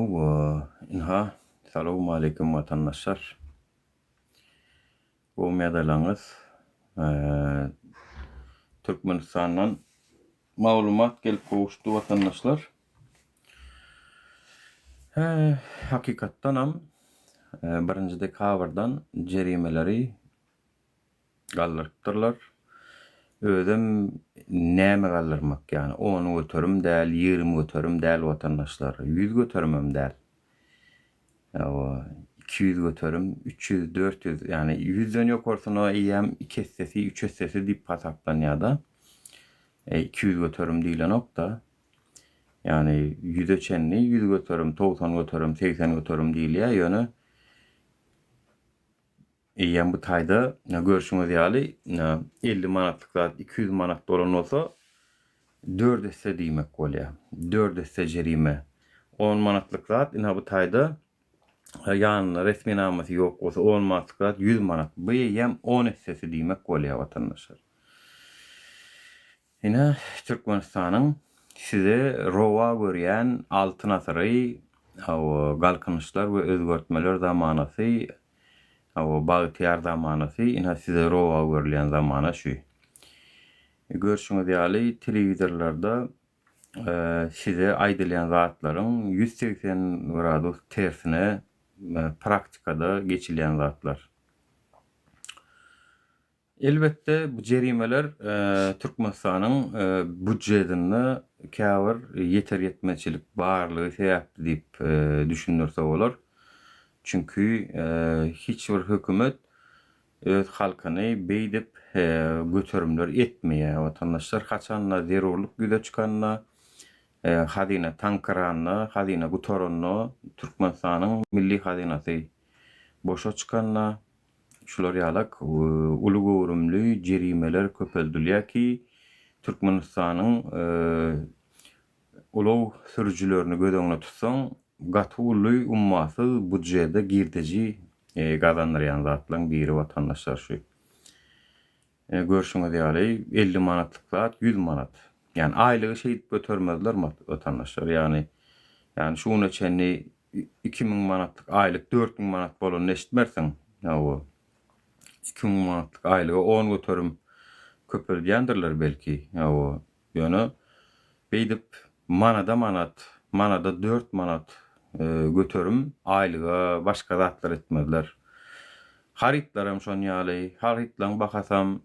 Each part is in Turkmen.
İnha, Selamun Aleyküm vatandaşlar. Bu medalağız Türkmenistan'dan malumat gelip kavuştu vatandaşlar. Hakikattan ham birinci dekabrdan jerimeleri galdırıptırlar. Özüm näme galdırmak yani 10 götürüm däl, 20 götürüm däl vatandaşlar. 100 götürümem däl. 200 götürüm, 300, 400 yani 100'den yok olsun o iyem 2 hissesi, 3 hissesi dip pasaklanýada. 200 götürüm diýilen nokta. Yani 100 öçenli 100 götürüm, 90 götürüm, 80 götürüm diýilýär. Ýöne iyem bu taýda görüşüňiz ýaly 50 manatlyk zat 200 manat bolan bolsa 4 hisse diýmek bolýar. 4 hisse jerime. 10 manatlyk zat ina bu taýda ýanyna resmi namasy ýok bolsa 10 manatlyk zat 100 manat. Bu ýem 10 hissesi diýmek bolýar vatandaşlar. Ina Türkmenistanyň size rowa görýän altyn asyry galkynışlar we özgörtmeler zamanasy bagtyar zamanasy ina size rowa görýän zamana şu. Görüşüňiz ýaly telewizorlarda size aýdylýan zatlaryň 180 gradus tersine praktikada geçilýän zatlar. Elbette bu jerimeler Türkmenistanyň budjetini käbir yeter yetmeçilik barlygy sebäpli diýip düşünürse bolar. Çünkü hiç bir hökümet öz halkyny beýdip götürümler etmeýär. Vatandaşlar haçanla zerurluk güde çykanyna hazine tankyranyna, hazine gutoranyna Türkmenistanyň milli hazinasy boşa çykanyna şular ýalak uly görümli jerimeler köpeldilýär ki Türkmenistanyň ulaw sürüjilerini gödeňe tutsaň gaty uly ummasy budjede girdici gazanýan zatlaryň biri vatandaşlar şu. Görüşüňiz ýaly 50 manatlyk zat 100 manat. Yani aýlygy şeýdip götürmezler vatandaşlar. Yani şunu çenli 2000 manatlyk aýlyk 4000 manat bolan eşitmersiň. 2000 manatlyk aýlygy 10 götürüm köpelýändirler belki. Ýöne beýdip manada 4 manat götürüm aýlyga başga zatlar etmezler. Haritlaram şon ýaly, haritlaryň bakasam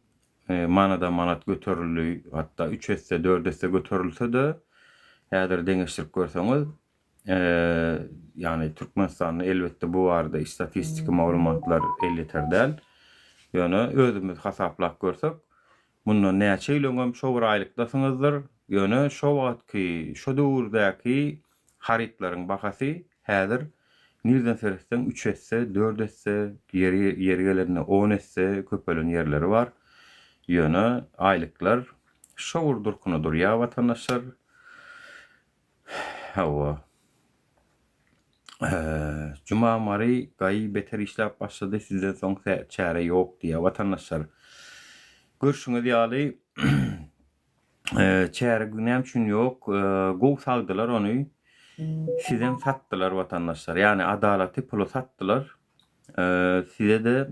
manat götürülýär, hatta 3 hisse 4 hisse götürülse de häzir deňeşlik görseňiz yani Türkmenistanyň elbette bu arada istatistik maglumatlar elleter däl. Ýöne özümüz hasaplap görsek mundan näçe ýyl şo bir aýlykdasyňyzdyr. Ýöne şo wagtky, şo döwürdäki haritlaryň bakasy häzir nirden seristen 3 hisse, 4 hisse, yeri gelenine 10 hisse köpelen yerleri var. Ýöne aýlyklar şo durkunudur ýa vatandaşlar. Cuma mary gaý beter işläp başlady, sizden soň çäre ýok diýe vatandaşlar. Görüşüňiz ýaly çäre günem üçin ýok, gowy sagdylar onu. Sizden sattılar vatandaşlar. Yani adaleti pulu sattılar. Size de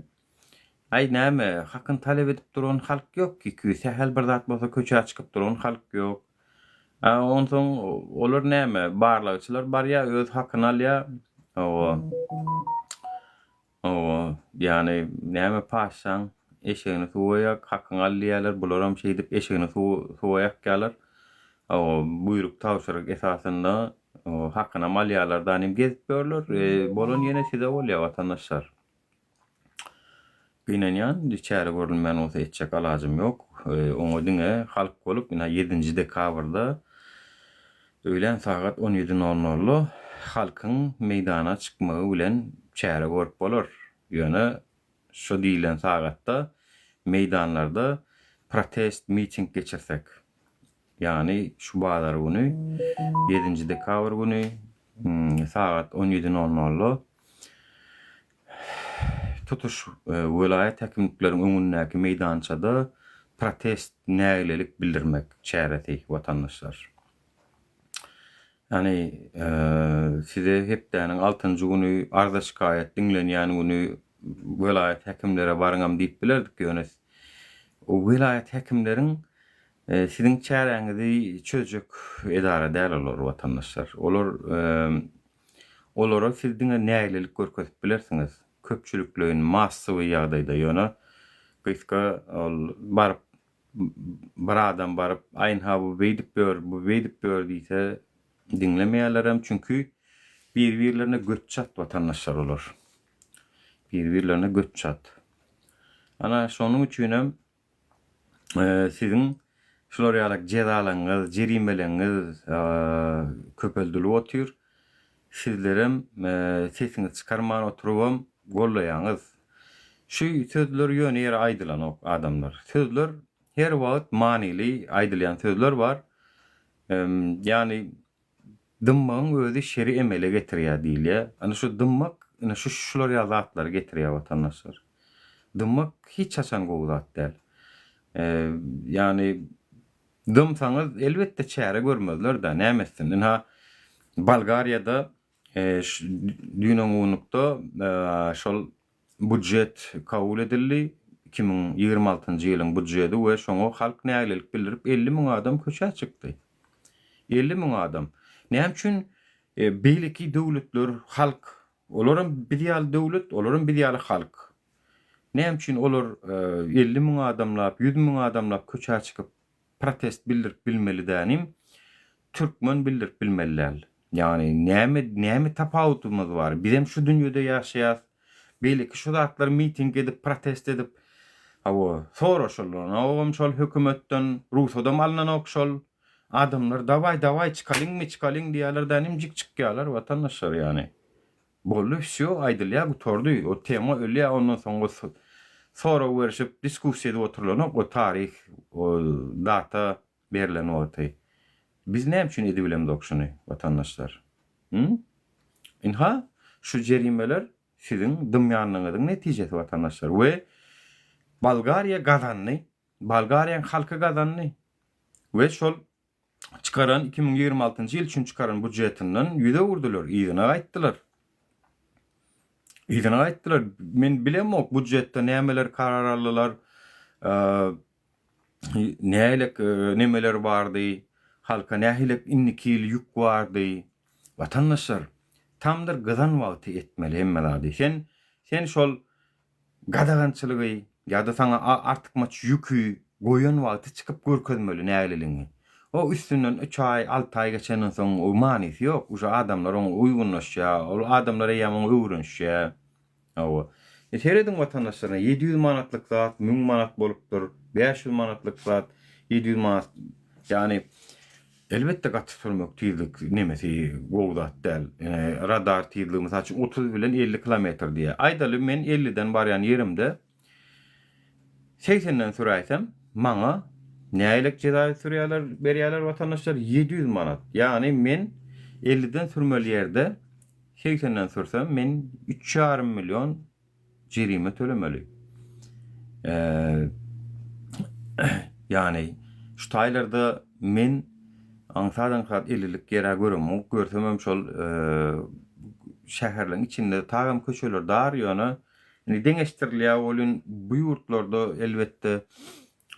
ay näme hakkın talep edip duran halk yok ki. Sehel bir zat bolsa köçe çıkıp duran halk yok. Ondan soň olar näme barlagyçylar bar ya öz hakkını alýar. Yani näme paşsan eşeğini sowayak hakkını alýarlar. Bular hem şey dip eşeğini sowayak gelýär. Buyruk tawşyryk esasında hakkına malyalardan hem gezip görülür. Bolon yine size bolýar vatandaşlar. Güýnenýän içeri görülmän olsa etjek alajym ýok. Oňa diňe halk bolup 7 dekabrda öýlen saat 17:00 halkyň meýdana çykmagy bilen çäre görüp bolar. Ýöne şo diýilen sagatda meýdanlarda protest miting geçirsek. Yani şu bazar günü 7 dekabr günü saat 17:00 tutuş vilayet häkimlikleriň öňündäki meýdançada protest nälelik bildirmek çäreti vatandaşlar. Yani size hepdenin 6-njy güni arza şikayet dinlenýän güni vilayet hekimlere barňam diýip bilerdik ýöne. O vilayet hekimleriň siziň çäreňizi çözjek edara däl olar watandaşlar. Olara siz diňe näýlelik görkezip bilersiňiz. Köpçüliklüğün massawy ýagdaýda ýöne gyska baryp bir adam baryp aýyn ha bu beýdip bör diýse dinlemeýärler çünkü bir-birlerine göt çat watandaşlar olar. Bir-birlerine göt çat. Ana şonuň üçinem siziň şular ýaly jezalaňyz, jerimeleňiz köpeldilip otyr. Sizlerem sesini çıkarman oturubam gollaýaňyz. Şu sözler ýöne ýere aýdylan adamlar. Sözler her wagt manily aýdylýan sözler bar. Yani dymmagyň özi şeri emele getirýär diýilýär. Ana şu dymmak, ana şular ýazatlar getirýär watandaşlar. Dymmak hiç haçan gowy zat däl. Yani dymsaňyz elbetde çäre görmezler da nämesin. Ha Bulgariýada düýnüň unukda şol budjet kabul edildi. 2026-njy ýylyň budjeti we şoňa halk näýlelik bildirip 50 000 adam köçe çykdy. 50 000 adam. Näme üçin beýleki döwletler, halk, olaryň bir ýaly döwlet, olaryň bir ýaly halk. Näme üçin olar 50 000 adamlap, 100 000 adamlap köçe çykyp protest bildirip bilmeli dänim, türkmen bildirip bilmeliler. Yani näme tapawutymyz bar? Biz hem şu dünýede ýaşaýas, beýleki şu zatlar miting edip, protest edip, soraşylar, şol hökümetden, Rusya'dan alynan okşol adamlar daway çıkalyň diýerler dänim jik çykýarlar watandaşlar yani. Bolly şo aýdylýar gutordy, o tema ölýär, ondan soňra sonra görüşip diskussiýa edip oturulýar, o tarih, o data berilen wagty. Biz näme üçin edibilemdi okşuny watandaşlar? Inha şu jerimeler siziň dymýanlygyňyzyň netijesi watandaşlar we Bulgariýa gazandy. Bulgariýanyň halky gazandy. We şol çıkaran 2026-njy ýyl üçin çıkaran budjetinden ýüze urdular, ýygyna aýtdylar. Men bilemok budjetde nämeler karar aldylar, nälik nemeler bardy, halka nähilek innikil ýük bardy. Watandaşlar tamdyr gazan wagty etmeli hemmelerde. Sen şol gadagançylygy ýa-da saňa artykmaç ýükü goýan wagty çykyp görkezmeli näýleligiňi. O üstünden 3 ay, 6 ay geçenden soň o manysy ýok. Uşa adamlar oňa uýgunlaşýar, o adamlara ýaman öwrenşýär. Herediň watandaşlaryna 700 manatlyk zat 1000 manat bolupdyr, 500 manatlyk zat 700 manat. Yani elbetde gaty sürmek tüýlik nemesi gowdat däl. Radar tüýligi mysal üçin 30 bilen 50 kilometr diýe. Aýdaly men 50-den barýan ýerimde 80-den süräýsem maňa näýlik ceza berýärler watandaşlar 700 manat. Yani men 50-den sürmeli ýerde 80-den sürsem men 3,5 milyon jerime tölemeli. Yani şu taýlarda men ansadan kat 50'lik ýere görüm. Görsem şol şäherleriň içinde tagam köçeler dar ýöne deňeştirilýär bolun bu ýurtlarda elbetde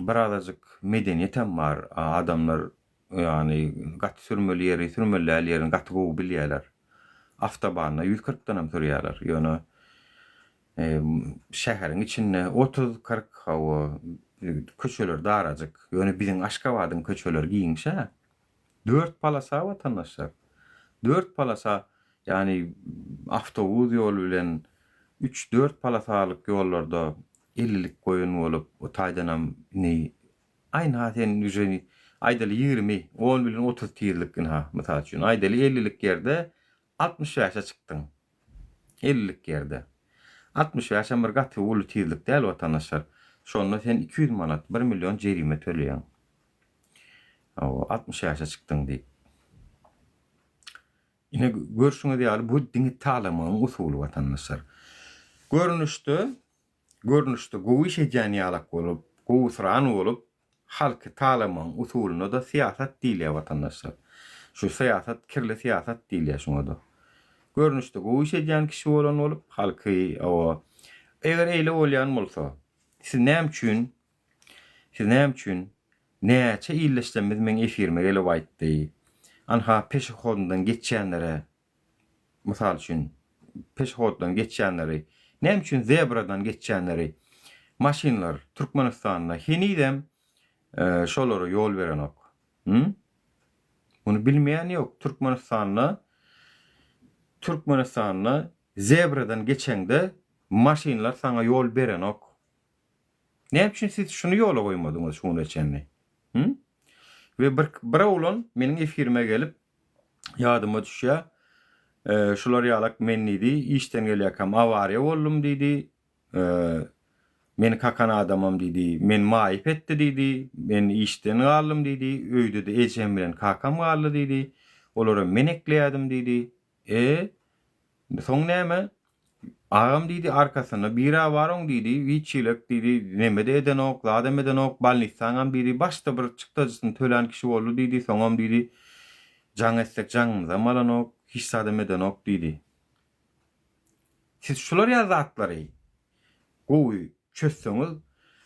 birazajyk medeniýetem bar. Adamlar yani gaty sürmeli ýeri gaty gowy bilýärler. Avtobanda 140 danam sürýärler. Ýöne şäheriň içinde 30-40 hawa köçeler darajyk. Ýöne biziň Aşgabatyň köçeler giňşä 4 palasa watandaşlar. 4 palasa yani avtobus ýolu bilen 3-4 palasalyk ýollarda 50'lik goýun bolup o taýdanam aýyn hasen ýüzeni aýdaly 20, 10 bilen 30 tirlik ha mysal üçin aýdaly 50'lik ýerde 60 ýaşa çykdyň. 50'lik ýerde 60 ýaşa bir gaty ulu tirlik däl watandaşlar. Şonda sen 200 manat 1 milyon jerime töleýän. 60 ýaşa çykdyň diýip. Ine görüşüňiz ýaly bu diňi taýlamyň usuly watandaşlar. Görnüşde gowy şeýän ýalak bolup, gowy sıran bolup halky taýlamyň usulyna da siýasat diýilýär watandaşlar. Şu siýasat kirli siýasat diýil ya şoňa da. Görnüşde gowy iş edýän kişi bolan bolup halky o eger eýle bolýan bolsa siz näme üçin näçe illeşlemez men efirime gelip aýtdy. Anha peşihodundan geçýänlere mysal üçin peşihoddan geçýänleri näme üçin zebradan geçýänleri maşinlar Türkmenistanyna henidem şolara yol beren ok. Bunu bilmeyen yok. Türkmenistanyna zebradan geçende maşinlar sana yol beren ok. Näme üçin siz şunu yola goýmadyňyz şunu içenni? Ve bir oğlan meniň efirime gelip yadıma düşýär. Şular ýalak men idi, işten gelýäkam awariýa boldum diýdi. Meni kakan adamam diýdi. Men maýyp etdi diýdi. Men işten galdym diýdi. Öýde de ejem bilen kakam galdy diýdi. Olara men ekleýärdim diýdi. Soň näme? Ağam diýdi arkasyna bira baroň diýdi, wiçilek diýdi, nemede eden ok, zadem eden ok, balnisaňam diýdi, başda bir çykdasyny tölen kişi boldy diýdi, soňam diýdi, jaň etsek jaňymyza malan ok, hiç zadem eden ok diýdi. Siz şular ýazatlary gowy çözseňiz,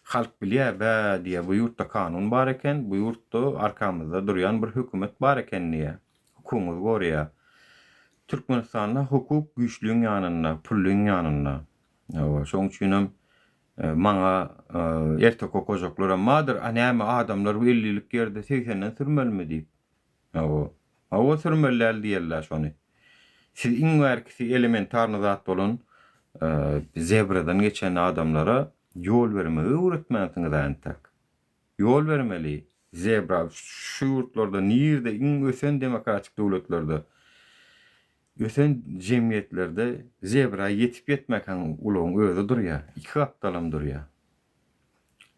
halk bilýär bä diýe bu ýurtda kanun bar eken, bu ýurtda arkamyzda durýan bir hökümet bar eken diýe. Hukumy gorýar. Türkmenistan'da hukuk güçlüğün yanında, pullüğün yanında. Şoň üçin maňa erte kokojoklara madır, näme adamlar bu 50'lik ýerde 80'den sürmelmi diýip. Hawa sürmeller diýerler şonu. Siz iňärkisi elementarny zat bolan zebradan geçen adamlara yol vermeyi öwretmäňiz antak. Yol vermeli. Zebra şu ýurtlarda nirde iň ösen demokratik döwletlerde ösen jemgiyetlerde zebra yetip yetmekan uluň özü durýar. 2 haptalam durýar.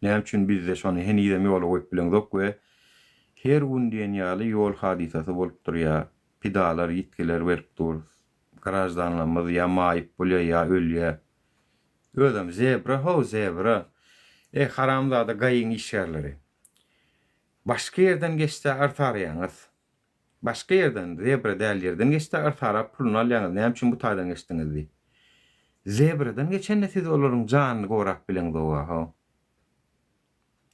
Näme üçin bizde şonu henidem ýola goýup bilendik we her gün diýen ýaly ýol hadisasy bolup durýar. Pidalar, ýitkiler berip dur. Garajdanlamaz ýa maýyp bolýar ýa ölýär. Özüm zebra. Haramzada gaýyň işgärleri. Başka yerden geçse artarýaňyz. Başka yerden, zebra däl yerden geçse artara pulunu alýaňyz. Näme üçin bu taýdan geçdiňiz diýip. Zebradan geçende siz olaryň janyny gorak bileňiz.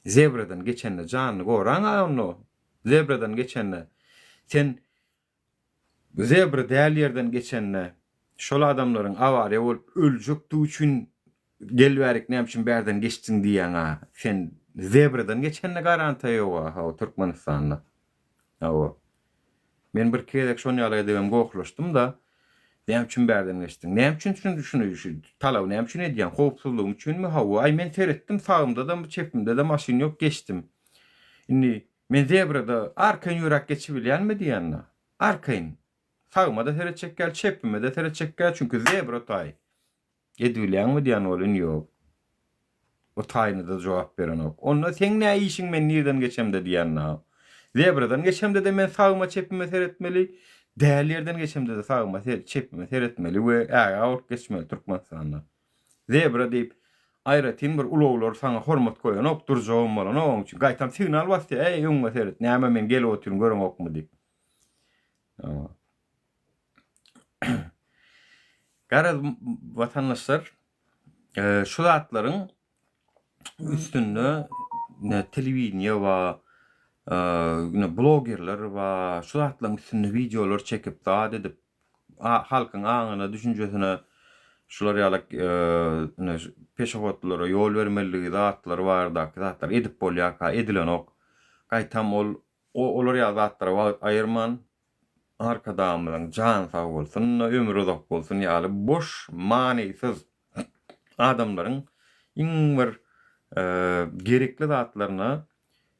Zebradan geçende janyny goraň onu. Zebradan geçende sen zebra däl yerden geçende şol adamlaryň awariýa bolup öljekdi üçin gelbärik näme üçin berden geçdiň diýäň sen zebradan geçende garantiýa ýok Türkmenistanda. Men bir kerek şonu ýaly edem goklaşdym da näme üçin berden geçdiň? Näme üçin düşünýär? Talab näme üçin edýän? Howpsuzlyk üçinmi? Ay men seretdim, sagymda da, çepimde de maşyn ýok, geçdim. Indi men zebrada arkaň ýörek geçip bilýärmi diýänler? Arkaň. Sagyma da seretjek gel, çepime de seretjek gel, çünkü zebra taý. Edilýärmi diýän bolyn ýok. O taýyna da jogap beren ok. Onda sen näme işiň men nirden geçemde diýänler? Zebradan geçemde de men sagyma çepime seretmeli, däl yerden geçemde de sagyma çepime seretmeli we awrt geçmeli Türkmenistanda. Zebra diýip aýratyn bir ulaglar sana hormat koýan ok durjagym bolan, oň üçin gaýtam signal basdy, öňme seret, näme men gelip oturyn görüň okmy diýip. Garaz vatandaşlar şu zatlaryň üstünde telewiziýa we blogerler we şu zatlaryň üstünde videolar çekip daat edip halkyň aňyna, düşünjesine şular ýalak peşahatlara yol vermeligi zatlar barda, zatlar edip bolýar, edilen ok. Gaýtam olar ýa zatlary aýyrman arkadaşım bilen can sağ bolsun, ömür uzak bolsun ýaly boş, manysyz adamlaryň iň bir gerekli zatlaryna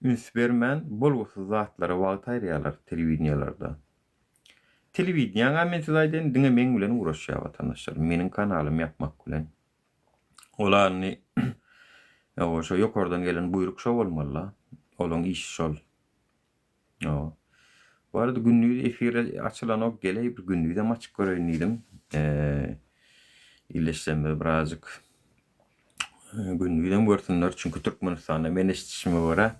üns bermän bolgusyz zatlary wagt aýrýarlar telewiziýalarda. Telewiziýa men size aýdyn, diňe men bilen uğraşýar watandaşlar. Meniň kanalym ýapmak bilen. Olany şo ýokardan gelen buyruk şo bolmaly. Olaň iş şol. Bu arada günlüğü efire açılan o geley bir günlüğü de açık görünüydüm. İlleşsem birazcık günlüğü de görsünler çünkü Türkmenistan'da men eşitişimi var.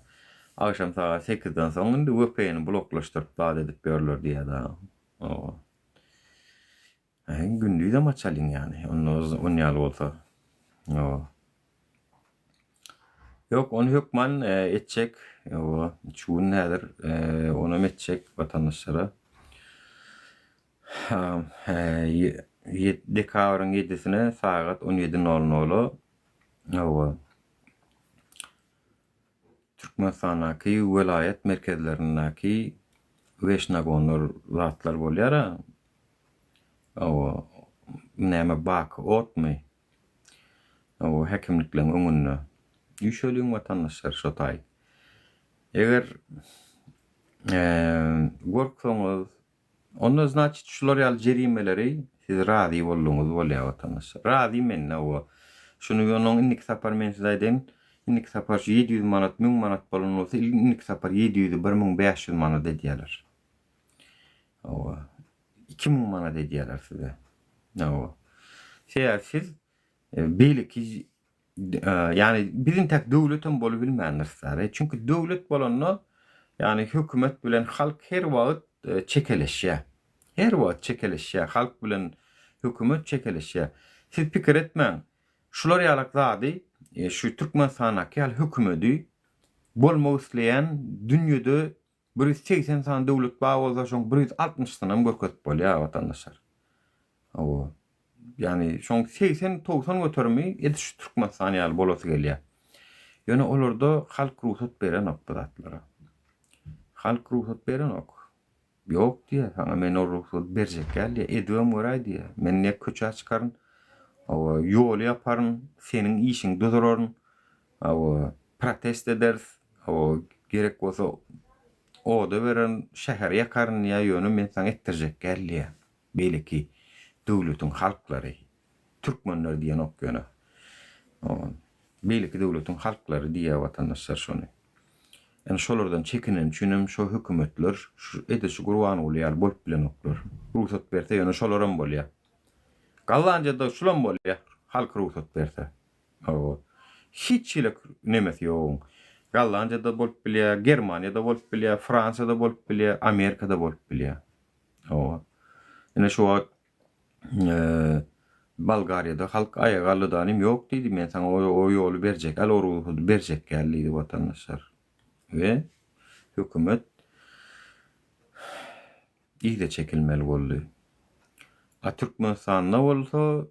Akşam saat 8'den soň indi VPN'i bloklaşdyryp dad edip berler diýe da. O. Gündüz de maç alın yani. Onun ýaly bolsa. O. Yok, onu hükman etjek. O, çuğun nädir? Onu etjek vatandaşlara. Dekabrın 7'sine saat 17:00 o Türkmenistanyňky welayet merkezlerindäki weşnagonlar zatlar bolýar. O näme bak otmy. O hekimliklerin öňünde. Ýüşeliň vatandaşlar şotay. Eger gorksaňyz, onda значит şular ýaly jerimeleri siz razy bolluňyz bolýar vatandaşlar. Razy men o. Şunu ýonuň innik sapar men size aýdym. İnnik sapar 700 manat, 1000 manat bolan bolsa, innik sapar 700, 1500 manat edýärler. O 2000 manat edýärler size. O. Siz belki yani bizim tek döwletem bolup bilmändir. Çünkü döwlet bolanda yani hökümet bilen halk her wagt çekeleşýär. Her wagt çekeleşýär. Halk bilen hökümet çekeleşýär. Siz pikir etmeň. Şular ýaly zady şu Türkmenistanyňky hökümeti bolmak isleýän dünýede 180 san döwlet bar bolsa şoň 160 sanam görkezip bolýar vatandaşlar. O yani şoň 80-90 götermi etiş Türkmenistan ýaly bolasy gelýär. Ýöne olarda halk ruhsat beren okdatlara. Halk ruhsat beren ok. Ýok diýe, sana men o ruhsat berjek gelýär. Edwem göräý diýe. Men ne köçä çykaryn. O ýol ýaparyn, seniň işiň dödürörün. O protest ederiz. O gerek bolsa o da beren şäher ýakaryn ýa ýöne men sana etdirjek gelýär. Belki döwletiň halklary, türkmenler diýen ok ýöne. Belki döwletiň halklary diýe vatandaşlar şonu. Yani şolardan çekinen üçinem şo hökümetler şu edesi gurban bolýar, bolup bilen oklar. Ruhsat berse ýöne şolaram bolýar. Gallanjada şulam bolýar, halk ruhsat berse. O hiççilik nemes ýok. Gallanjada bolup bilýär, Germaniýada bolup bilýär, Fransada bolup bilýär, Amerikada bolup bilýär. O. Ene şu Bulgariýada halk aýaga aldanym ýok diýdi. Men sana o ýoly berjek, al o ruhsat berjek geldi vatandaşlar. Ve hükümet iýde çekilmeli boldy. Türkmenistanda bolsa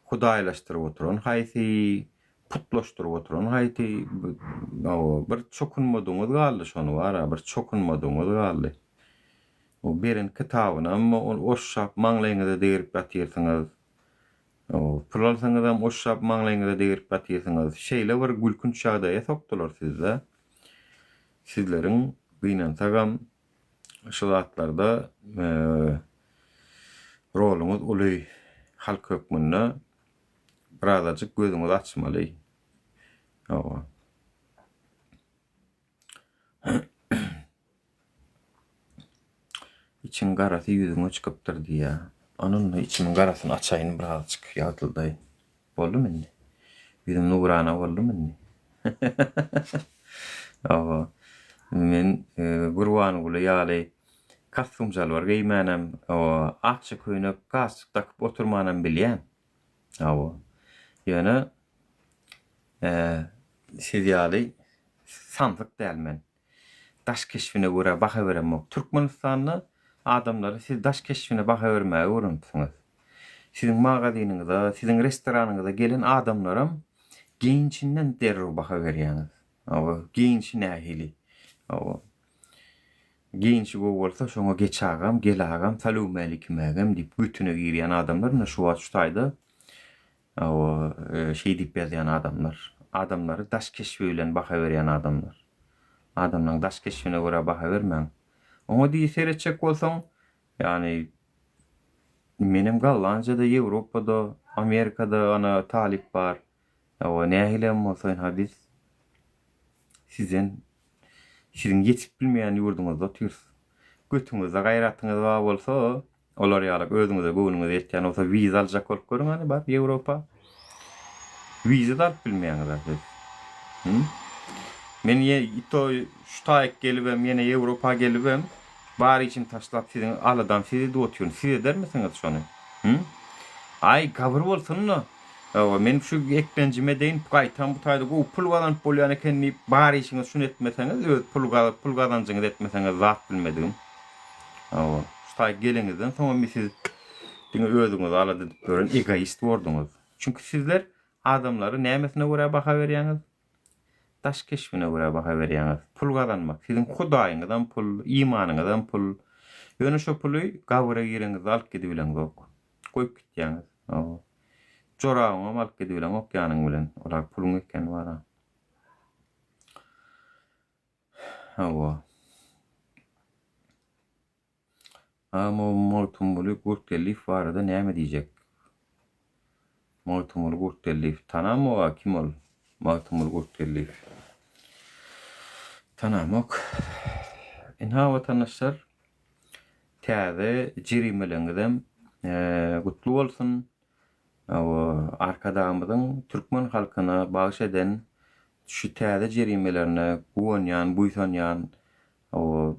hudaýlaşdyryp oturan, haýsy putlaşdyryp oturan, haýsy bir çokunmadyňyz galdy şonu var, bir çokunmadyňyz galdy. O beren kitabyny amma oşşap maňlaýyňyza derip batyrsyňyz. O pulalasyňyzam oşşap maňlaýyňyza derip batyrsyňyz. Şeýle bir gülkünç şagdaýa sokdular sizde. Sizlerin bilen tagam şu zatlarda rolumuz uly halk hökmünde birazajyk gözüňizi açmaly. O. İçin garasy ýüzüňe çykypdyr diýä. Onun içimin garasyny açaýyn birazajyk ýagdyldy. Boldumy indi? Ýüzüm nurana boldumy indi? O. Men gurban boly ýaly kastumjalar geymänem, o akça köýnek gasyk takyp oturmanam bilýän. O. Ýöne siz ýaly sandyk dälmen. Daş keşfine göre baha beremok. Türkmenistanyň adamlary siz daş keşfine baha bermäge urunypsyňyz. Siziň magazynyňyzda, siziň restoranyňyzda gelen adamlarym gençinden derrü baha berýäňiz. O genç nähili. O genç bolsa şoňa geçagam, gelagam, salam aleikum agam diýip bütüne girýän adamlar şu wagtda o şey diýip berýän adamlar. Adamlary daş keşfi bilen baha berýän adamlar. Adamlaryň daş keşfine göre baha bermäň. Oňa diýip seretjek bolsaň, ýani menim Gallanjada, Ýewropada, Amerikada ana talip bar. O nähilem bolsa hadis sizin yetip bilmeýän ýurduňyzda oturýarsyz. Götüňizde gaýratyňyz bar bolsa, olar ýaly özüňize göwnüňiz etýän olsa wiza aljak bolup görüňiz bar Ýewropa. Wiza da alyp bilmeýäňiz. Men ito şu taýyk gelibem, ýene Ýewropa gelibem. Bari içim taşlap sizin aladan sizi dotuyorsun. Siz eder misiniz şonu? Hı? Ay kabır bolsun. Men şu eklencime deyin gaýtan bu taýda bu pul galanıp bolýan ekenni bari işiňiz şunu etmeseňiz, öz pul galancyňyz etmeseňiz zat bilmedim. Şu taýy geleňizden soňra siz diňe özüňiz alady gören egoist bolduňuz. Çünki sizler adamlary nämetine görä baka berýäňiz? Taş keşfine göre baka berýäňiz. Pul gazanmak. Sizin Hudaýyňyzdan pul, imanyňyzdan pul. Ýöne şo puly gawra gireňiz alyp gidibilen gok. Goýup gitýäňiz. Joragyňy alyp gidibilen okýanyň bilen. Olar puluň eken bara. Ama Mortumulu Gurtellif barada näme diýjek? Mortumulu Gurtellif tanamok kim ol? Mortumulu Gurtellif. Tanamok. Inha vatandaşlar täze jirimelerinizdem gutlu bolsun. Arkadamyzyň türkmen halkyna bagyş eden şu täze jirimelerine guwanýan, buýsanýan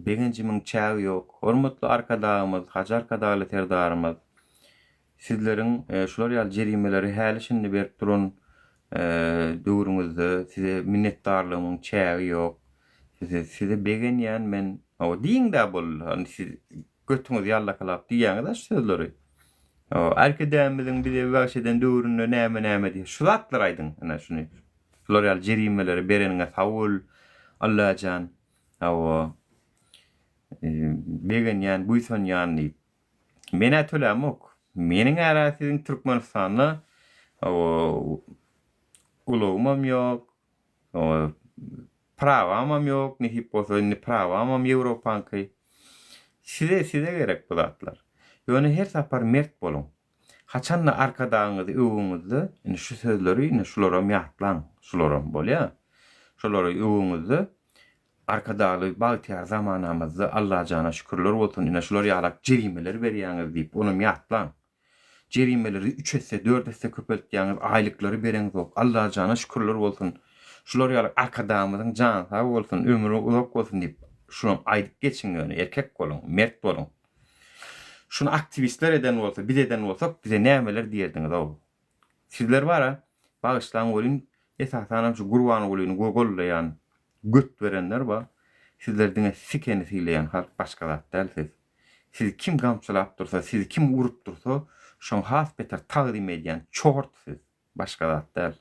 begincimin çägi ýok. Hormatly arkadamyz, haja arkadaly terdarymyz. Sizleriň şular ýaly jerimeleri häli şindi berip duran döwrüňizde size minnetdarlygymyň çägi ýok. Size begenýän men diýiň-de bol. Hani siz götüňiz ýallaklap diýýäňiz sözleri. Arkadamyzyň bize bagyş eden döwründe näme diýip şu zatlar aýdyň. Ana şunu. Şular ýaly jerimeleri bereniňe sawul Allahan. Begenýän, buýsanýan diýip. Men ätülemok. Meniň äräsiň Türkmenistanyna ulagymam ýok. Prawam ýok, nehip bolsa indi prawam Ýewropanky. Size gerek bu zatlar. Ýöne her sapar mert bolun. Haçanla arkadaňyzy, öwüňizde, indi şu sözleri indi şulara ýatlaň, şulara bolýa. Şulara öwüňizde arkadaly bagtyar zamanamyzda Allah jana şükürler bolsun. Ine şular ýalak jerimeler berýäňiz diýip onu ýatlaň. Jerimeleri 3 esse 4 esse köpeltýäňiz, aýlyklary bereňiz ok. Allah jana şükürler bolsun. Şular ýalak arkadamyzyň jany sag bolsun, ömrü uzak bolsun diýip şunu aýdyp geçiň ýöne erkek bolun, mert bolun. Şunu aktivistler eden bolsa, biz eden bolsak bize nämeler diýerdiňiz o. Sizler bara bagyşlaň bolun, esasan şu Gurban olyny gollaýan göt verenler var. Sizlerden sikeni sileyen halk başka zat dälsiz. Siz kim gamçylap dursa, siz kim urup dursa, şoň has beter tagdim edýän çort siz. Başka zat däl.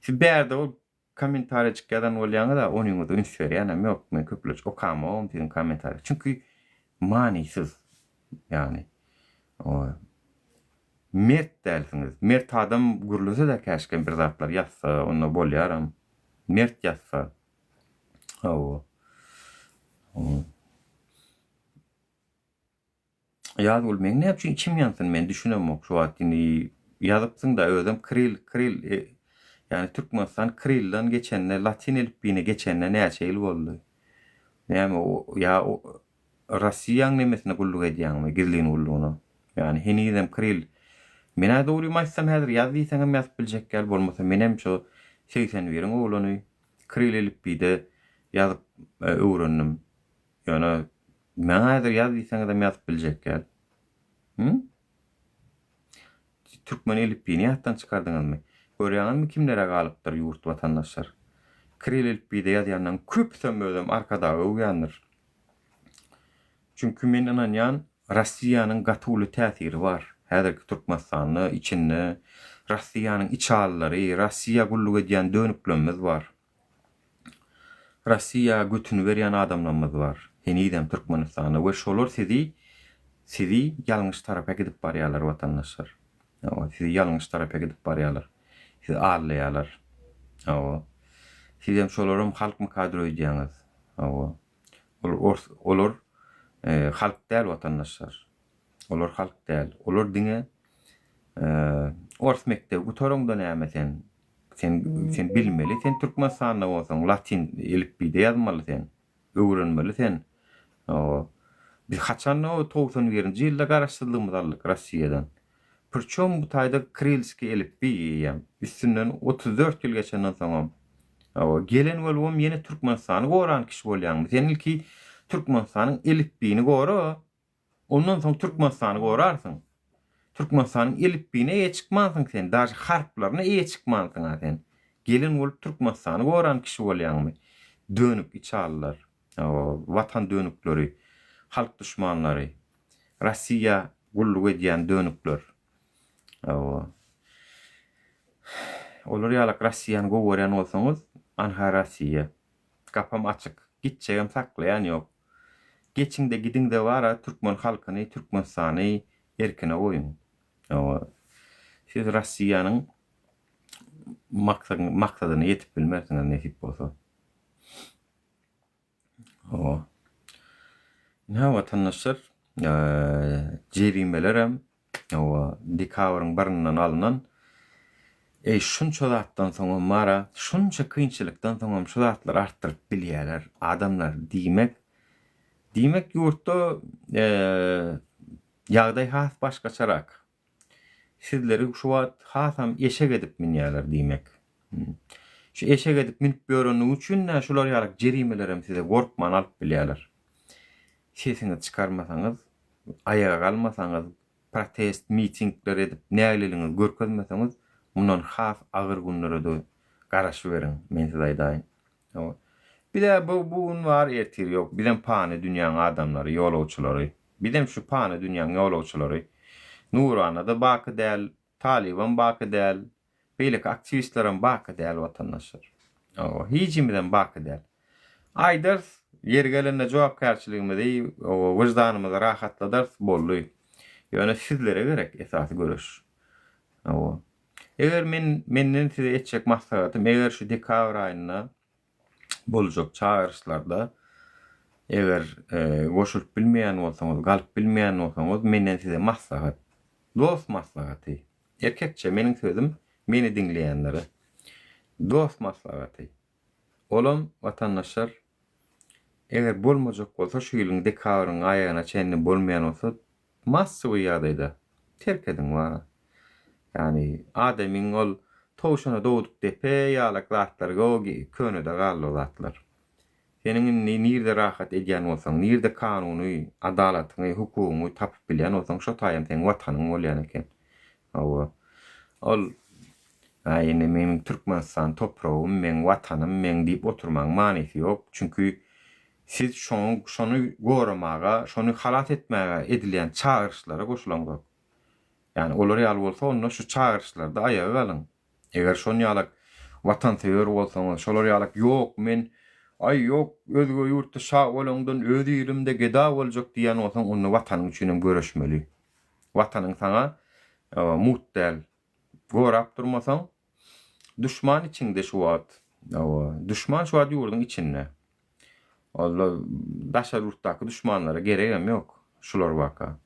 Siz berde o komentar çıkadan bolýaňyz da onuňyzy üns berýän ýok. Men köpleç okamam sizin komentar. Çünki manisiz. Yani mert dälsiňiz. Mert adam gurulsa da käşken bir zatlar ýatsa, onu bolýaram. Mert ýatsa. Ýaz bol men näçe içim ýansyn men düşünemok şu wagtini ýazypsyň da özüm kril yani Türkmenistan krildan geçenler Latin elifbine geçenler näçe ýyl boldy. Näme o Russiýaň nemesine gulluk edýärmi, gizlin gullugyna. Yani henizem kril. Mena dogry maýsam häzir ýazdyýsaňam ýazyp biljek gel bolmasa menem şu 80 biriň oglany kril elifbide ýazyp öwrendim. Ýöne men häzir ýazdyýsaňam ýazyp biljek gel. Türkmen elifbini ýatdan çykardyňyzmy? Görýäňizmi kimlere galypdyr ýurt watandaşlar? Kril elifbide ýazýandan köp sömözüm arkada öwýändir. Çünki men inanýan Russiýanyň gatyly täsiri bar. Häzirki Türkmenistanyny içinde Russiýanyň iç hallary, Russiýa gulluk edýän dönüklemimiz bar. Russiýa götünü berýän adamlarymyz bar. Henidem Türkmenistanyny we şolar sizi ýalňyş tarapa gidip barýarlar watandaşlar. Sizi ýalňyş tarapa gidip barýarlar. Sizi arlaýarlar. Sizem şolaram halkmy kadro edýäňiz. Olar halk däl watandaşlar. Olar halk däl. Olar diňe ors mektebi gutoraňdan näme sen bilmeli. Sen Türkmenistanyna bolsaň Latin elifbide ýazmaly sen. Öwrenmeli sen. Biz haçan o 91-nji ýylda garaşdyrdygymyz aldyk Russiýadan. Pürçüm bu taýda Kirilski elifbi ýem. Üstünden 34 ýyl geçenden soňam O gelen bolbam ýene Türkmenistany goran kişi bolýarmy? Sen ilki Türkmenistanyň elipbiini gora, ondan soň Türkmenistany gorarsyň. Türkmenistanyň elipbiine eýe çykmansyň sen, daşy harflaryna eýe çykmansyň sen. Gelen bolup Türkmenistany goran kişi bolýarmy? Dönük içallar. O watan dönükleri, halk düşmanlary, Rossiýa gulluk edýän dönükler. O olar ýalak Rossiýany gowurýan bolsaňyz, anha Rossiýa. Kapam açyk, gitjegem saklaýan ýok. Geçiňde gidiňde bara Türkmen halkyny, Türkmenistany erkine goýun. O siz Rossiýanyň maksadyny ýetip bilmersiňiz nesip bolsa. O ne watandaşlar jerimelerem o dekabrın barından alınan şunça zatdan soňra mara şunça kynçylykdan soňra şu zatlar artdyryp bilýärler adamlar diýmek ýurtda ýagdaý has başgaçarak sizleri şu wagt hasam eşek edip minýärler diýmek. Şu eşek edip minip ýörenigi üçin şular ýarak jerimelerem size gorkman alyp bilýärler. Sesini çıkarmasaňyz, ayağa kalmasaňyz, protest, mitingler edip näçeliliňizi görkezmeseňiz, mundan has agyr günlere de garaş berin, men size aýdaýyn. Bir de bugün var ertir yok. Bir de pani dünyanın adamları, yolawçylary. Bir de şu pani dünyanın yolawçylary. Nurana da bakı däl, Taliban bakı däl, beýleki aktivistlerin bakı däl watandaşlar. Hiçimden bakı däl. Aýdar yer gelende jogapkärçiligimizi, wyjdanymyzy rahatladar boldy. Ýöne sizlere gerek esasy görüş. Eger menden size etjek maslahatym, eger şu dekabr aýyna boljak çağırışlarda eger goşulyp bilmeýän bolsaňyz, galyp bilmeýän bolsaňyz, menden size maslahat, dost maslahaty. Erkekçe meniň sözüm meni dinleýänlere. Dost maslahaty. Olam watandaşlar eger bolmajak bolsa şu ýylyň dekabryň aýagyna çenli bolmaýan bolsa massawy ýagdaýda terk ediň wa. Yani adamyň ol towşana dowdup depe ýalak zatlarga könüde gally zatlar. Seniň nirde rahat edýän bolsaň, nirde kanuny, adalatyny, hukumy tapyp bilýän bolsaň, şo taýam seň watanyň bolýan eken. Ol aýyny meniň Türkmenistan topragym, men watanym, men diýip oturmaň manysy ýok. Çünki siz şonu goramaga, şonu halat etmäge edilýän çağırışlara goşulaňyz. Yani olar ýaly bolsa, onda şu çağırışlarda ayağa galyň. Eger şonu ýalak watansewer bolsaňyz, şolar ýalak ýok men ýok özge ýurtda şah bolanyňdan öz ýerimde geda boljak diýen bolsaň, onu watanyň üçin görüşmeli. Watanyň saňa muhtel gorap durmasaň, düşman içinde şu wagt. Düşman şu wagt ýurduň içinde. Allah daşa ýurtdaky düşmanlara geregem ýok. Şular waka.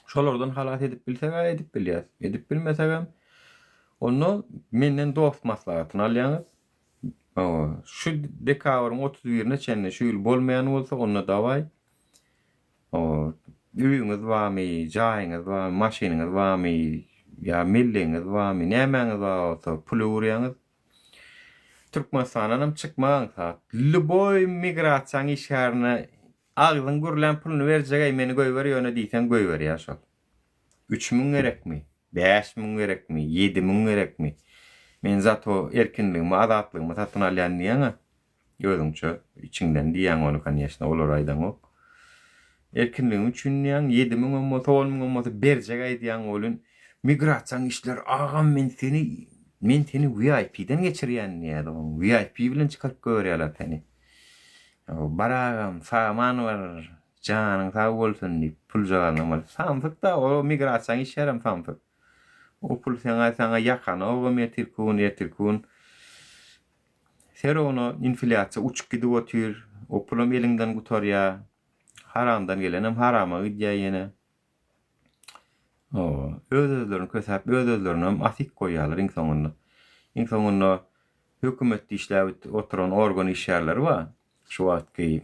Şolardan halat edip bilsek edip bilýär. Edip bilmesegem onu menden dost maslahatyny alýaňyz. Şu dekabrın 31-ne çenli şu ýyl bolmaýan bolsa onu dawaý. Üýüňiz barmy, jaýyňyz barmy, maşynyňyz barmy, ýa milliňiz barmy, nämeňiz bolsa pul urýaňyz. Türkmenistanyň çykmaňyz. Luboy migrasiýa işgärine agzyň gürlen pulny berjek, meni goýber ýöne diýsen goýber ýaşap. 3000 gerekmi? 5000 gerekmi? 7000 gerekmi? Men zato erkinligimi, azatligimi satyn alýan diýeňe gözüňçe içiňden diýen onu kanyşna olar aýdan ok. Erkinligim üçin diýen 7000 bolsa 10000 bolsa berjek aýdýan olun migrasiýa işler agam men seni VIP'den geçirýän diýär. VIP bilen çykaryp görýärler seni. Baragam, saman var, janyň sag bolsun diýip pul jaganyň samsykda o migrasiýa işlerem samsyk. O pul sana yakan, o metirkun. Ser onu inflasya uçup gidip otur, o pulum elinden gutarya, haramdan gelenem harama gidýär ýene. Öz-özlerini kösäp, öz-özlerini asik koýýarlar iň soňunda. Iň soňunda hökümetde işläp oturan organ işgärleri bar. Şu wagtky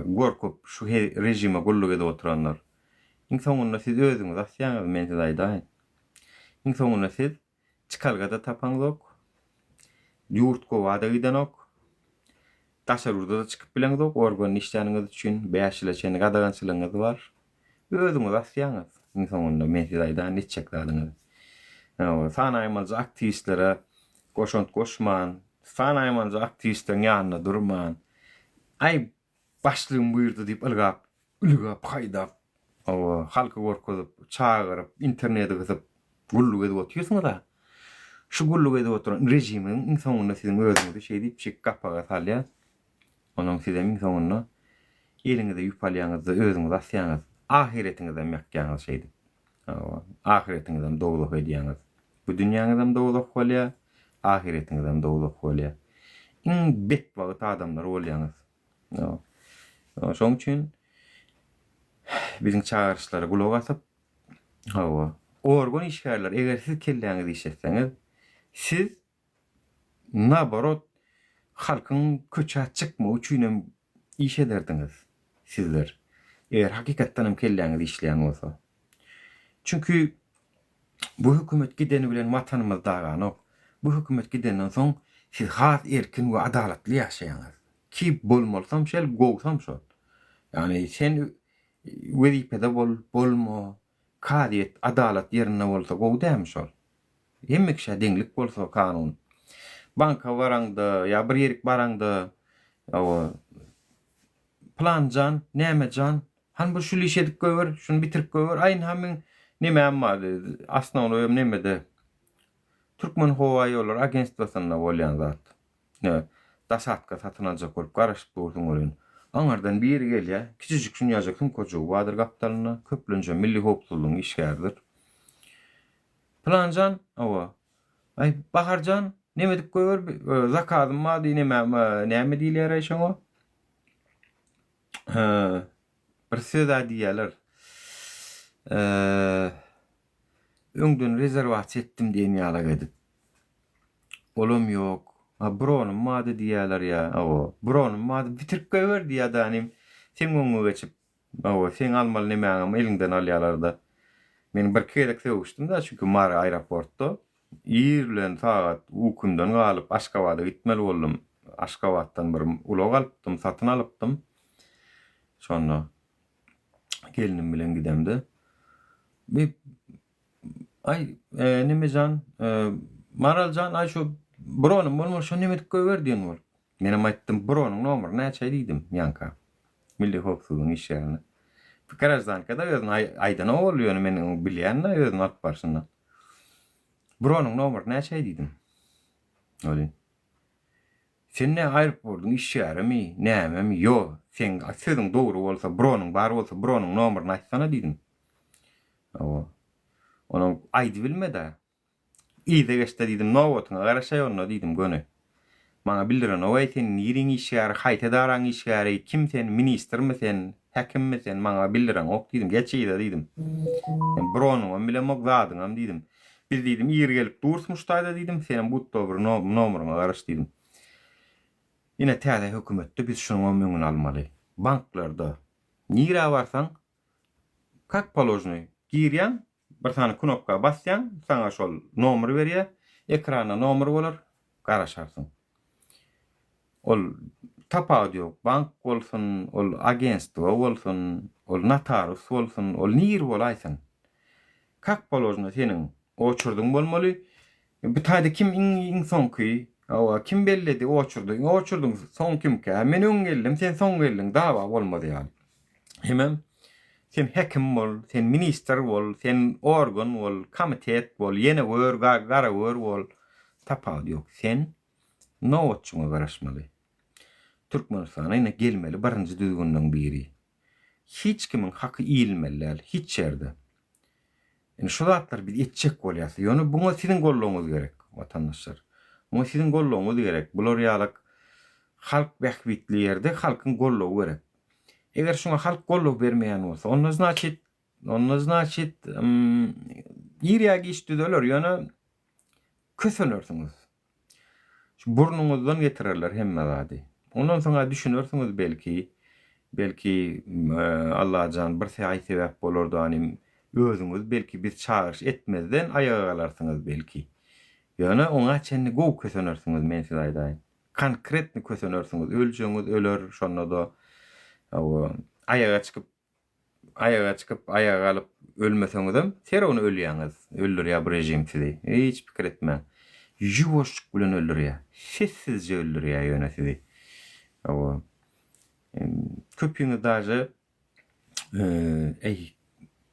gorkup şu rejime gulluk edip oturanlar. Iň soňunda siz özüňiz asýaňyz, men size aýdaýyn. Iň soňunda siz çykalgada tapaňyz ok. Yurt gowada gidenok. Taşarurda da çıkıp bilen dok. Organın işleriniz için 5 yıl içinde gadagançılığınız var. Özünüz asyanız. İnsanında mehdidaydan ne çekladınız. Sanaymacı aktivistlere koşont koşman. Sanaymacı aktivistlerin yanına durman. Ay başlığım buyurdu deyip ılgap, haydap. Halkı korkutup, çağırıp, internete kızıp, gulluk edip otuyorsunuz da. Şu gulluk edip oturan rejimin insanına sizin özünüzü şey deyip çık kapağa salya. Onun sizin insanına elinize yupallayanızı, özünüzü asyanız. Ahiretinizden yakyanız şeydi. Ahiretinizden doğuluk ediyanız. Bu dünyanızdan doğuluk olya, ahiretinizden doğuluk olya. İn bet vaat adamlar olyanız. Şoň üçin bizim çağrışlara kulak atıp organ işgärler eger siz kelläňizi işletseňiz siz nabarot halkyň köçä çykma üçinem iş ederdiňiz sizler. Eger hakykatdan kelläňizi işleýän bolsa. Çünkü bu hökümet gideni bilen watanymyz dagany. Bu hökümet gidenden soň siz has erkin we adalatly ýaşaýaňyz. Ki bolmalsam şel gowsam şol. Yani sen wezipede bolma, kadiyet, adalet yerine bolsa gow dämi şol. Hemmekşe deňlik bolsa kanun. Banka baraňda, ya bir ýerik baraňda, planjan, nämejan, han bu şul iş edip goýber, şunu bitirip goýber, aýyn hamin näme bardy, asnawy nämede? Türkmen Hava Ýolları Agentstwasyna bolýan zat. Dasatka satynajak bolup garaşyp durduň bolan. Aňardan bir gelýär, kiçijik şunu ýajakyn koçu wadyr kapitalyna köplenje milli howpsuzlygyň işgärdir. Planjan, ay Baharjan, näme dip goýber? Zakatym mady näme diýilýär şoňa? Bir söýda diýerler. Öňden rezerwasiýa etdim diýen ýalag edip. Olam ýok. Bronum mady diýerler ýa. Bronum mady bitirip goýber diýär danym. Sen öňe geçip, sen almaly nämeňem elinden alýarlar da. Men bir kerek söwüşdim da çünkü mar aeroportda ýerlen saat ukumdan galyp Aşgabatda gitmeli boldum. Aşgabatdan bir ulog alypdym, satyn alypdym. Şonda gelinim bilen gidemdi. Ay nemejan Maraljan ay şu bronum bolmur şu näme dip goýber diýen bol. Menem aýtdym bronun nomery näçe diýdim ýanka. Milli howpsuzlygyň işlerine. Garajdanka da özüň aýdan bolýar meniň bilýän-de özüň alyp barşyndan. Bronun nomery näçe diýdim. Öyle. Sen ne aeroportun işgärimi, nämemi? Ýok, sen sözüň dogry bolsa, bronun bar bolsa, bronun nomeryny aýtsana diýdim. Onu aýdy bilmedi. İýde geçdi diýdim, nowatyňa garaşaý onu diýdim göne. Maňa bildiren o aýtyn ýeriň işgäri, haýtadaraň işgäri, kim sen, ministrmi sen, häkimmi sen, maňa bildiren ok diýdim, geçýide diýdim. Bronum bilen ok zadyňam diýdim. Bir diýdim, ýer gelip durmuşdaýda diýdim, senin bu dobry nomeryňa garaş diýdim. Yine täze hökümetde biz şunu öňüne almaly. Banklarda nire barsaň, kak poложный girýän, bir tane knopka basýan, sana şol nomer berýär, ekrana nomer bolar, garaşarsın. Ol tapad ýok, bank bolsun, ol agentstwa bolsun, ol notarys bolsun, ol nir bolaýsyn. Kak poложный seniň oçurduň bolmaly. Bu taýda kim iň soňky, kim belledi oçurduň soň kimkä? Men öň geldim, sen soň geldin, dawa bolmady ýaly. Hemem sen hekim bol, sen minister bol, sen organ bol, komitet bol, ýene gara bol, tapad ýok. Sen nowatçyňa garaşmaly. Türkmenistana ine gelmeli birinji düzgünden biri. Hiç kimin haky iýilmeli, hiç ýerde. Yani şu zatlar biz etçek bolýasy. Ýöne buňa siziň gollugyňyz gerek, watandaşlar. Buňa siziň gollugyňyz gerek. Bular ýalyk halk bähbitli ýerde halkyň gollugy gerek. Eger şuna halk golluk bermeýän bolsa, onda значит ýerýäge işdiler, ýöne kösönürsiňiz. Şu burnuňyzdan getirirler hemme zady. Ondan soňra düşünürsiňiz belki Allah jan bir säý sebäp bolardy, özüňiz belki bir çağırış etmezden ayağa galarsyňyz belki. Yani ona çenni gow kösönersiňiz men size aýdaýyn. Konkretni kösönersiňiz, öljeňiz öler şonda da ayağa çıkıp ayağa alıp ölmeseňizem serowny ölýäňiz. Öldürýär bu rejim sizi. Hiç pikir etme. Ýuwaşlyk bilen öldürýär. Sessizce öldürýär ýöne sizi. Köpüňiz daja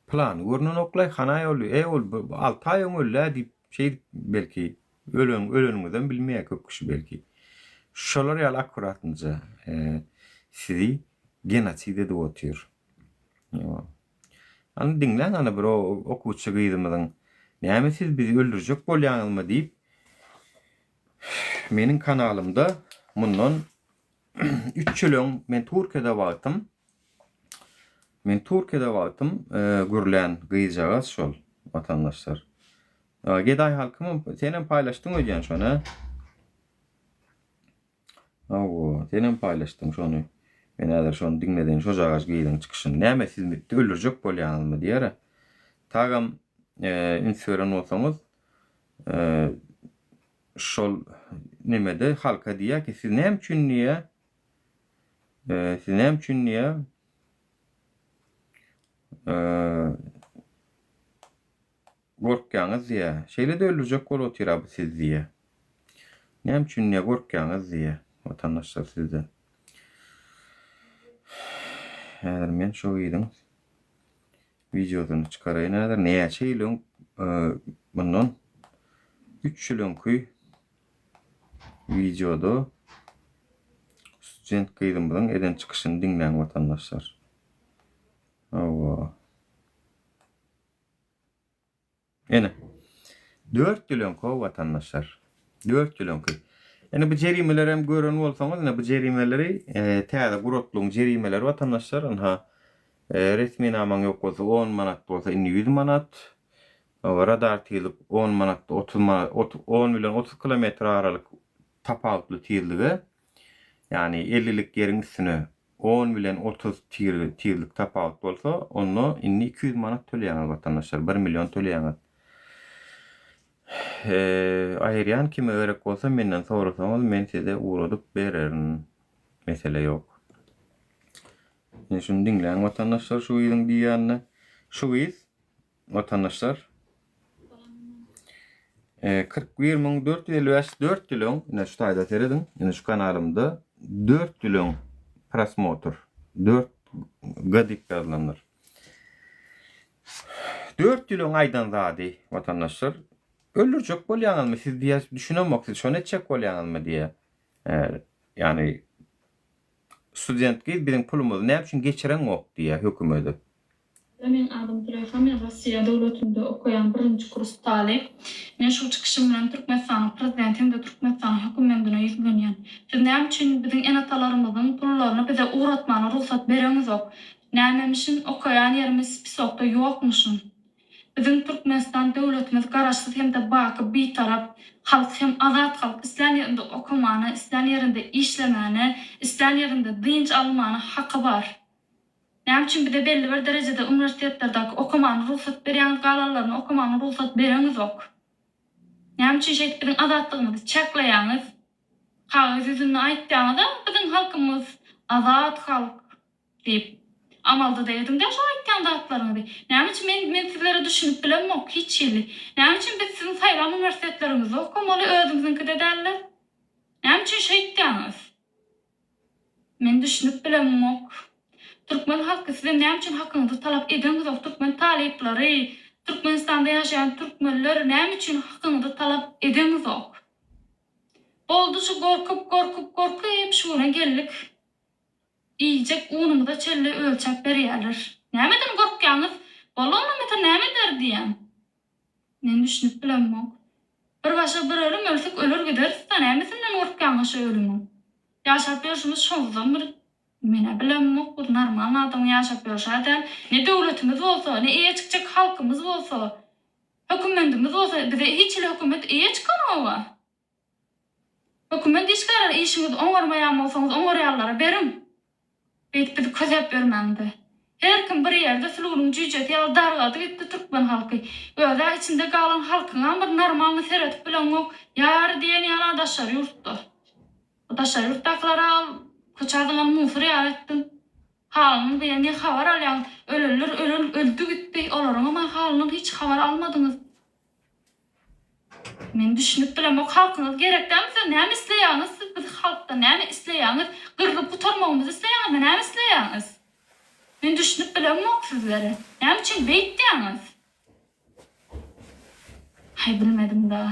plan görünen oklay hana ýoly. Ol 6 aýyň öldü diýip şey belki ölönüňizden bilmeýär köp kişi belki. Şolar ýaly akkuratynca sizi genosid edip otýar. Ana dinlen ana bir okuwçy gyzymyzyň näme siz bizi öldürjek bolýaňyzmy diýip meniň kanalymda mundan 3 ýyl men Türkiýede wagtym. Men Türkiýede wagtym görlen gyzjagaz şol watandaşlar. Geday halkym senen paýlaşdyň öýen şonu. Senen paýlaşdyň şonu. Men häzir şonu dinleden şo jagaz gyýdyň çykyşyny. Näme siz bizi öldürjek bolýaňyzmy diýär. Tagam insören bolsaňyz şol nimede halka diýär ki siz näme üçin niýe gorkýaňyz diýär. Şeýle de öldürjek bolup otýar bu siz diýär. Näme üçin niýe gorkýaňyz diýär watandaşlar sizde. Häzir men şo gyýdyň videosyny çykaraýyn häzir. Näme şeýle bundan 3 ýyl videoda student gyzymyň eden çykyşyny dinleň watandaşlar. Ene 4 ýyl watandaşlar. 4 ýyl. Yani bu jerimeler hem gören bolsaňyz, bu jerimeleri täze gurotluň jerimeleri watandaşlar, resmi namaň ýok bolsa 10 manat bolsa 100 manat. Radar tiýilip 10 manat 30 manat 10 bilen 30 kilometr aralyk tapawutly tiýildigi. Yani 50lik ýeriň üstüne 10 bilen 30 tiýirlik tapawut bolsa, onu 200 manat töleýäňiz watandaşlar, 1 million töleýäňiz. Aýryan kime gerek bolsa menden sorasaňyz men size uğradyp bererim. Mesele ýok. Şunu dinleň watandaşlar şu ýylyň diýýänini. Şu ýyl watandaşlar 41454 ýylyň ine şu taýda teredin. Ine şu kanalymda 4 ýylyň prosmotr 4 gadyp ýazlanlar. 4 ýylyň aýdan zady watandaşlar öldürjek bolýaňyzmy siz diýär düşünemoksy şonu etjek bolýaňyzmy diýär. Yani studentki bizim pulumuz näme üçin geçiren ok diýär hökümeti. Men adım Türefam, Rossiya döwletinde okuyan 1-nji kurs talip. Men şu çykyşym bilen Türkmenistan prezidentim de Türkmenistan hökümetine ýüzlenýän. Siz näme üçin biziň enatalarymyzyň pullaryny bize uğratmana ruhsat bereňiz ok? Näme üçin okuyan ýerimiz pisokda ýokmuşyn? Bizim Türkmenistan döwletimiz garaşsyz hem de baky bir tarap halk hem azat halk islan ýerinde okumany, islan ýerinde işlemäni, islan ýerinde dynç almany haky bar. Näme üçin bide belli bir derejede universitetlerdäki okumany ruhsat berýän galanlaryny okumany ruhsat bereňiz ok? Näme üçin şeýle biziň azatlygymy çekleýäňiz? Haýy ýüzünde aýtýaňyzda biziň halkymyz azat halk diýip amalda diýdim de şo aýtýan zatlaryny. Näme üçin men sizlere düşünüp bilemok hiç ýyly. Näme üçin biz sizin saýlan universitetlerimizi okumaly özüňiziňki de däller? Näme üçin şeýtýaňyz? Men düşünüp bilemok. Türkmen halkı sizden näme üçin hakyňyzy talap edeňiz ok? Türkmen talyplary, Türkmenistanda ýaşaýan türkmenler näme üçin hakyňyzy talap edeňiz ok? Boldy şu gorkup şuna geldik. İyicek unumda çelle ölçek berýärler. Nämeden gorkýaňyz? Bolanymy näme der diýen? Men düşünüp bilemok. Bir başa bir ölüm ölsek ölür gider. Nämesinden gorkýaňyz şu ölümü? Ýaşap ýaşymyz şondan bir mene bilemok. Bu normal adam ýaşap ýaşaýar. Ne döwletimiz bolsa, ne eýe çykjak halkymyz bolsa, hökümetimiz bolsa, bize hiç hökümet eýe çykanawa. Hökümet işgärer işiňiz oňarmaýan bolsaňyz oňarýarlara berin. Bizi közep bermände. Her kim bir yerde sululun cüceti ýa dargadı gitdi Türkmen halky. Öde içinde galan halkyň bir normalny seretip bilen ok. Ýar diýen ýala daşary ýurtda. O daşary ýurtdaklara köçädiňen musur ýaretdim. Halyny beýle habar alýan, ölürler öldü gitdi. Olaryň ama halyny hiç habar almadyňyz. Men düşünüp bilen ok halkyňyz gerekdämse näme isleýäňiz? Biz halkda näme isleýäňiz? Gyrgyp butarmagymyzy isleýäňiz, näme isleýäňiz? Men düşünüp bilen ok sizlere. Näme üçin beýtdiňiz? Hay bilmedim da.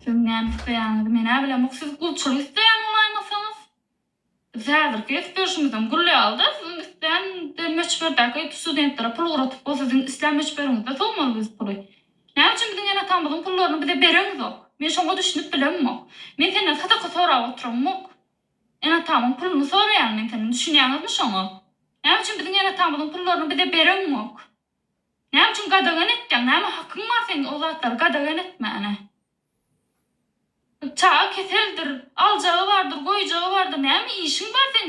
Siz näme isleýäňiz? Men näme bilen ok siz gulçulyk isleýän olaymasaňyz? Zädir kespeşimizden gulle aldy. Sizin isleýän de meçberdäki studentlere pul guratyp bolsa sizin isleýän meçberiňizde solmaly biz puly. Näme üçin biziň ýene tamamyň pullaryny bize bereňiz ok? Men şoňa düşünüp bilenmok. Men senden sadaka sorap oturamok. Ene tamam pulunu sorayan men senden düşünýäňizmi şoňa? Näme üçin biziň ene tamamyň pullaryny bize bereňok? Näme üçin gadagan etdiň? Näme hakyň bar seň o zatlary gadagan etmäne? Çağa keseldir, aljagy bardyr, goýjagy bardyr. Näme işiň bar seň?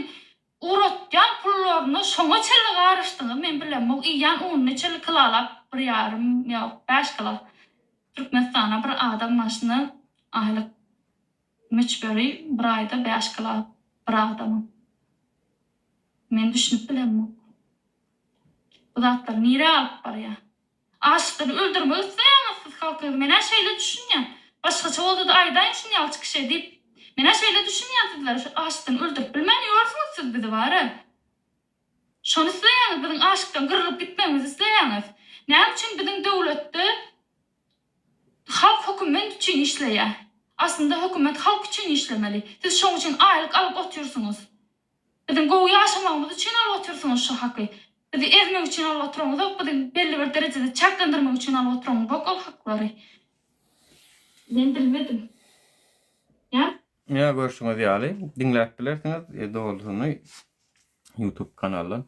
Uratýan pullaryny şoňa çely garaşdyňyz men bilenmok. Ýan onu çely kylalap 1,5 ýa 5 kila. Türkmenistana bir adam maşyny aylyk meçberi bir aýda 5 kila bir adam. Men düşünüp bilenmok. Bu zatlar nire alyp barýar? Aşykdyr öldürmek isleýäňiz siz halkyňyz. Men şeýle düşünýän. Başgaça boldy aýdan şunu ýalçyk şey diýip men şeýle düşünýän sizler. Aşykdan öldürüp bilmän ýörsiňiz siz bizi bary. Şonu isleýäňiz, biziň aşykdan gyrgyp gitmemizi isleýäňiz. Näme üçin biziň döwletde halk hökümet üçin işleýär? Aslında hökümet halk üçin işlemeli. Siz şoň üçin aýlyk alyp otyrsyňyz. Biziň gowy ýaşamagymyz üçin alyp otyrsyňyz şu haky. Bizi ezmek üçin alyp otyrmyz, biziň belli bir derejede çaklandyrmak üçin alyp otyrmyz. Bok ol haklary. Ben bilmedim. Ya? Ya görüşüňiz ýaly. Diňläp bilersiňiz, dogrusyny YouTube kanalyny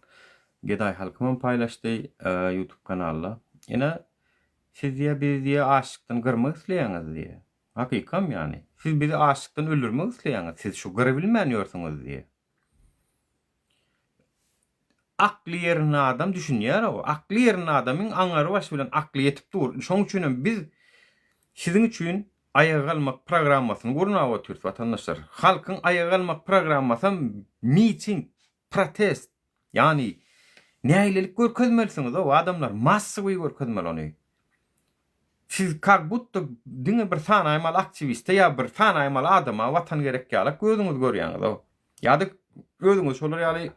Geday halkymyň paýlaşdy YouTube kanalyna. Ene siz diýe biz diýe aşykdan gyrmak isleýäňiz diýe. Hakykam ýani. Siz bizi aşykdan öldürmek isleýäňiz. Siz şu gyry bilmän ýörsiňiz diýe. Akly ýerine adam düşünýär o. Akly ýerine adamyň aňary baş bilen akly ýetip dur. Şoň üçin biz sizin üçin ayağa kalmak programmasyny gurnap otyrýar vatandaşlar. Halkyň ayağa kalmak programmasy miting, protest. Yani näýlelik görkezmelisiňiz o adamlar massawy görkezmeli ony. Siz kak butda diňe bir san aýmal aktiviste ýa bir san aýmal adama watan gerek ýalyk gözüňiz görýäňiz o. Ýa-da gözüňiz şolar ýaly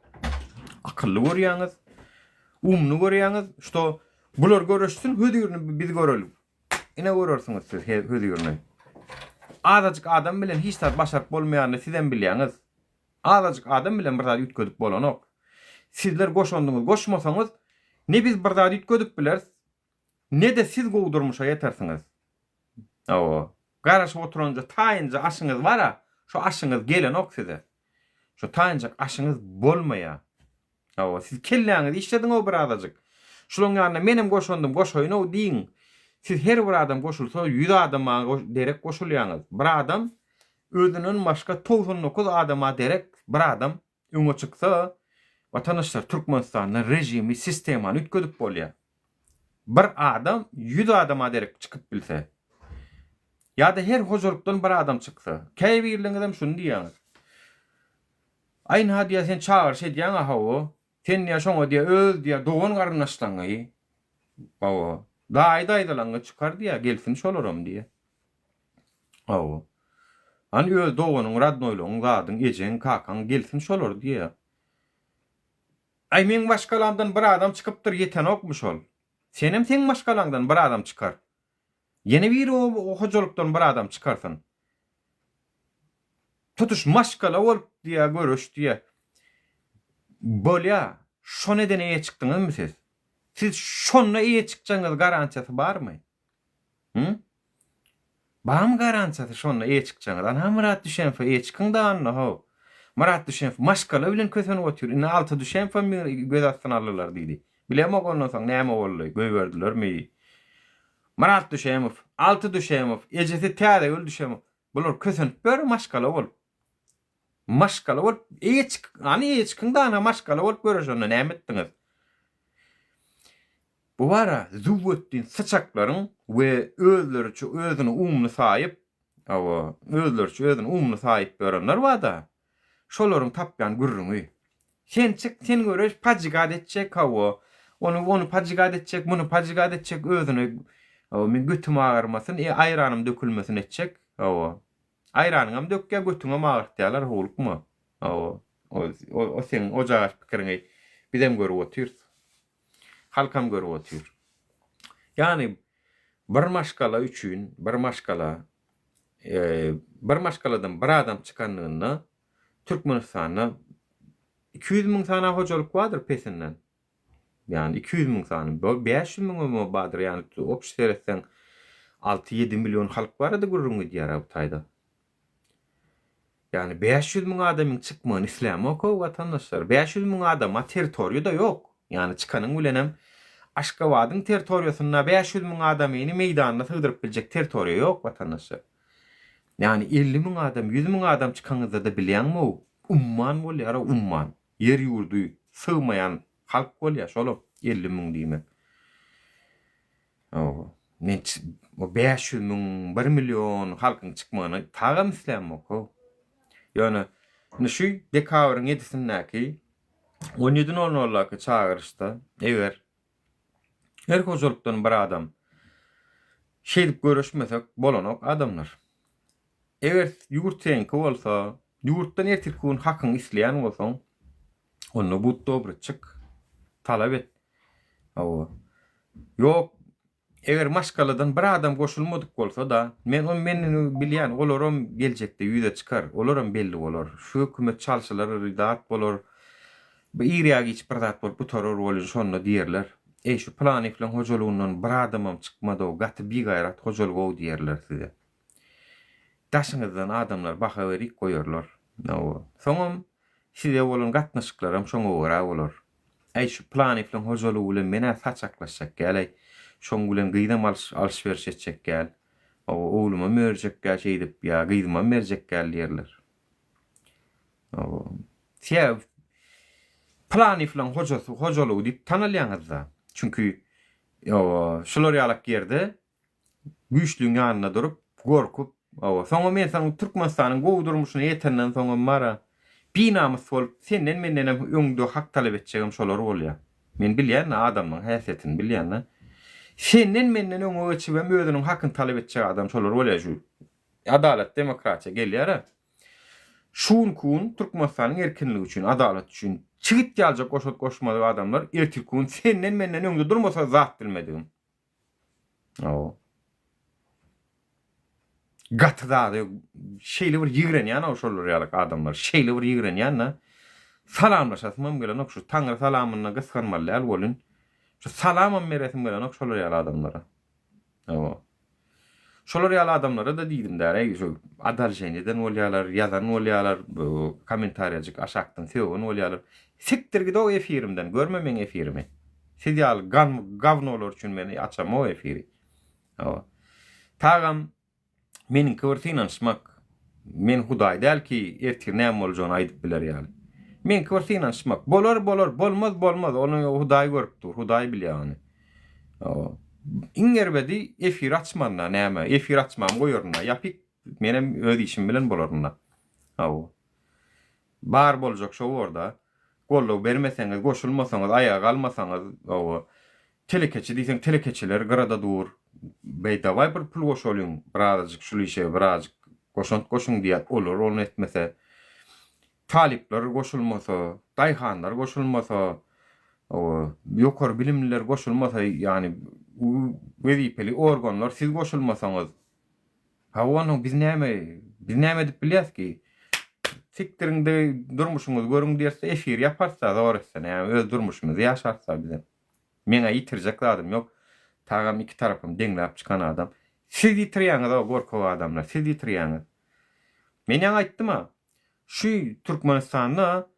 akylly görýäňiz, umly görýäňiz, şo bular görüşsin, hödürni biz görelim. Ine görürsiňiz siz hödürni. Azajyk adam bilen hiç tat başaryp bolmaýany sizden bilýäňiz. Azajyk adam bilen bir zat ütködüp bolanok. Sizler goşandyňyz, goşmasaňyz ne biz bir zat ütködüp bilersiz, ne de siz gowdurmuşa ýetersiňiz. O, garaşyp oturanja taýynja aşyňyz bara, şo aşyňyz gelen ok size. Şo taýynjak aşyňyz bolmaýar. O, siz kelläňiz işlediň o bir azajyk. Şonuň ýanyna menem goşandym, goşaýyn o diýin. Siz her bir adam goşulsa 100 adama derek goşulýaňyz. Bir adam özünden başga 99 adama derek bir adam öňe çyksa, vatandaşlar Türkmenistanyň rejimi, sistemany ütködüp bolýar. Bir adam 100 adama derek çykyp bilse, ýa-da her hojulukdan bir adam çyksa, käbirliň adam şunu diýýär. Aýn hadiýa sen çağır şey diýen aha sen ýa şoňa diýe öz diýe dogan garnaşlaňy. Bawa daýdaýdalaňy çykar diýe gelsin şolaram diýe. Aw. An öz doganyň radnoyluň gadyň ejen kakan gelsin şolar diýe. Ay men başgalardan bir adam çykypdyr ýeten okmuş ol. Senem sen başgalardan bir adam çykar. Ýene bir o hojulukdan bir adam çykarsyn. Tutuş maşgala bolup diýe görüş diýe. Bolýa, şo neden eýe çykdyňyzmy siz? Siz şonda eýe çykjaňyz garantiýasy barmy? Barmy garantiýasy şonda eýe çykjaňyz? Ana Murat Düşenf eýe çykyň da anna ho. Murat Düşenf maşgala bilen kösenip otur. Ine alty Düşenf göz astyna alyrlar diýdi. Bilemok ondan soň näme boldy? Göýberdilermi? Murat Düşenf, alty Düşenf, ejesi täze öldü Düşenf. Bular kösenip bir maşgala bolup. Maşkala bolup eçkin dana maşkala bolup görüşende näme etdiňiz? Bu bara zuwetdin sıçaklaryň we özüni umly saýyp, özüni umly saýyp görenler wada. Şolaryň tapýan gürrüňi. Sen çık, sen görüş pajigat etjek hawa. Onu pajigat etjek, bunu pajigat etjek özüni men götüm ağarmasyn, aýranym dökülmesin etjek. Aýranyňam dökkä götüňe ağırt diýerler holukmy? O sen ojağa pikiriňi bidem görüp otyr. Halkam görüp otyr. Yani bir maşgala üçin, bir maşgaladan bir adam çıkanlygyny Türkmenistana 200.000 sana hojalyk bardyr pesinden. Yani 200.000 sana, 500.000 bardyr yani opş seretsen 6-7 milyon halk barady gurrungy diýär bu taýda. Yani 500.000 adamyň çykmagyny isläme okuw watandaşlar. 500.000 adama territoriýada ýok. Yani çıkanyň bilenem Aşgabatyň territoriýasyna 500.000 adamyny meýdanyna sygyryp biljek territoriýa ýok watandaşlar. Yani 50.000 adam, 100.000 adam çıkanyňyzda da bilýärmi? Umman bolýar, umman. Yer ýurdy sığmayan halk bolýar, şolap 50.000 diýmek. Men o 500.000, 1 milyon halkyň çykmagyny tagam isläme okuw. Yani şu dekabrın 7-sindäki 17.00'laki çağırışda eger her hojalykdan bir adam şeýdip görüşmesek bolanok adamlar. Eger ýurtseňki bolsa, ýurtdan ertirkün hakyň isleýän bolsaň, onu bu dobry çık, talap et. Ýok, eger maşgaladan bir adam goşulmadyk bolsa da, meni bilýän, olaram geljekde ýüze çykar, olaram belli bolar. Şu hökümet çalşylary dat bolar, bu ýerýäge hiç bir zat bolup bu toror bolan şonu diýerler. Şu plan iflan hojalygyndan bir adamam çykmady, gaty bir gaýrat hojalyg o diýerler size. Daşyňyzdan adamlar baka berik goýarlar. Soňam size bolan gatnaşyklaram şoňa görä bolar. Şu plan iflan hojalygy bilen mene saçaklaşjak gelýär. Şoň bilen gyýdam alşberiş etjek gel. Oğluma merjek gel şeýdip ýa gyýdyma merjek gel diýerler. Tiýe plan iflan hojalygy diýip tanalýaňyzda. Çünkü şolary alak ýerde güýçlüň ýanyna durup gorkup, soňra men sana Türkmenistanyň gowdurmuşyny ýetenden soňra mara binamys bolup senden menden öňde hak talap etjegim şolary bolýar. Men bilýän adamyň häsiýetini bilýän. Senden menden öňe geçip özüniň hakyny talap etjek adam şolary bolýar şu. Adalet, demokratiýa gelýär. Şuň kun Türkmenistanyň erkinligi üçin, adalet üçin çygyp ýaljak goşmady adamlar ertirkün senden menden öňde durmasa zat bilmedim. Gatyda şeýle bir ýigrenýän şolary ýalyk adamlar, şeýle bir ýigrenýän. Salamlaşasym bilen şu Taňra salamyna gysganmaly bolun. Şu salamam meresim bilen şolary ýaly adamlara. Şolary ýaly adamlara da diýdim däre, şu adaljeneden bolýarlar, ýazan bolýarlar, kommentariýajyk aşakdan söwün bolýarlar. Siktir gide o efirimden, görme men efirimi. Siz ýaly gavnolar üçin meni açam o efiri. Tagam meniň kıwrtynaşmak, men Hudaý däl ki ertir näme boljagyny aýdyp biler ýaly. Men kıwrtynaşmak bolar, bolmaz, onu Hudaý görüpdir, Hudaý bilýär. İngerbedi efir açmanna näme, efir açmam goýarna, ýapyk menem öz işim bilen bolarna. Bar boljak şo orada. Golluk bermeseňiz, goşulmasaňyz, aýaga almasaňyz, telekeçi diýseň telekeçiler grada dur. Beýdawaý bir pul goşulyň, birazjyk şol işe, birazjyk goşuň diýär, olur, onu etmese. Talipler goşulmasa, daýhanlar goşulmasa, ýokary bilimliler goşulmasa, ýani wezipeli organlar siz goşulmasaňyz, onu biz näme edip bilýäs ki? Siktirinde durmuşuňyz görüň diýerse efir ýaparsa dogrusyna, ýani öz durmuşyňyzy ýaşarsa bize. Meňe ýitirjek adam ýok. Tagam iki tarapym deňläp çykan adam. Siz ýitirýäňiz gorkaw adamlar, siz ýitirýäňiz. Men ýa aýtdym, şu Türkmenistanda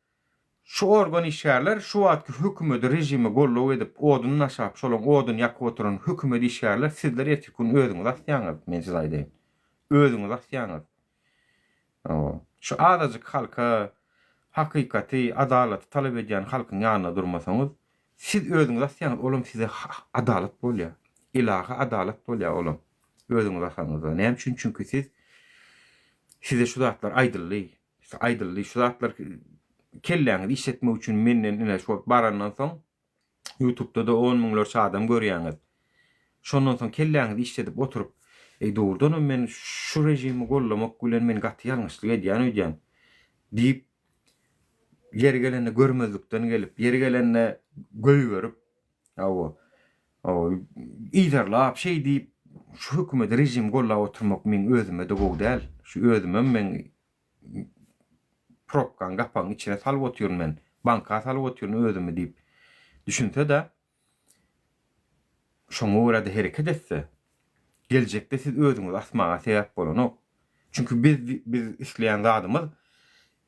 şu organ işgärler şu wagtky hökümet rejimi gollaw edip odun naşap, şolaň odun ýakyp oturan hökümet işgärler sizler ertirkün özüňiz asýaňyz, men size aýdym. Özüňiz asýaňyz. şu azajyk halka hakykati, adalaty talap edýän halkyň ýanyna durmasaňyz, siz özüňiz asýaňyz, olam size adalat bolýar. Ilahy adalat bolýar olam. Özüňiz asaňyz. Näme üçin? Çünki size şu zatlar aýdyldy, şu zatlar kelläňizi işletmek üçin menden ine şu barandan soň YouTube'da da 10 miňlerçe adam görýäňiz. Şondan soň kelläňizi işletip oturup, doğrudan men şu rejimi gollamak bilen men gaty ýalňyşlyk edýän diýip yeri gelende görmezlikden gelip, yeri gelende göý görüp, iýdarlap şey diýip şu hökümet rejim gollap oturmak men özüme de gowy däl. Şu özüme men propkan gapaň içine salyp oturýaryn men, banka salyp oturýaryn özüme diýip düşünse de şoňa görä de hereket etse, geljekde siz özüňiz asmaga sebäp bolanok. Çünkü biz isleýän zadymyz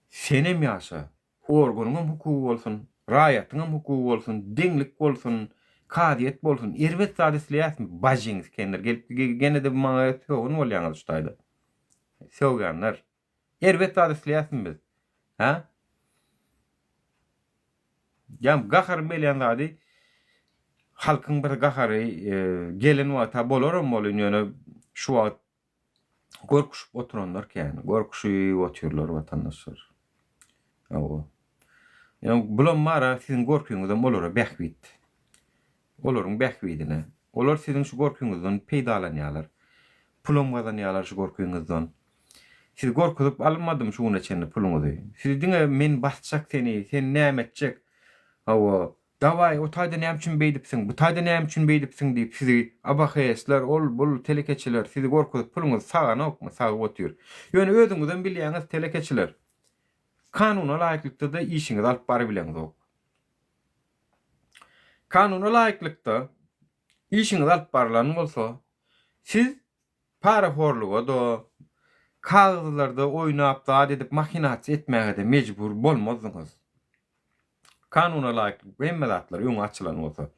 senem ýaşa, organyň hukuky bolsun, raýatyň hukuky bolsun, deňlik bolsun, kadiýet bolsun, erwet zat isleýäsmi? Bajiňiz kendir gelip gene de maňa töwün bolýaňyz şutaýda. Söwgänler. Erwet zat isleýäsmi biz? Ha? Ýam gahar melýän zady halkyň bir gahary gelen wagta bolaram bolýan ýöne şu wagt gorkuşup oturanlar käni, gorkuşup oturýarlar watandaşlar. Ýa bulan mara siziň gorkuňyzdan olara bähbit. Olaryň bähbidine. Olar siziň şu gorkuňyzdan peýdalanýarlar. Pulum gazanýarlar şu gorkuňyzdan. Siz gorkup almadym şu neçeni puluňyzy. Siz diňe men basjak seni, sen näme etjek? Dawai o taýda näme üçin beýdipsiň? Bu taýda näme üçin beýdipsiň diýip sizi abahaýesler, bul telekeçiler sizi gorkup puluňyzy saganokmy, sagyp otur. Ýöne özüňizden bilýäňiz telekeçiler. Kanuna laýyklykda da işiňizi alyp bary bileňiz. Kanuna laýyklykda işiňizi alyp barlaryň bolsa, siz para horluga da kagızlarda oýnap da edip mahinasy etmäge de mejbur bolmazyňyz. Kanuna laýyklyk hemme zatlar öňe açylan bolsa,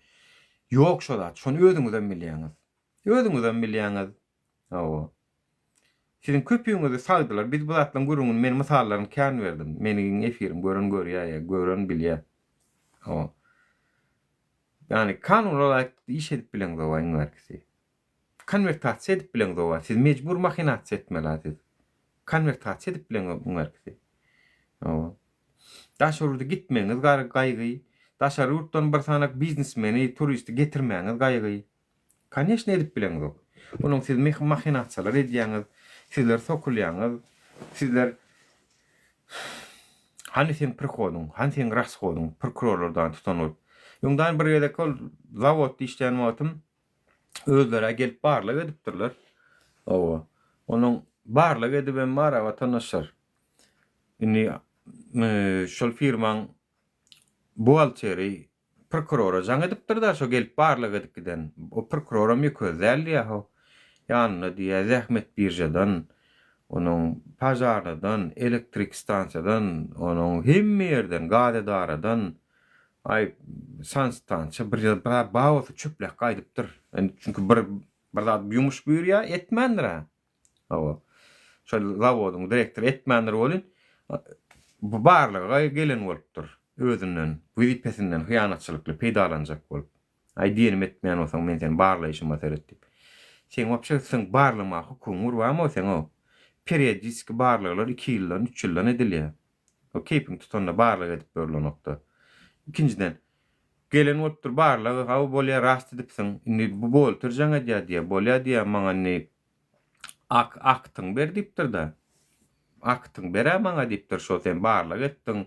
ýok şo zat, şonu özüňizden bilýäňiz. Özüňizden bilýäňiz. Sizin köpüňizi sagdylar. Biz bu zatlaryň gurulmagyny men mysallaryny kän berdim. Meniň efirim gören bilýär. Yani kanun olarak iş edip bilen dolayın verkisi. Konvertasiya edip bilen dolayı. Siz mecbur mahinasya etmelisiz. Konvertasiya edip bilen verkisi. Daşarurda gitmeňiz gaýgy. Daşarurdan bir sanak biznesmeni, turisti getirmeňiz gaýgy. Конечно edip bilen dok. Onuň siz mahinasyalar edýäňiz, sizler sokulýaňyz, sizler hani sen prihodun, hani sen rashodun, prokurorlardan tutanyp ýongdan bir ýerde kol zawodda işleýän wagtym özlere gelip barlyk edipdirler. Onuň barlyk edip mara watandaşlar. Indi şol firmaň buhalteri prokurora jaň edipdir da şo gelip barlyk edip giden. O prokurora müközeli ýa ýanyna diýe zähmet birjadan, onuň pazardan, elektrik stansiýadan, onuň hemme ýerden, gadedaradan, sanstansiýa bir bagawsy çöplek gaýdypdyr. Çünki bir zat ýumuş buyurýa etmendir. Şol zawodyň direktori etmendir bolýan. Bu barlyga gelen bolupdyr. Özünden, wizipesinden hyýanatçylykly peýdalanjak bolup. Diýenim etmeýän bolsaň men seni barlaýşym maseretdi. Sen wapşasyň barlama hukumy barmy sen periodisk barlylar 2 ýyldan 3 ýyldan edilýär. O keeping tutanda barlyk edip berilenokda. İkinciden gelen bolupdyr barlygy hawa bolýar rast edipsiň. Indi bu bolupdyr jaňa diýe bolýar diýe maňa ne aktyň ber diýipdir da. Aktyň bere maňa diýipdir şo sen barlyk etdiň.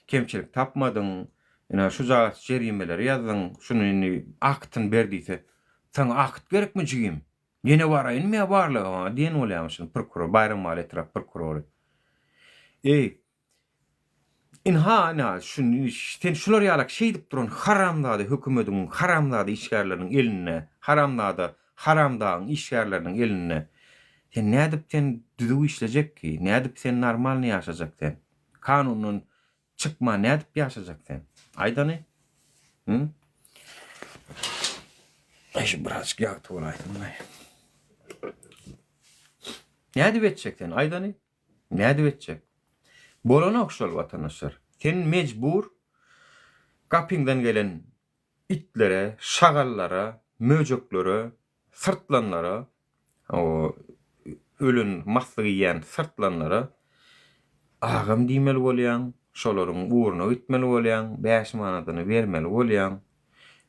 Kemçilik tapmadyň. Ina şu jerimeler ýazdyň. Şunu indi aktyň ber diýse, sen akt gerekmi jigim? Yine baraýyn me barlygy diýen bolýarmyşyn prokuror Bayram Maly etraf prokurory. İnha sen şular ýalak şey dip duran haramdady hökümetiň haramdady işgärleriniň eline, haramdaň işgärleriniň eline. Sen nädip sen düzgün işlejek ki? Nädip sen normal ýaşajak sen? Kanunun çykma nädip ýaşajak sen? Aýdany? Şu birazcık ýagty bolaýdym. Nädip etjek sen? Aýdany? Nädip etjek? Bolana okşal vatandaşlar. Sen mecbur kapıngdan gelen itlere, şagallara, möjöklere, sırtlanlara, o ölün maslığı yiyen sırtlanlara ağam diýmeli bolýan, şolaryň uğruna gitmeli bolýan, 5 manatyny bermeli bolýan.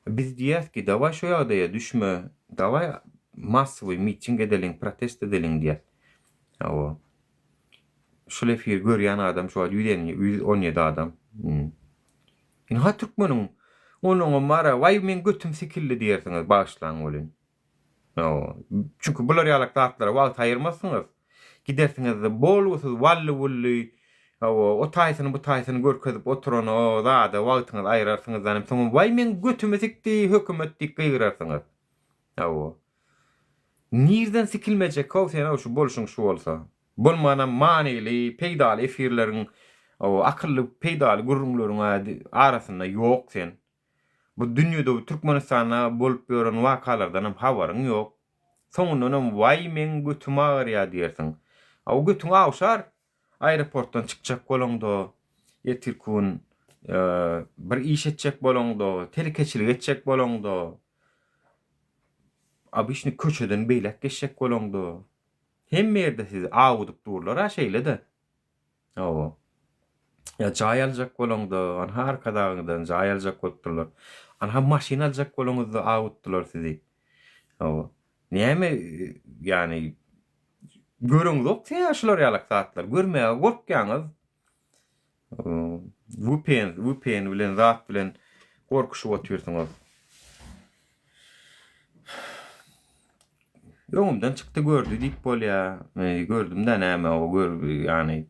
Biz diýäs ki, dawa şu ýagdaýa düşme, dawa massowy miting edelim, protest edelim diýär. O şu lefir görýän adam şu 117 adam. Ha Türkmenin onuň mara why men götüm sikilli diýersiňiz başlaň bolyn. Çünkü bular ýalak zatlara wagt aýyrmasyňyz. Gidersiňiz bolgusyz wally o taýsyny bu taýsyny görkezip oturan o zada wagtyňyz aýyrarsyňyz zanym soňra why men götüme sikdi hökümet dik gyýrarsyňyz. Nirden sikilmejek kawsena şu bolşuň şu bolsa. Bolmana manily peýdal efirleriň akıllı peýdal gurrunlaryň arasynda ýok sen. Bu dünýede Türkmenistana bolup ýören wakalardan hem habaryň ýok. Soňundan why men götüme agyrýar diýersiň. O götüň awşar aeroportdan çykjak bolanda, etirkun bir iş etjek bolanda, telekeçilik etjek bolanda, abişni köçeden beýlek geçjek bolanda. Hemme ýerde siz awudyp durlar ha şeýle-de. Ya jaý aljak bolanda, ana arkadagyňdan jaý aljak bolupdylar. Ana maşina aljak bolanyňyzda awutdylar sizi. Näme ýani görüňiz ok şular ýalak zatlar. Görmäge gorkýaňyz WPN bilen zat bilen gorkuşyp oturýarsyňyz. Ýöňümden çykdy gördü diýip bolýar. Gördüm-de näme o ýani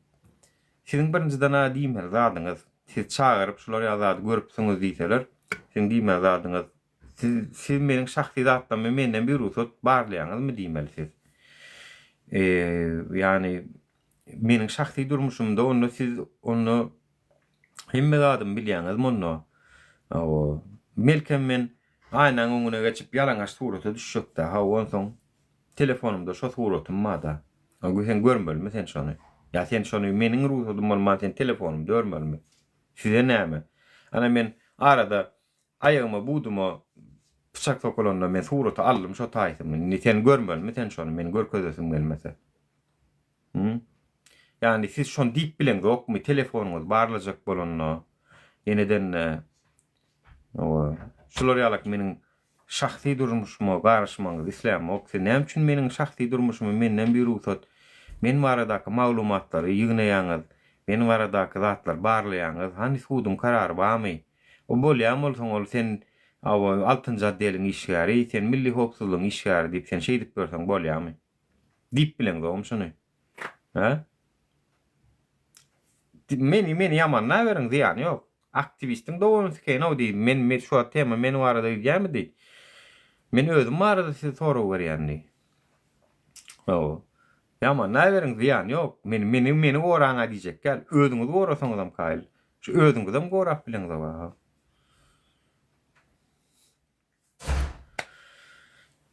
siziň birinciden diýmer zadyňyz, siz çagyryp şular ýazady görüpsiňiz diýseler, siz diýmer zadyňyz, siz meniň şahsy zatlarym menden bir ruhsat barlaýaňyzmy diýmeli siz. Yani meniň şahsy durmuşymda onu siz onu hemme zadym bilýäňizmi onu? Melkem men aýnan öňüne geçip ýalaňaç surata düşjekde, onsoň telefonumda şo suratym mada. Sen görmelimi sen şonu? Ya sen şonu meniň ruhsatymy bolmasa sen telefonumda görmelimi? Size näme? Ana men arada aýagyma budumy pıçak sokolanda men surata aldym şo taýsymy. Sen görmelimi sen şonu? Men görkezesim gelmese. Yani siz şonu diýip bilen ýokmy telefonuňyz barlajak bolanna. Yeniden şular ýalak meniň şahsy durmuşyma garaşmaňyz isläm ok. Sen näme üçin meniň şahsy durmuşymy menden bir ruhsat, men baradaky maglumatlary ýygnaýaňyz, men baradaky zatlar barlaýaňyz, hani sudum karary barmy? O bolýan bolsaň ol sen 6-njy addeliň işgäri, sen milli howpsuzlygyň işgäri diýip sen şeýdip berseň bolýarmy? Diýip bilen gowum şunu. Meni ýaman näberiň ziýan ýok. Aktivistiň dowun sikeň o diýip men şu tema men barada diýmedi. Men özüm barada size soru berýändi. Ýaman näberiň ziýan ýok. Meni goraňa diýjek gel. Özüňiz gorasaňyzam kaýl. Şu özüňizem gorap bilen zaba.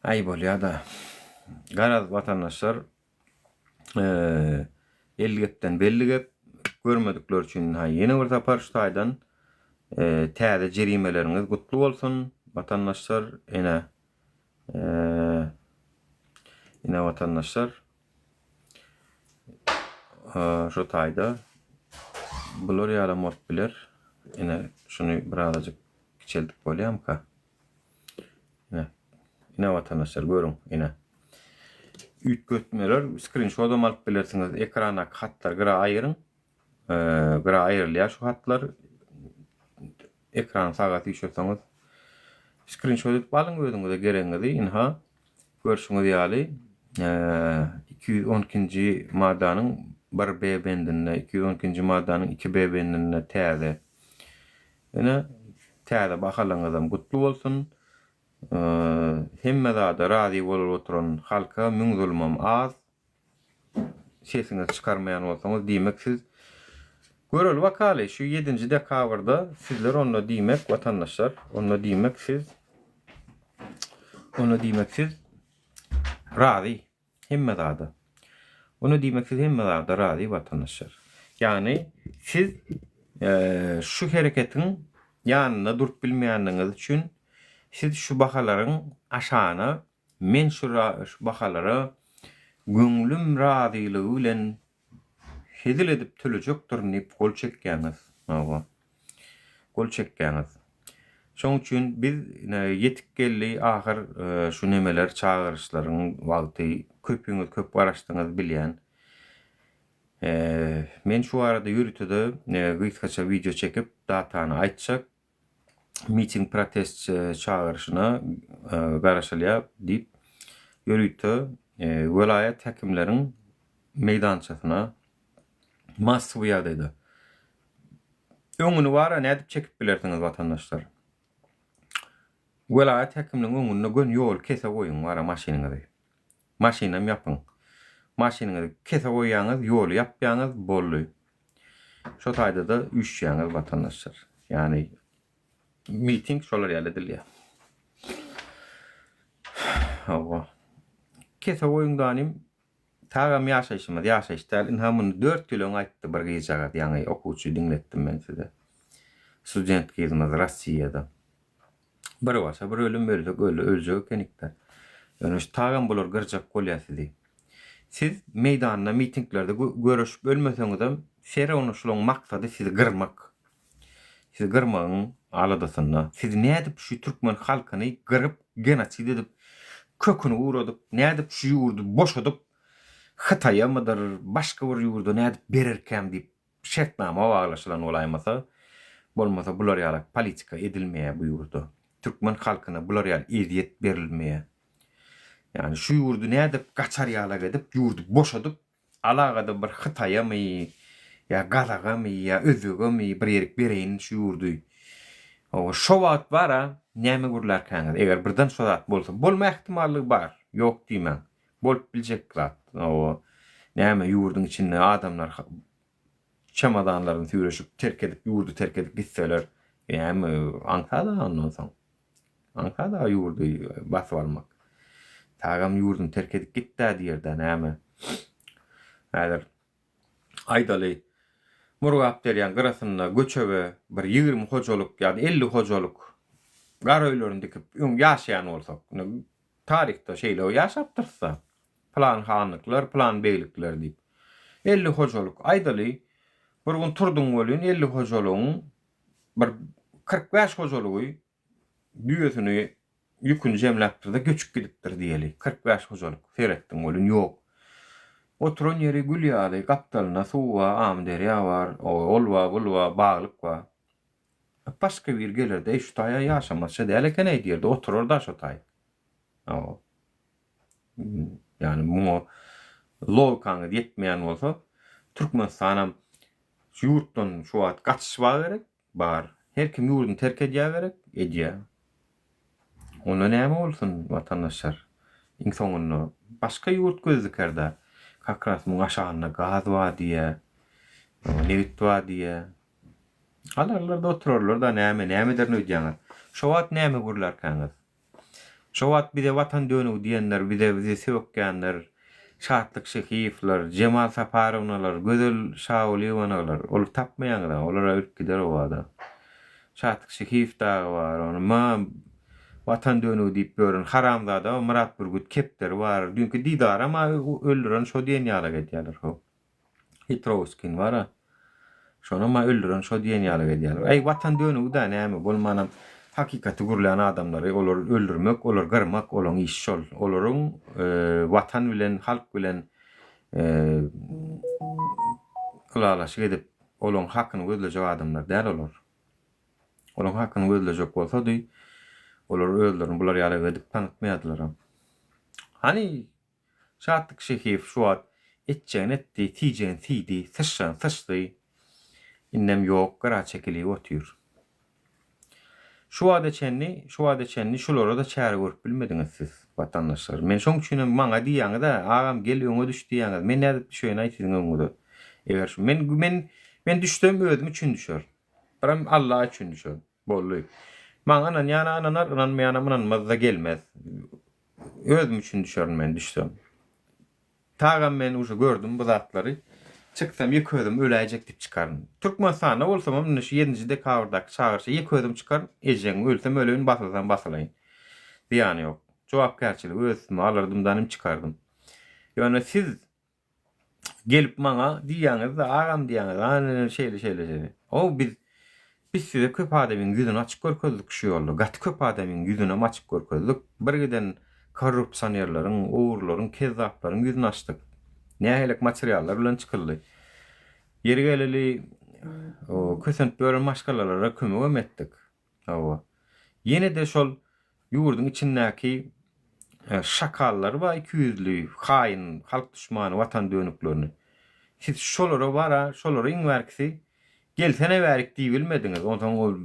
Ay bolýar da. Garaz vatandaşlar elgetden belli gep görmedikler üçin ýene bir tapar şu taýdan täze jerimeleriniz gutly bolsun vatandaşlar. Ene vatandaşlar şu taýda bular ýalamap biler. Ene şunu birazajyk kiçeltip bolýam-ka. Ene vatandaşlar görün ene. Üç götmeler screenshot'um alıp bilersiňiz. Ekrana hatlar gira aýyryň. Gira aýrylýar şu hatlar. Ekran sagat ýeşerseňiz screenshot edip alyň özüňize gereňizi inha görüşüňiz ýaly 212-nji maddanyň 1B bendinde 212-nji maddanyň 2B bendinde täze. Ene täze bakalyňyzam gutly bolsun. Hemme zada razy bolup oturan halka müň zulmam az. Sesiňizi çykarmaýan bolsaňyz diýmek siz görül wakaly şu 7-nji dekabrda sizler onu diýmek vatandaşlar, onu diýmek siz razy hemme zada. Onu diýmek siz hemme zada razy vatandaşlar. Yani siz şu hareketin yanına durup bilmeýändiňiz üçin siz şu bahalaryň aşagyna men şu bahalary göňlüm razylygy bilen hedil edip tölejekdir diýip gol çekýäňiz. Gol çekýäňiz. Şoň üçin biz yetip geldi ahir şu nemeler çağırışlaryň wagty köp garaşdyňyz bilýän. Men şu arada ýürütde gysgaça video çekip datany aýtjak. Meeting protest çağırışyna garaşalýar diýip ýürütde welaýat häkimleriň meýdançasyna massawy ýagdaýda. Öňüni wara nädip çekip bilersiňiz watandaşlar? Welaýat häkiminiň öňüne gön ýol kese goýun wara maşynyňyzy. Maşynam ýapyň. Maşynyňyzy kese goýýaňyz, ýoly ýapýaňyz boldy. Şo taýda da üşýäňiz watandaşlar. Yani meeting şolar ýaly edilýär. Hawa. Kese goýundanym tagam ýaşaýşymyz, inhamyny 4 ýyl öň aýtdy bir gyýjaga, ýani okuwçy dinletdim men size. Student gezmez Rossiýada. Bir wasa bir ölüm öljek kenikler. Yani şu tagam bolar gyrjak bolýar. Siz meýdanda mitinglerde görüşüp ölmeseňiz, şeýle maksady sizi gyrmak. Sizi gyrmagyň aladasyna. Siz nädip şu türkmen halkyny gyryp, genosid edip, köküni uradyp, nädip şu ýurdu boşadyp, Hataýa mydyr, başga bir ýurda nädip bererkäm diýip şertnama baglaşylan olaýmasa, bolmasa bular ýaly politika edilmeýär bu ýurda. Türkmen halkyna bular ýaly eziýet berilmeýär. Yani şu ýurdu nädip gaçar ýalag edip, ýurdu boşadyp, alagada bir Hataýa ýa Gazagamy ýa özügemi bir ýerik bereýin şu ýurdu. O şo wagt bara näme gurlarkäňiz? Eger birden şo zat bolsa, bolma ähtimallygy bar. Ýok diýmän. Bolup biljek zat. O näme ýurdun içinde adamlar çamadanlaryny süýreşip terk edip ýurdu terk edip gitseler, näme Ankara'da ondan soň. Ankara'da ýurdu basyp almak. Tagam ýurdun terk edip gitdi diýerde näme? Häzir aýdaly Murgap derýän garasyna göçebe bir 20 hojaluk ýa-da 50 hojaluk gara öýlerini dikip ýaşaýan bolsak, tarihde şeýle ýaşapdyrsa, plan hanlyklar, plan beýlikler diýip 50 hojaluk aýdaly bir gün turdun bolýan 50 hojalugyň bir 45 hojalugy düýesini ýükünü jemläpdir-de göçüp gidipdir diýeli. 45 hojaluk seretdiň bolýan ýok. Oturan yeri gülýäli, gapdalyna suwa, am derýa bar, olwa, bulwa, baglyk bar. Başga bir gelerde şu taýa ýaşamasy däleken diýerdi, oturar da şu taý. Yani bu logikaňy ýetmeýän bolsa, Türkmenistanam şu ýurtdan şu wagt gaçyş gerek, bar. Her kim ýurduny terk edýär gerek, edýär. Ona näme bolsun watandaşlar? Iň soňunda başga ýurt gözükerde. Kakras muň aşagyna gaz wadiýe, newit wadiýe. Alarlarda oturarlar da nämedir öýdýäňiz. Şo wagt näme gurlarkäňiz? Şo wagt bize watan dönüw diýenler, bize sebäpkänler, Şatlyk Şehiýewler, Jemal Saparownalar, Gözel Şaulywanalar, ol tapmaýanlar, olara öýtgiler o wada. Şatlyk Şehiýew dagy bar, onu watan dönüw diýip görün, Haramzada, Murat Burgut kepler bar. Dünkü didar ama öldüren şo diýen ýalag edýärler ho. Hitrovskin bar. Şonu ma öldüren şo diýen ýalag edýärler. Ey watan dönüw da näme bolmanam hakikaty gurlayan adamlary olar öldürmek, olar gyrmak, olaň iş şol. Olaryň watan bilen, halk bilen kulalaşyk edip olaň hakyny gözlejek adamlar däl olar. Olaň hakyny gözlejek bolsa-da olar öldürün, bular ýaly edip tanıtmaýardylar. Hani Şatlyk Şehiýew şu wagt etjän etdi, tiýjän tiýdi, syşşan syşdy. Innem ýok, gara çekilip otur. Şu adeçenni şulara da çäre görüp bilmediňiz siz watandaşlar. Men şoň üçin maňa diýýäňiz da, agam gel öňe düş diýýäňiz. Men näde düşeýän aýtyň öňüňde. Eger şu men düşdüm özüm üçin düşer. Biram Allah üçin düşer. Bolly. Maňa ananar inanmaýanam mazda gelmez. Özüm üçin düşerim men düşsem. Tagam men uşa gördüm bu zatlary. çıksam ýeködüm öläjek dip çykaryn. Türkmenistanda bolsam hem şu 7-nji dekabrdaky çağırşa ýeködüm çykar, ejeň ölsem öleýin, basylsam basylaýyn. Diýany ýok. Jogapkärçilik öz üstüme alyrdım, danym çykardım. Ýöne siz gelip maňa diýýäňiz de agam diýýäňiz, ana şeýle. O biz size köp adamın yüzünü açık görkezdik şu ýolda. Gaty köp adamın yüzüne açık görkezdik. Bir giden korrupsiýonlaryň, owurlaryň, kezzaplaryň yüzüni açdyk. Nähelik materiallar bilen çykyldy. Yeri geleli o kösent bören başgalarlara kömek etdik. Awa. Yine de şol ýurdun içindäki şakallar we ikiyüzlü, haýyn, halk düşmany, watan dönüklerini. Siz şolara bara, şolara iňwerkisi gelsene berik diýip bilmediňiz. Ondan ol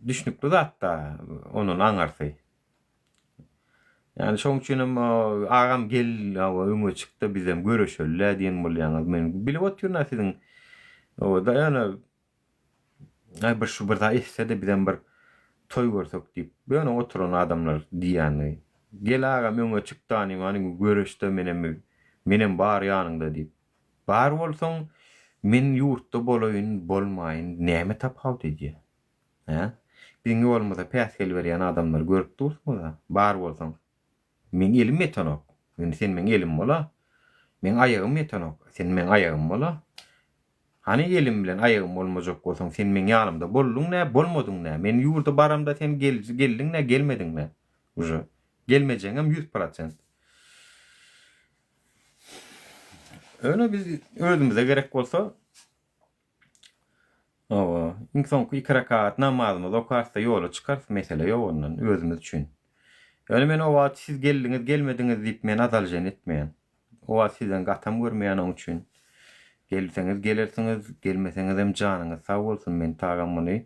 düşnükli zatda onun aňarsy. Yani şoň üçin agam gel öňe çykdy, bizem görüşeller diýen bolýaňyz. Men bilip oturýan siziň o da ýany ay bir şu bir da etse de bizem bir toy görsek diýip ýöne oturan adamlar diýýäni. Gel agam öňe çykdyny, many görüşde menem bar ýanynda diýip. Bar bolsaň men ýurtda bolaýyn, bolmaýyn, näme tapawut edýär? Ha? Biň ýolumyza päs gel berýän adamlar görüp durýar. Bar bolsaň men elim metanok. Sen men elim bola. Men ayagym metanok. Sen men ayagym bola. Hani elim bilen ayagym bolmajak bolsaň sen men ýanymda bolluň nä, bolmadyň nä? Men ýurda baramda sen geldiň nä, gelmediň nä? Uje gelmejeňem 100%. Öyle biz özümüze gerek bolsa insan iki rekat namazımız okarsa yola çıkarsa mesele ýok ondan özümüz üçin. Öyle men o wagt siz geldiňiz, gelmediňiz diýip men azaljan etmeýän. O wagt sizden gatam görmeýän oň üçin. Gelseňiz gelersiňiz, gelmeseňiz hem janyňyz sag bolsun. Men tagam muny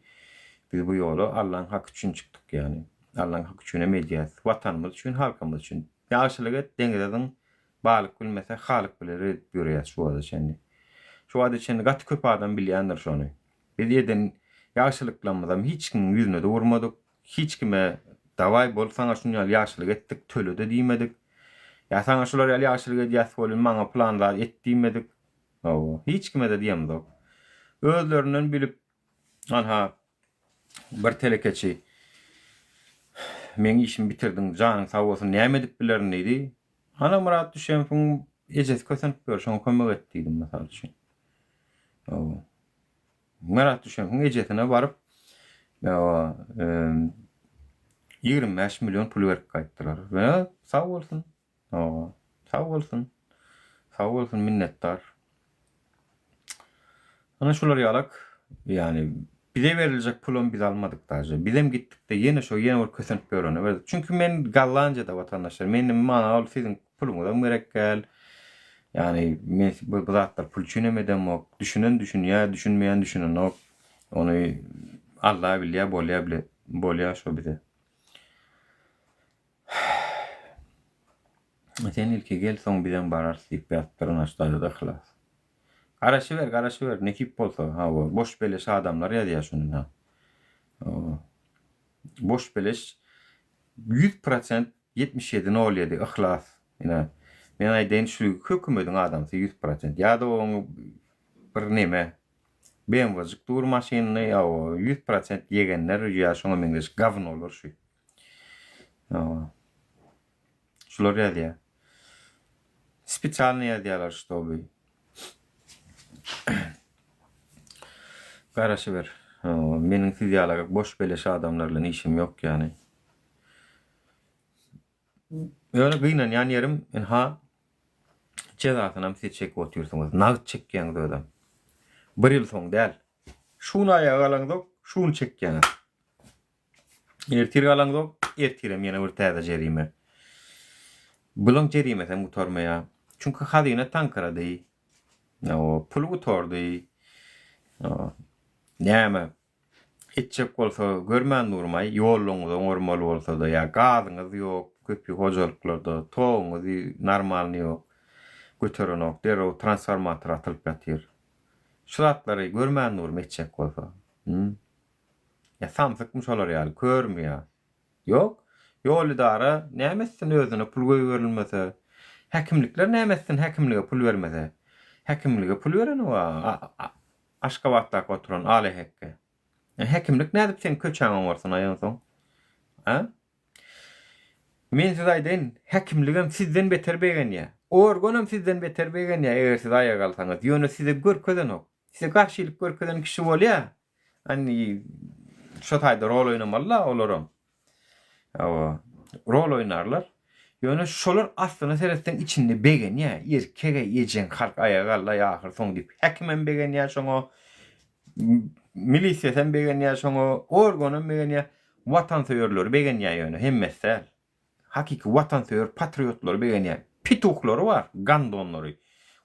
biz bu ýola Allahyň haky üçin çykdyk ýani. Allahyň haky üçin emedýäs, watanymyz üçin, halkymyz üçin. Ýaşylyk et, deňizden balyk bilmese halyk biler ýürýär şu wada şendi. Şu wada şendi gaty köp adam bilýändir şonu. Biz ýeden ýaşylyklamyzam hiç kim ýüzüne de vurmadyk. Hiç kime dawai bolsaňa şunu ýaşylyk etdik, töle de diýmedik. Ya saňa şular ýaşylyk edýäs bolun, maňa planlar etdiýmedik. Hiç kime de diýemdik. Özlerinden bilip anha bir telekeçi men işimi bitirdim, janyň sag bolsun, näme edip bilerin diýdi. Ana murat düşen fun ejes kösent bir şoň kömek etdiýdim mesal üçin. Murat düşen fun ejesine baryp 25 milyon pul berip gaýtdylar. Ve sag bolsun. Sag bolsun. Sag bolsun, minnetdar. Ana şular ýalak, yani bize verilecek pulun biz almadık daýja. Bizem gitdik de ýene bir kösent berene berdik. Çünkü men Gallanjada watandaşlar, menim mana ol siziň puluňyzdan gerekkel. Yani men bu zatlar pul çünemedem ok. Düşünen düşünýär, düşünmeýän düşünen ok. Onu Allah bilýär, bolýar şo bize. Sen ilki gel soň bizem bararsy diýip ýatdyryň aşdaýda da hylas. Garaşy ver, nekip bolsa, boş beleş adamlar ýa şunu ha. Boş beleş 100% 77 0,7 ihlas. Ina men aýdyn şu hökümetiň adamsy 100%. Ýa da onu bir neme BMW tur maşynyny 100% ýegenler ýa şoňa meňdeş gavn olur şu. Şular ýa. Spesialny ýa ştoby. Garaşy ver. Meniň siz ýalag boş beleş adamlarla işim ýok ýani. Öyle gıynan yan yerim cezasynam siz çekip oturýarsyňyz. Nagt çekýäňiz adam. Bir ýyl soň däl. Şunu aýaga alaňyz, şunu çekýäňiz. Ertir alaňyz, ertirem ýene bir täze jerime. Bulan jerime hem gutarmaýa. Çünkü hadyna tankarady. Pul gutardy. Näme? Etçek bolsa görmän durmay, ýoluňyz oňarmaly bolsa da ýa gazyňyz ýok, köpüň hojalyklarda toňyz normal ýok. Götüren ok, derä transformator atylyp ýatyr. Şuratlary görmän dur etçek bolsa. Ya samsykmy şolar ýaly görmüýär. Ýok, ýol idara nämesin özüne pul goýup berilmese, häkimlikler nämesin häkimlige pul bermese. hekimlige pul beren wa Aşgabatda oturan ale hekke. Hekimlik nädip sen köçäňiň bolsun aýan soň? Ha? Men size aýdyn, hekimligem sizden beter begen ýa. Orgonam sizden beter begen ýa eger siz aýa galsaňyz. Ýöne size görkedenok. Size garşylyk görkeden kişi bolýa. Hani şu taýda rol oýnamalylar olaram. Awa rol oýnarlar. Ýöne şolar aslynda seretden içinde begen ýa, erkege ýejen halk aýa galla ýahyr soň dip. Hekimem begen ýa şoňa milisiýa begen ýa şoňa organam begen ýa watanseýörler begen ýa ýöne hemmesi. Hakiki watanseýör patriotlar begen ýa pituklary bar, gandonlary.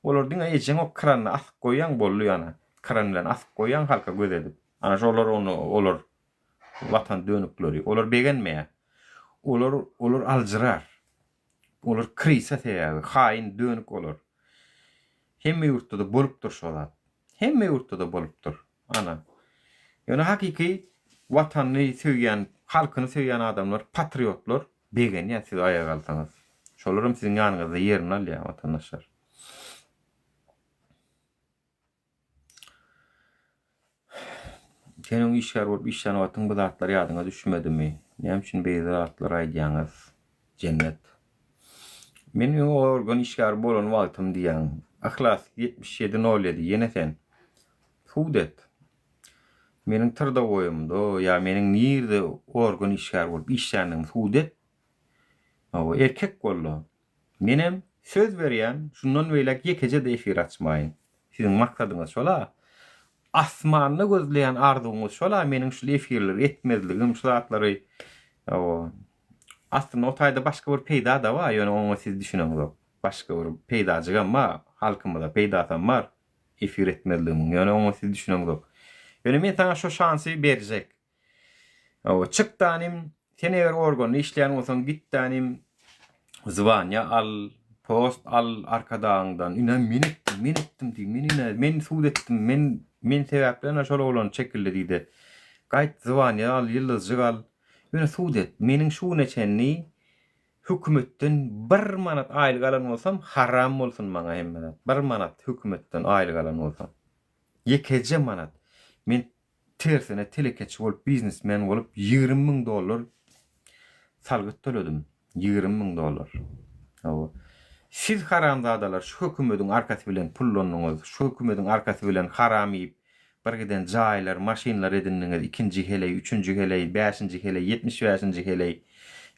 Olar diňe ýejen o kranyny asyp goýan bolly ýana. Kran bilen asyp goýan halka göz edip. Ana şolar onu olar watan dönükleri. Olar begenmeýär. Olar alжyrar. Olar krisa täýär, hain dönük olar. Hemme ýurtda da bolup durşalar. Hemme ýurtda da bolup dur. Ana. Ýöne hakiki watanyny söýýän, halkyny söýýän adamlar, patriotlar begen ýa siz aýa galsaňyz. Şolaryň siziň ýanyňyzda ýerini alýar watandaşlar. Senin işler bolup işlen watyň bu zatlar ýadyňa düşmedimi? Näme üçin beýle zatlar aýdýaňyz? Cennet. Men organ işler bolan wagtym diýen. Ahlas 7707 ýene sen. Hudet. Meniň tyrda goýumda ýa meniň nirde organ işler bolup işlendim hudet. Awa erkek bolla. Menem söz berýän, şundan beýlek ýekeje de efir açmaýyn. Siziň maksadyňyz şola. Asmanyny gözleýän arzuňyz şola, meniň şu efirleri etmezligim, şu zatlary aslında o taýda başga bir peýda da bar, ýöne onu siz düşüneňiz. Başga bir peýdajygam bar, halkymyzda peýdasam bar, efir etmezligim, ýöne onu siz düşüneňiz. Ýöne men taňa şu şansy berjek. Çykdanym, sen eger organda işleýän bolsaň, gitdanym zwanya al, post al arkadaňdan. Ina men etdim diýip, men suud etdim, men sebäplen şol bolan çekildi diýdi. Gaýt zwanya al, ýyldızjyk al. Ýöne suud et. Meniň şu neçenni hökümetden 1 manat aýlyk alan bolsam haram bolsun maňa hemme. 1 manat hökümetden aýlyk alan bolsam. Ýekeje manat. Men tersine telekeç bolup biznesmen bolup $20,000 salgyt töledim. $20,000. Awa siz haramzadalar şu hökümetiň arkasy bilen pullanyňyz, şu hökümetiň arkasy bilen haram ýyp birgiden jaýlar, maşinlar edindiňiz, 2-nji heley, 3-nji heley, 5-nji heley, 75-nji heley.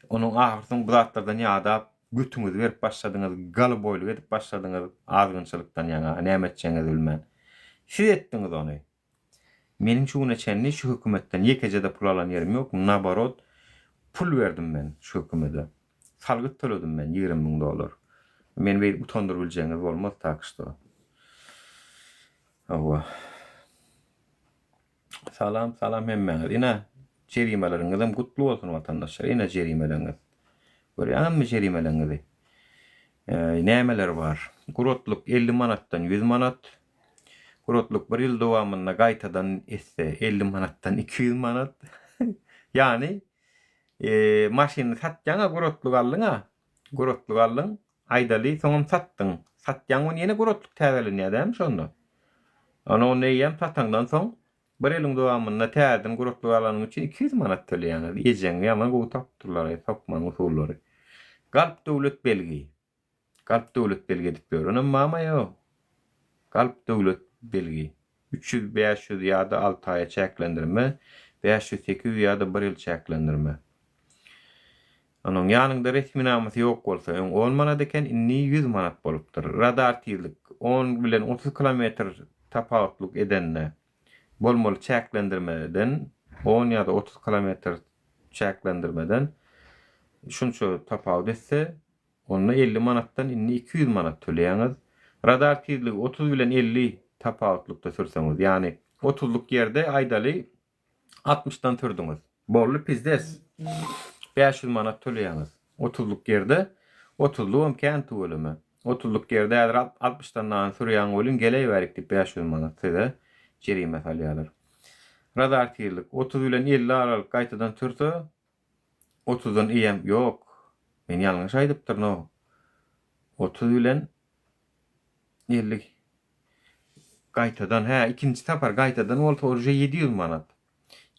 Onuň ahyrsyň bu zatlardan ýa-da götüňizi berip başladyňyz, galy boýly edip başladyňyz, azgynçylykdan ýa-da näme etçeňizi bilmän. Siz etdiňiz ony. Meniň şu neçenli şu hökümetden ýekejede pul alan ýerim ýok, nabarot pul berdim men şu hökümete. Salgyt töledim men $20,000. Men beýle utandyryp biljeňiz bolmaz takşda. Awa. Salam hemmeňiz. Ina jerimeleриňiz gutly bolsun watandaşlar. Ina jerimeleňiz. Görýärmi jerimeleňizi? Nämeler bar? Gurutluk 50 manatdan 100 manat. Gurutluk 1 ýyl dowamyna gaýtadan esse 50 manatdan 200 manat. Yani maşyny satjaňa gurutluk aldyňa. Gurutluk aldyň, aýdaly soňam satdyň. Satjaň ony ýene gurutluk täzelenýär däm şonda. Onu näýem sataňdan soň 1 ýylyň dowamyna täzeden gurutluk alanyň üçin 200 manat töleýär. Ýejeň ýama gowy tapdyrlar, tapman usullary. Galp döwlet belgi. Galp döwlet belgi edip berýän, mama ýok. Galp döwlet belgi. 300-500 ýa-da 6 aýa çäklendirme, 500-800 ýa-da 1 ýyl çäklendirme. Onun ýanynda resminamasy ýok bolsa, 10 manat eken inni 100 manat bolupdyr. Radar tizlik 10 bilen 30 kilometr tapawutluk edenne bolmaly çäklendirmeden 10 ýa-da 30 kilometr çäklendirmeden şunça tapawut etse, onda 50 manatdan inni 200 manat töleýäňiz. Radar tizligi 30 bilen 50 tapawutlukda sürseňiz, ýani 30luk ýerde aýdaly 60dan türdiňiz. Bolly pizdes 500 manat töleýäňiz. 30luk ýerde 30luğum kent bölümi. 30luk ýerde 60dan sürýän bolun geleýärik diýip 500 manat size jerime salýarlar. Radar tizlik 30 bilen 50 aralyk gaýtadan türse 30dan ýem ýok. Men ýalňyş aýdypdyr no. 30 bilen 50 Gaýtadan ikinji tapar gaýtadan ol torje 700 manat.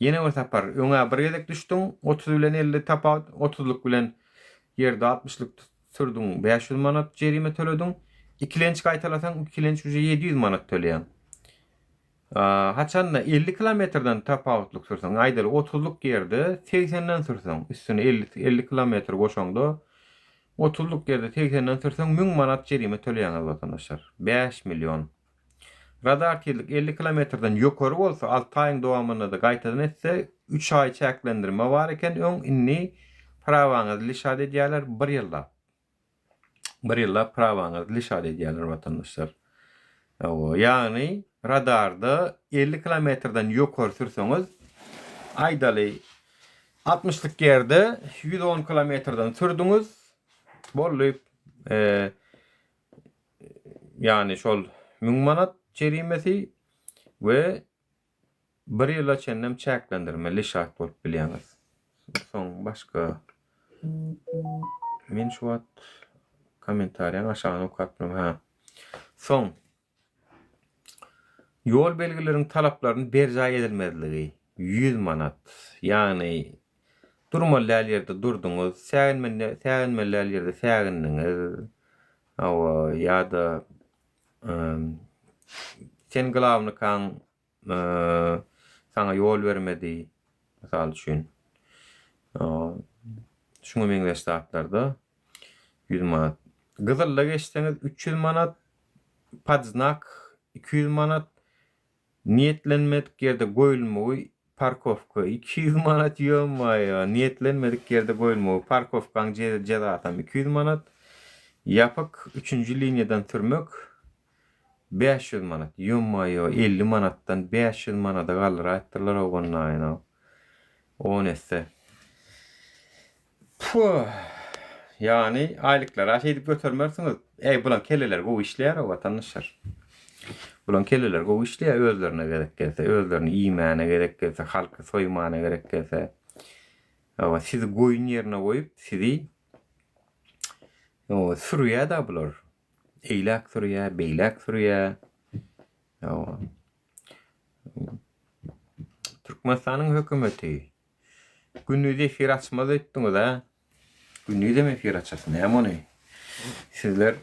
Yine bir tapar öňe bir gedek düşdüň 30 bilen 50 tapa 30'luk bilen yerde 60'lık sürdüň 500 manat jerime töledüň. İkilenç gaýtalasaň ikilenç uje 700 manat töleýän. Haçanda 50 kilometrden tapawutluk sürseň aýdaly 30'luk yerde 80'den sürseň üstüne 50 kilometr goşaňda 30'luk yerde 80'den sürseň 1000 manat jerime töleýän vatandaşlar. 5 milyon. Radar kirlik 50 kilometrden ýokary bolsa 6 aýyň dowamında da gaýtadan etse 3 ay çäklendirme bar eken öň inni prawaňyzy lişad edýärler 1 ýylda. 1 ýylda prawaňyzy lişad edýärler vatandaşlar. Ýagny radarda 50 kilometrden ýokary sürseňiz aýdaly 60'lık yerde 110 kilometrden sürdüňiz bolýar. Yani şol 1000 manat jerimesi we 1 ýyla çennem çäklendirme lişat bolup bilýäňiz. Soň başga men şu wagt kommentariýa aşağı okapdym. Soň yol belgilerinin talaplarının berja edilmezligi 100 manat. Yani durmalar yerde durduňuz, säginmeler yerde sägindiňiz. Ya da sen glavny kan sana yol vermedi. Misal üçin. Şunu meňde statlarda 100 manat. Gyzylda geçseňiz 300 manat, padznak 200 manat, niyetlenmedik yerde goýulmagy parkovka 200 manat ýöňmaýa, niyetlenmedik yerde goýulmagy parkovkaň jeda 200 manat, ýapyk 3-nji liniýadan sürmek 500 manat ýöňmaýa, 50 manatdan 500 manata galyr aýtdylar ogonna. O nesse. Yani aýlyklara şeýdip götürmersiňiz. Bulan kelleler gowy işleýär vatandaşlar. Bulan kelleler gowy işleýär, özlerine gerek gelse, özlerini iýmäne gerek gelse, halky soýmana gerek gelse. Sizi goýun ýerine goýup, sizi sürýär da bular. Eýlek sürýär, beýlek sürýär. Türkmenistanyň hökümeti günnüde efir açmaz etdiňiz ha. Günnüde mi efir açasyn? Näme sizler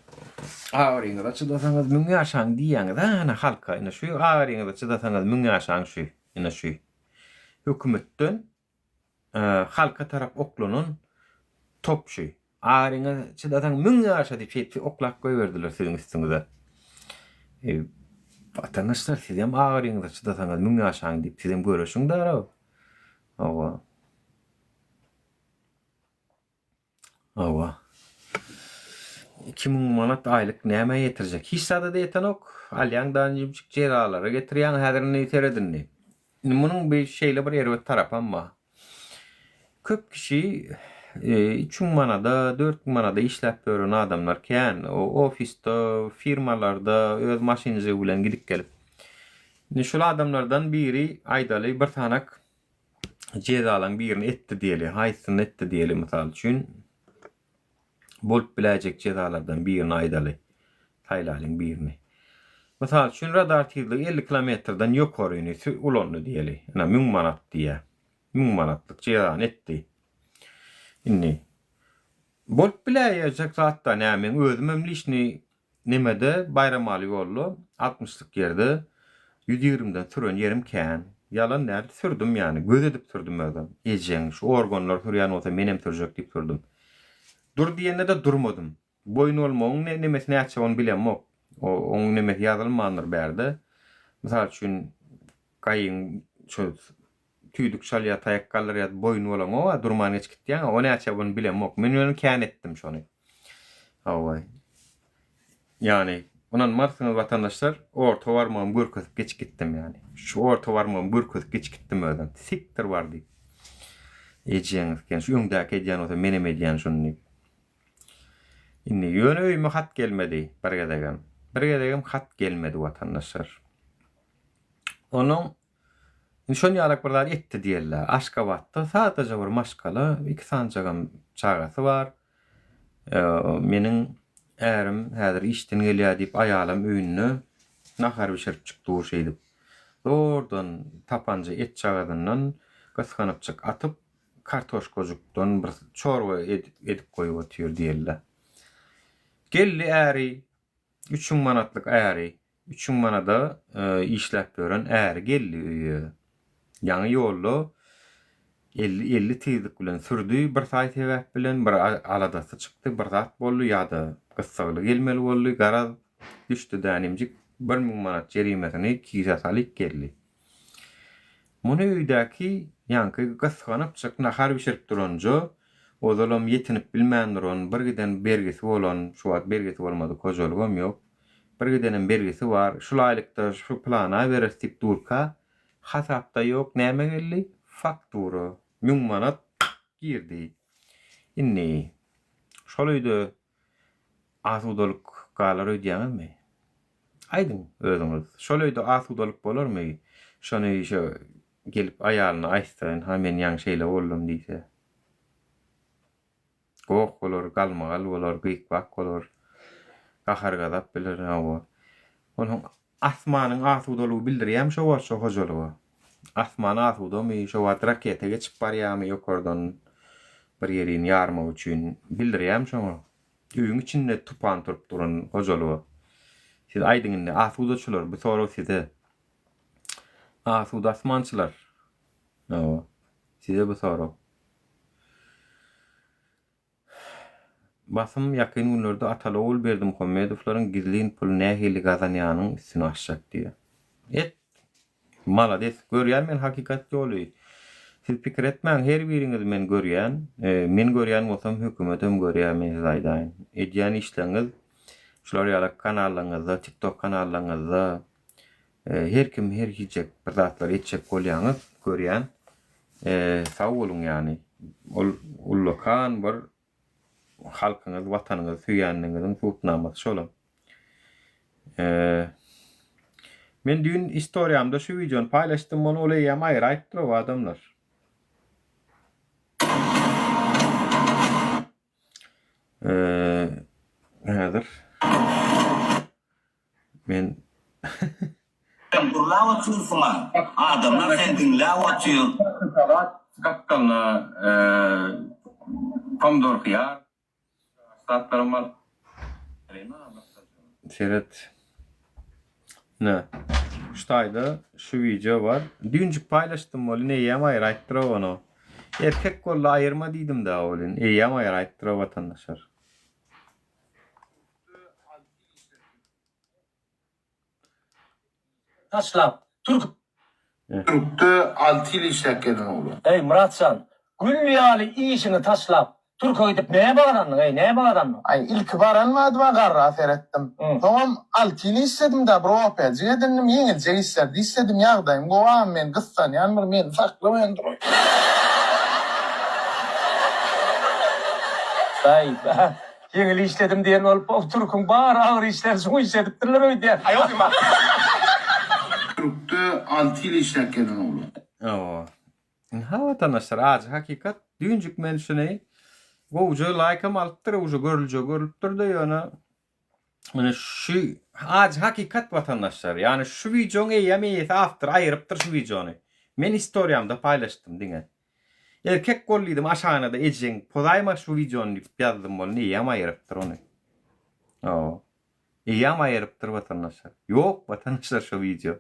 ağrıyňyza çydasaňyz 1000 ýaşaň diýýäňiz ha, halka ina şu ağrıyňyza çydasaňyz 1000 ýaşaň şu ina şu. Hökümetden halka tarap oklanyn top şu. Ağrıyňyza çydasaň 1000 ýaşa diýip oklak goýberdiler siziň üstüňize. Vatandaşlar siz hem ağrıyňyza çydasaňyz 1000 ýaşaň diýip sizem göreşiňler. Awa. 2000 manat aýlyk näme ýetirjek? Hiç sada da ýeten ok. Alýaňdan jimçik jeralara getirýän häzirini ýeteredinni. Munyň bir şeýle bir ýeri tarap amma. Köp kişi 3000 manada, 4000 manada işläp gören adamlar kän, o ofiste, firmalarda öz maşinjy bilen gidip gelip. Şol adamlardan biri aýdaly bir tanak jeralan birini etdi diýeli, haýsyn etdi diýeli misal üçin. Bolup biläjek jezalardan birini aýdaly. Taýlalyň birini. Misal üçin radar tizligi 50 kilometrden ýokaryny ulandy diýeli. Ana 1000 manat diýe. 1000 manatlyk jezany etdi. Inni. Bolup biläjek zatda näme özüm işini nemede Bayramaly ýollu 60'lık yerde 120'den süren yerim kän. Yalan näde sürdüm yani. Göz edip sürdüm özüm. Ejeň şu organlar sürýän bolsa menem sürjek diýip sürdüm. Dur diýende de durmadım. Boyun olmagyň nemesi näçe onu bilemok. Oň nemesi ýazylmandyr bärde. Misal üçin gaýyň şu tüýdük şalýa taýakkallar ýa boyun bolan o durman geç gitdiň, o näçe onu bilemok. Men öňe kän etdim şonu. Away. Yani onan marsyňyz vatandaşlar, orta barmagym görkezip geç gitdim yani. Şu orta barmagym görkezip geç gitdim özüm. Siktir bar diýip. Ejeňiz ken şu öňdäki edýän olsa menem edýän şunu. Inni ýöne öýme hat gelmedi bergedegem. Bergedegem hat gelmedi vatandaşlar. Onuň şonu ýalak birler etdi diýerler. Aşgabatda sadece bir maşkala 2 sancagam çagasy bar. Meniň ärim häzir işden gelýär diýip aýalam öýünü nahar bişirip çykdy o şeydi. Zordan tapanca et çagadyndan gysganypçyk atyp kartoşkojukdan bir çorba edip goýup otýar diýerler. Gelli äri 3.000 manatlyk äri 3.000 manada işläp gören äri gelli öýe. Ýa-ni ýolda 50 tizlik bilen sürdü, bir saat hebäp bilen bir aladasy çykdy, bir zat boldy ýa-da gyssaly gelmeli boldy, garaz düşdi danymjik 1000 manat jerimesini kise salyp geldi. Muny öýdäki ýanky gysganyp çyk nahar bişirip duranja, ozalam ýetinip bilmändiron bir giden bergisi bolan, şu wagt bergisi bolmady, kozolugam ýok. Bir gidenin bergisi bar, şulaýlykda şu plana beresip durka, hasapda ýok, näme geldi? Faktura. 1000 manat girdi. Inni. Şolayda asudalyk galar ödýänmi? Aydın özüňiz. Şolayda asudalyk bolarmy? Şonu şu gelip aýalyny aýtsaň, ha men ýaňy şeýle boldum diýse. Gok bolar, galmagal bolar, gykbak bolar. Gahar gazap bilir hawa. Onun asmanyň asudalygy bildirýär şo bolsa hojalygy. Asman asudamy şo wat raketa geçip barýarmy ýokardan bir ýerini ýarmak üçin bildirýär şoňa. Öýüň içinde tupan turup duran hojalygy. Siz aýdyňynda asudaçylar bu soraw size. Asuda asmançylar. Hawa. Size bu soraw. Basym ýakyn günlerde Ataly oğul berdim Komedowlaryň gizlin pul nähili gazanýanyň üstüne aşjak diýe. Malades, görýän men hakikat ýoly. Siz pikir etmäň, her biriňiz men görýän, men görýän bolsam hökümetem görýär men zaýdaýyn. Edýän işleňiz, şular ýaly kanallaryňyzda, TikTok kanallaryňyzda her kim her hijek bir zatlar etjek bolýaňyz görýän. Sag bolun ýani. Ol lokan bir halkyňyz, watanyňyz süýänligiňiziň tutnamasy şolam. Men dün istoriýamda şu videonu paylaşdym, onu olaýam aýry aýtdyr o adamlar. Häzir men Burlaw atýarsyňar. Adamlar sen dinläp atýar. Kakkalna pomidor hyýar. Satlarym bar. Seret. Ne? Ştaýda şu video var. Dünjük paylaşdym bolyn, eýem aýry aýtdyr onu. Erkek golla aýyrma diýdim da bolyn. Eýem aýry aýtdyr watandaşlar. Taşlap. Türk'te 6 yıl işlerken oldu. Ey Muratcan, Güllüyali işini taşlap. Türk'e gidip neye bağlandın? Neye bağlandın? Ay ilk varanmadıma garra seyrettim. Tamam 6 yıl istedim de bro opet. Ziyadenim yengilce isterdi. İstedim yağdayım. Govam men kıssan yanmır men saklı men duruyor. Ay be. Yengil işledim diyen olup o Türk'ün bağır ağır işler şunu işlediptirler öyle. Ay o zaman. Türk'te 6 yıl işlerken oldu. Hawa. Ha watandaşlar, az hakikat dünjük men şuny goýuja laýkam alypdyr, uja görülüpdir da ýöne. Mene şu az hakikat watandaşlar, ýani şu videoňy ýeme after aýrypdyr şu videony. Men istoriýamda paýlaşdym diňe. Erkek gollidim aşağına da ejeng podaýma şu videony ýazdym bol, ýeme aýrypdyr ony. Hawa. Ýeme aýrypdyr watandaşlar. Ýok watandaşlar şu video.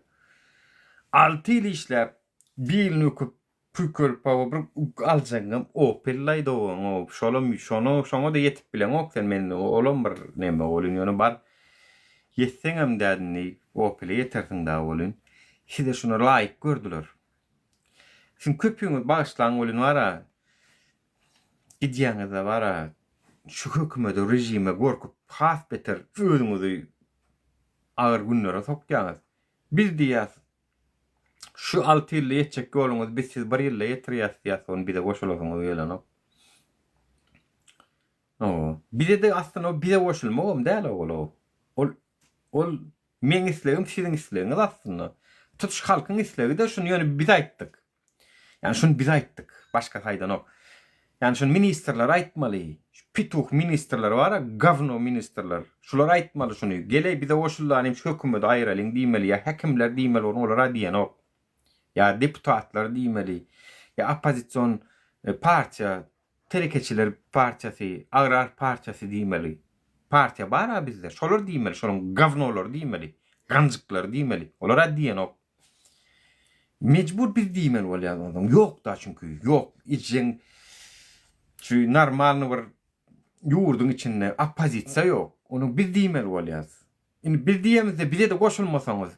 6 yıl işläp bir nüküp pükür pawabr aljaňam Opel-laýda o şoňa da ýetip bilen ok sen men olam bir neme bolyn ýöne bar ýetseňem dädini Opel-e ýetersiň da bolyn. Size şunu laýyk gördüler. Sin köpüňiz bagyşlaň bolyn wara. Gidýäňizde wara şu hökümete rejime gorkup has beter özüňizi agyr günlere sokýaňyz. Bir diýäs şu 6 ýylda ýetjek ýoluňyz biz siz 1 ýylda ýetirýäsiz, onu bize goşulasyňyz ýelenok. Bize de aslında bize goşulmagam däl ol. Ol men islegim siziň islegiňiz aslında. Tutuş halkyň islegi de şunu ýöne biz aýtdyk. Yani şunu biz aýtdyk. Başka haýdan ok. Yani şu ministerler aýtmaly. Şu pituh ministerler var, gavno ministerler. Şular aýtmaly şunu. Gele bize oşullaryň şu hökümet aýralyň diýmeli, ya hekimler diýmeli, olara diýen ok. Ya deputatlar diýmeli, ya opozisiýon partiýa, terekeçiler partiýasy, agrar partiýasy diýmeli. Partiýa bara bizde. Şolar diýmeli, şolaryň gavnolar diýmeli, ganjyklar diýmeli. Olara diýen ok. Mecbur bir diýmeli bolýar adam. Yok da çünkü yok. İçin şu normal bir yurdun içinde opozisiýa yok. Onu bir diýmeli bolýar. Indi bir diýemizde bize de goşulmasaňyz,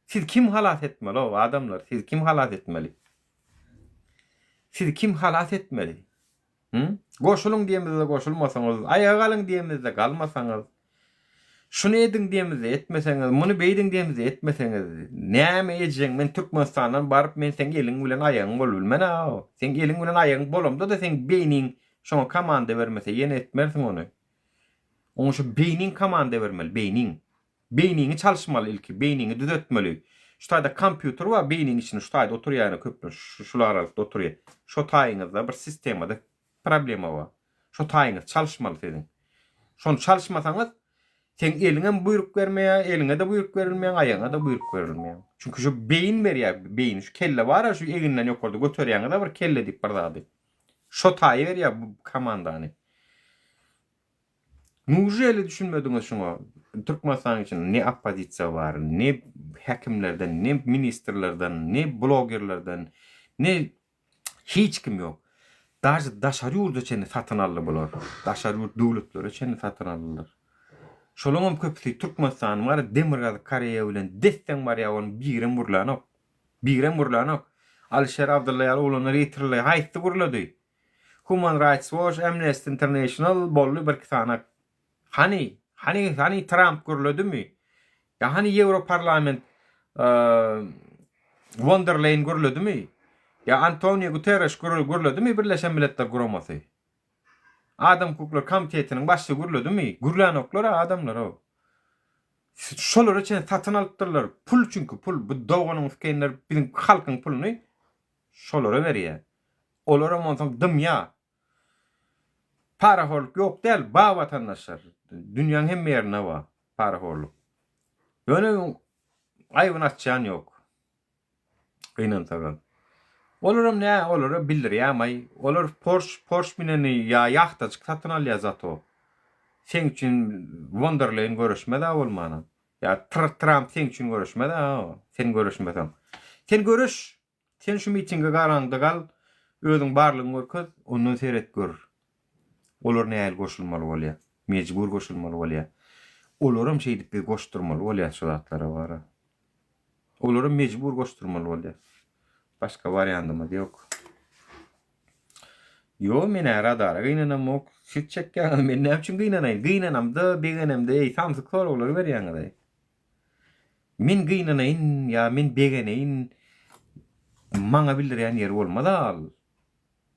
siz kim halat etmeli o adamlar? Siz kim halat etmeli? Siz kim halat etmeli? Goşulun diýemizde goşulmasaňyz, aýaga alyň diýemizde galmasaňyz, şunu edin diýemizde etmeseňiz, muny beýdin diýemizde etmeseňiz, näme edjeň? Men Türkmenistandan baryp men sen eliň bilen aýagyň bolup bilmen ha. Sen eliň bilen aýagyň bolamda da sen beýniň şoňa komanda bermese ýene etmersiň onu. Oňa şu beýniň komanda bermeli, beýniň. Beyniňi çalışmaly ilki, beyniňi düzeltmeli. Şu taýda kompýuter var, beyniň içinde şu taýda oturýan köpler, şular arasynda oturýar. Şu taýyňyzda bir sistemada problema var. Şu taýyňyz çalışmaly dedin. Şonu çalışmasaňyz, sen eliňe buyruk bermeýär, eliňe de buyruk berilmeýär, aýaňa da buyruk berilmeýär. Çünkü şu beýin berýär, beýin şu kelle var, şu eginden ýokarda göterýäňe da bir kelle diýip barady. Şu taýy berýär bu komandany. Nujeli düşünmediňiz şoňa? Türkmenistan için ne opozisiýa var, ne hekimlerden, ne ministerlerden, ne blogerlerden, ne hiç kim yok. Daşary ýurda çeni satyn aldy bolar. Daşary ýurt döwletleri çeni satyn aldylar. Şolaňam köpüsi Türkmenistan var, Demirgaz Kareýa bilen dessen var ýa-da biren burlanyp. Biren burlanyp. Alşer Abdullaýar oğluna reýtirle haýsy guruldy. Human Rights Watch, Amnesty International bolly bir kitana. Hani Trump guruldy mı? Ya hani Europarlament von der Leyen guruldy mı? Ya Antonio Guterres guruldy mı Birleşen Milletler Guramasy? Adam hukuklar komitetiniň başçy guruldy mı? Gurlanoklar adamlar o. Şolar üçin satyn alypdyrlar. Pul çünkü pul. Bu dowanyň kenler bizim halkyň puluny şolara berýär. Olara monsan dymya. Paraholuk yok değil, bağ vatandaşlar. Dünyanın hem yerine var paraholuk. Böyle ayvın açacağın yok. Kıynan tagal. Olurum ne? Olur bildir ya may. Olur Porsche bineni ya yahtacık satın al ya zato. Sen için von der Leyen görüşmede olmana. Ya Trump sen için görüşmede. Sen görüşmeden. Sen görüş. Sen şu mitinge garanda gal. Özün barlığın görküz. Onu seyret gör. Olur näil goşulmaly bolýar. Mecbur goşulmaly bolýar. Olaram şeýdip bir goşturmaly bolýar şu zatlara bara. Olaram mecbur goşturmaly bolýar. Başka variantymyz ýok. Yo men radara gynanam ok. Siz çekýän men näme üçin gynanaýyn? Gynanamda, begenemde samsyk soraglary berýäňiz. Men gynanaýyn ya men begeneýin. Maňa bildirýän ýer bolmada.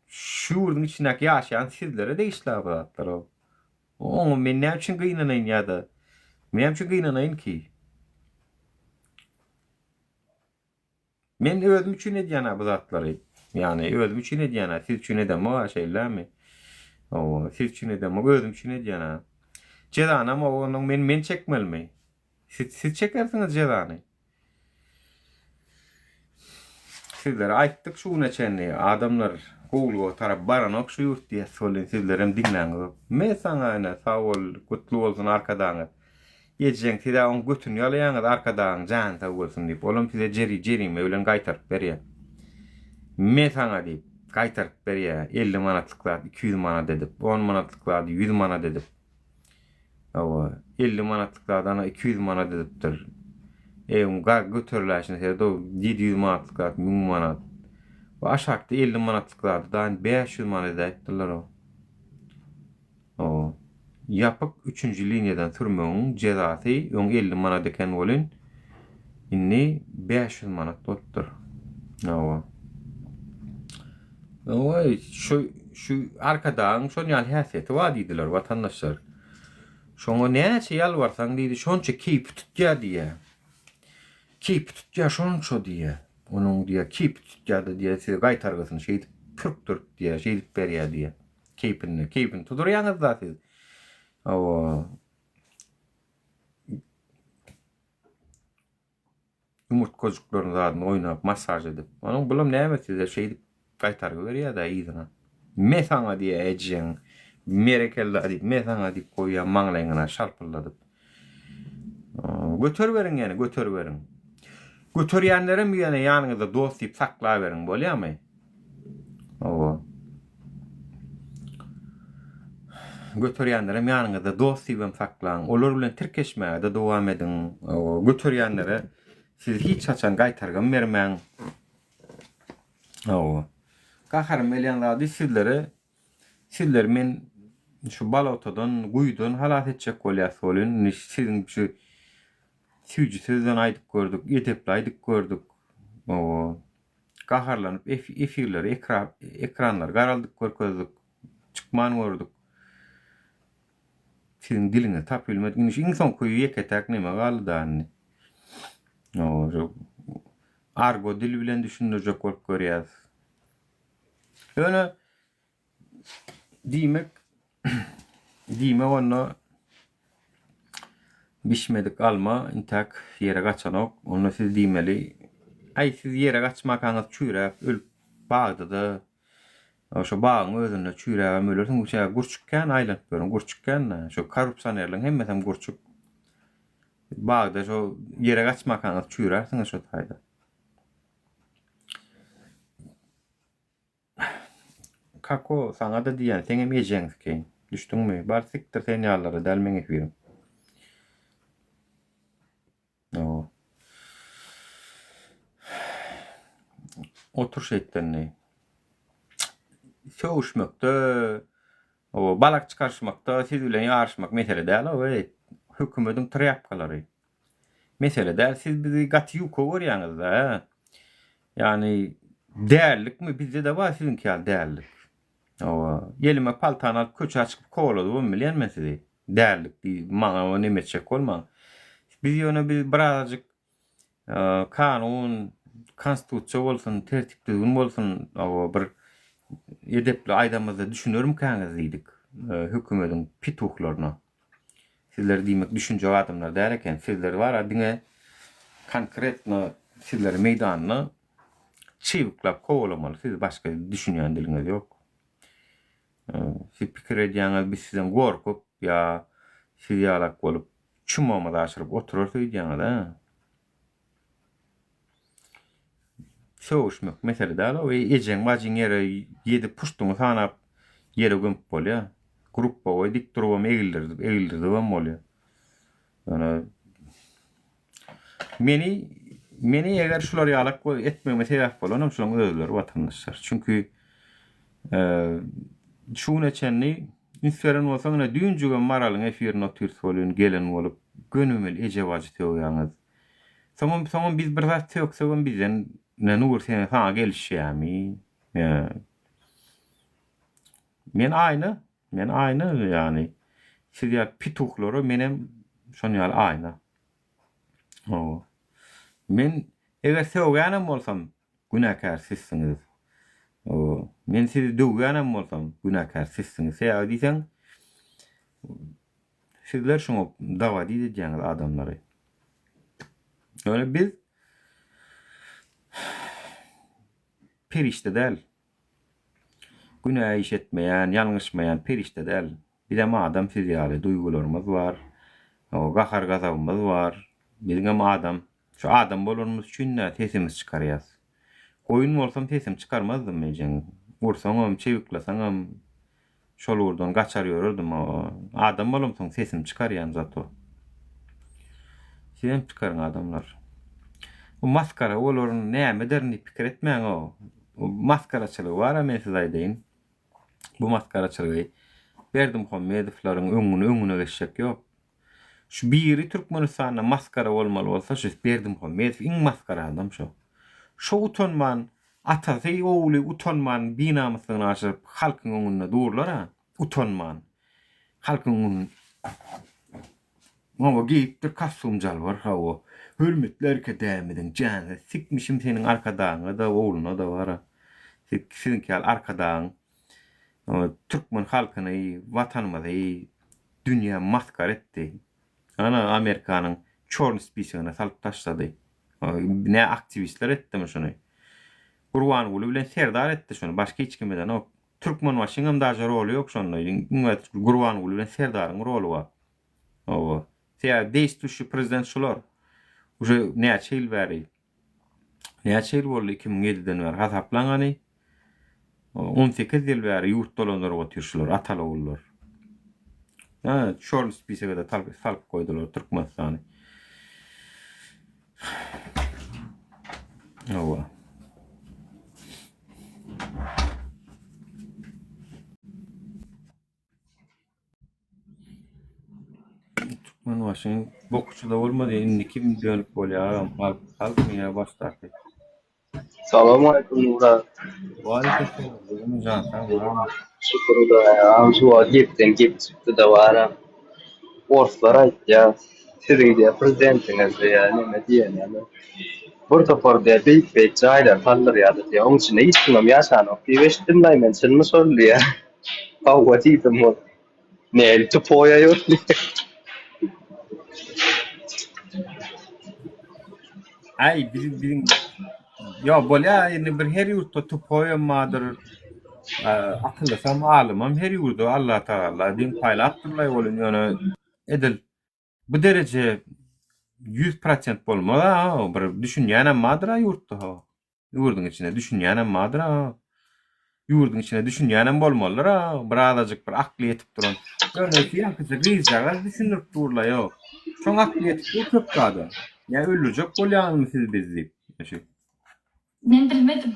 Şu ýurdun içindäki ýaşaýan sizlere de işler baratlar o. O men näme üçin gynanaýyn ýa-da? Men üçin gynanaýyn ki? Men özüm üçin edýän bu zatlary. Yani özüm üçin edýän, siz üçin edem o şeýlermi? O, siz üçin edem o, özüm üçin edýän. Jedanam onuň men çekmelmi? Siz çekersiňiz jedany. Sizlere aýtdyk şu neçeni adamlar Google tarap baranok şu ýurt diýe solen sizlerem dinläňiz. Men saňa ene sag bol, gutly bolsun arkadan. Ýejeň size on götün ýalaýaňyz arkadan jan sag bolsun diýip. Olam size jeri bilen gaýtaryp berýär. Men saňa diýip gaýtaryp berýär. 50 manatlyklary 200 manat edip, 10 manatlyklary 100 manat edip. Awa 50 manatlyklarydan 200 manat edipdir. Götürüläşini sede 700 manatlyklary 1000 manat. Bu aşakda 50 manatlıklardan 500 manat ettiler o. O. Yapık 3. linyadan türmeğin cezası 50 manat eken olun. Inni 500 manat tuttur. O. O şu arkadan şonyal häsiýeti var diýdiler vatandaşlar. Şoňa näçe ýalbarsaň diýdi, şonça keyip tutýar diýe. Keyip tutýar şonça diýe. Onun diye kip tutjadı diye size gaytargısını şeydip pürktürt diye şeydip berýär diye. Keyfini tuturuyanız da siz. O yumurt kocuklarını adını oynayıp masaj edip. Onun bulam näme size şey kaytarı veriyor da iyidina. Me sana diye ejjen. Merekelde adip me sana dip koyya manglayına şarpılladıp. Götür verin yani götür verin. Götürýänlere mi ýene ýanyňyzda dost diýip sakla berin bolýarmy? O. Götürýänlere ýanyňyzda dost diýip saklaň. Olar bilen tirkeşmäge dowam edin. O götürýänlere siz hiç açan gaýtargan bermäň. O. Gaharym elýänlerde sizler men şu balotadan, guýdan halat etjek bolýar bolun. Sizin şu süýjü sözden aýdyp gördük, edepli aýdyp gördük. O gaharlanyp efirleri, ekranlar garaldyk görkezdik, çykman gördük. Sizin diliniz tap bilmedi. Insan koyu yeketek neme galdy anny. O argo dil bilen düşündirjek bolup görýäs. Öne diýmek onu bişmedik alma, intak yere kaçanok, onu siz diýmeli. Ay siz yere kaçmakaňyz çüýräp, ölüp bağda da, şu bağın özünde çüýräp ölürsiň, bu şey gurçukkan aýlanyp görün, gurçukkan, şu korrupsionerliň hemmesem gurçuk. Bağda şu yere kaçmakaňyz çüýräpsiň şu taýda. Kako sana da diýen, seňem ýejeňiz keň. Düşdüňmi? Bar siktir sen ýalary delmeň efirim. O. Otur şeýtlenni. Söwüşmekde, o balak çykarşmakda siz bilen ýarşmak mesele däl, o hökümetiň trapkalary. Mesele däl, siz bizi gaty ýuka görýäňiz da. Yani däerlikmi bizde de bar sizinki ýa däerlik. O ýelime paltany alyp köçe açyp kowlady bu bilýän men sizi. Däerlik maňa neme çek bolmaň. Biz ýöne bir birazjyk kanun, konstitusiýa bolsun, tertip düzgün bolsun, o bir edepli aýdamyzda düşünürüm käňiz diýdik. Hökümetiň pituhlaryna. Sizler diýmek düşünje adamlar däl eken, sizler bar diňe konkretno sizler meýdanyny çywyklap kowlamaly. Siz başga düşünýän diliňiz ýok. Siz pikir edýäňiz biz sizden gorkup ýa siz ýalak bolup çumamada aşırıp oturursa diýýäňiz da. Söwüşmek mesele däl, o ejeň bagyň ýere ýedi puştuňy sanap ýere gömüp bolýar. Gruppa we dik durubam egildirdi bolýar. Ýani meni eger şular ýalak etmegime sebäp bolanam şoň özleri watandaşlar. Çünki şunu çenni inseren bolsaň ne düýünjüge maralyň efirine türs bolýan gelen bolup gönümel ejewaji teýýäňiz. Soňam biz bir zat ýoksa bizden ne nur sen sana gelişýärmi? Men aýny yani. Siz ýa pituhlary menem şonu ýaly aýna. O. Men eger sevgänem bolsam günäkär sizsiňiz. O. Men sizi döwgänem bolsam günäkär sizsiňiz. Ýa diýsen sizler şoňa dawa diýýäňiz adamlary. Öyle biz perişte däl. Günah iş etmeýän, ýalňyşmaýan perişte däl. Bilemä adam siz ýaly duýgularymyz bar. O gahar gazabymyz bar. Bilemä adam, şu adam bolanymyz üçin sesimiz çykarýas. Goýun bolsam sesim çykarmazdym meýjeň. Ursaňam, çewiklasaňam şol urdan gaçar ýörürdüm. Adam bolamsoň sesim çykarýan zato. Sen çykaryň adamlar. Bu maskara olaryň näme derini pikir etmäň o. O maskaraçylyk bar, men size aýdaýyn. Bu maskaraçylygy Berdim Muhammedowlaryň öňüne geçjek ýok. Şu biri Türkmenistanda maskara bolmaly bolsa, şu Berdim Muhammedow iň maskara adam şu. Şu utanman, atasy oğlu utanman binamysyny açyp halkyň öňünde durlar ha. Utanman. Halkyň öňünde Mama giyipdir kasumcal var ha o. Hürmetler kedemedin canı. Sikmişim senin arkadaşına da oğluna da var ha. Sizinki al arkadaşın. Türkmen halkyny, vatanymyzy dünya maskar etdi. Ana Amerikanyň çorny spisigine salyp taşlady. Ne aktivistler etdi şunu. Gurban Guly bilen serdar etdi şunu. Başka hiç kim bilen o Türkmen başynyň daja rolu ýok şonda. Gurban Guly bilen serdaryň rolu bar. O. Seýa değiştişi prezident şular. Uje näçe ýyl bäri. Näçe ýyl boldy 2007-den bäri hasaplanyny. 18 ýyl bäri ýurt dolandyryp oturşylar, ataly bollar. Çorny spisige de salyp goýdular Türkmenistany. O. Türkmen başynyň bokuçyda bolmady, indi kim dönüp bolýar, halk mı başlardy. Salamu alaikum Nura. Waalaikumsalam. Cansan var. Şükür da ya. Şu agipten gip çıktı da var. Orslar ayt ya. Sizin diye prezidentiniz de ya. Ne diyen yani. Burada porda beyt çaylar fallar ya da ya. Onun için ne istemem ya sana. Bir veştim da men sen mi sordu ya. Kavgati de mu. Ne el tupoya yok. Ay bizim ya bolýa indi bir her ýurtda tupoýamadyr. Akıllysam alymam her ýurda Allah Taala din paýlatdyrlar bolun ýöne edil. Bu derece 100% bolmada bir düşünýän madyr ýurtda. Ýurdun içine düşünýän madyr. Ýurdun içine düşünýän bolmalylar. Bir azajyk bir akly etip duran. Ýöne ýa-da rizaga düşünüp durlar ýok. Şoň akly etip köp gady. Ya öldürecek bolýarmy siz bizi? Ben bilmedim.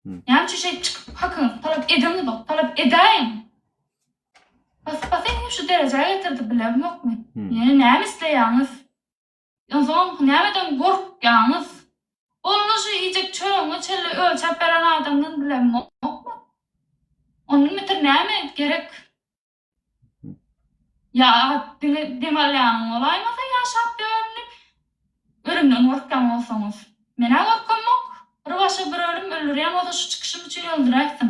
Yani şu şey çıkıp hakkını talep edemli bak, talep edeyim. Basayım şu dereceye getirdi bilem yok mu? Yani ne misleýäňiz? O zaman nämeden gorkýaňyz? Onu şu yiyecek çöğünü çelle ölçep beren adamdan bilem yok mu? Onun metir näme gerek? Ya demelýäňiz olaýmasa ýaşap dönüp ölümden gorkýan bolsaňyz. Mene gorkam yok. Bir başa bir ölüm öldürýän bolsa şu çykyşym üçin öldüräýsin.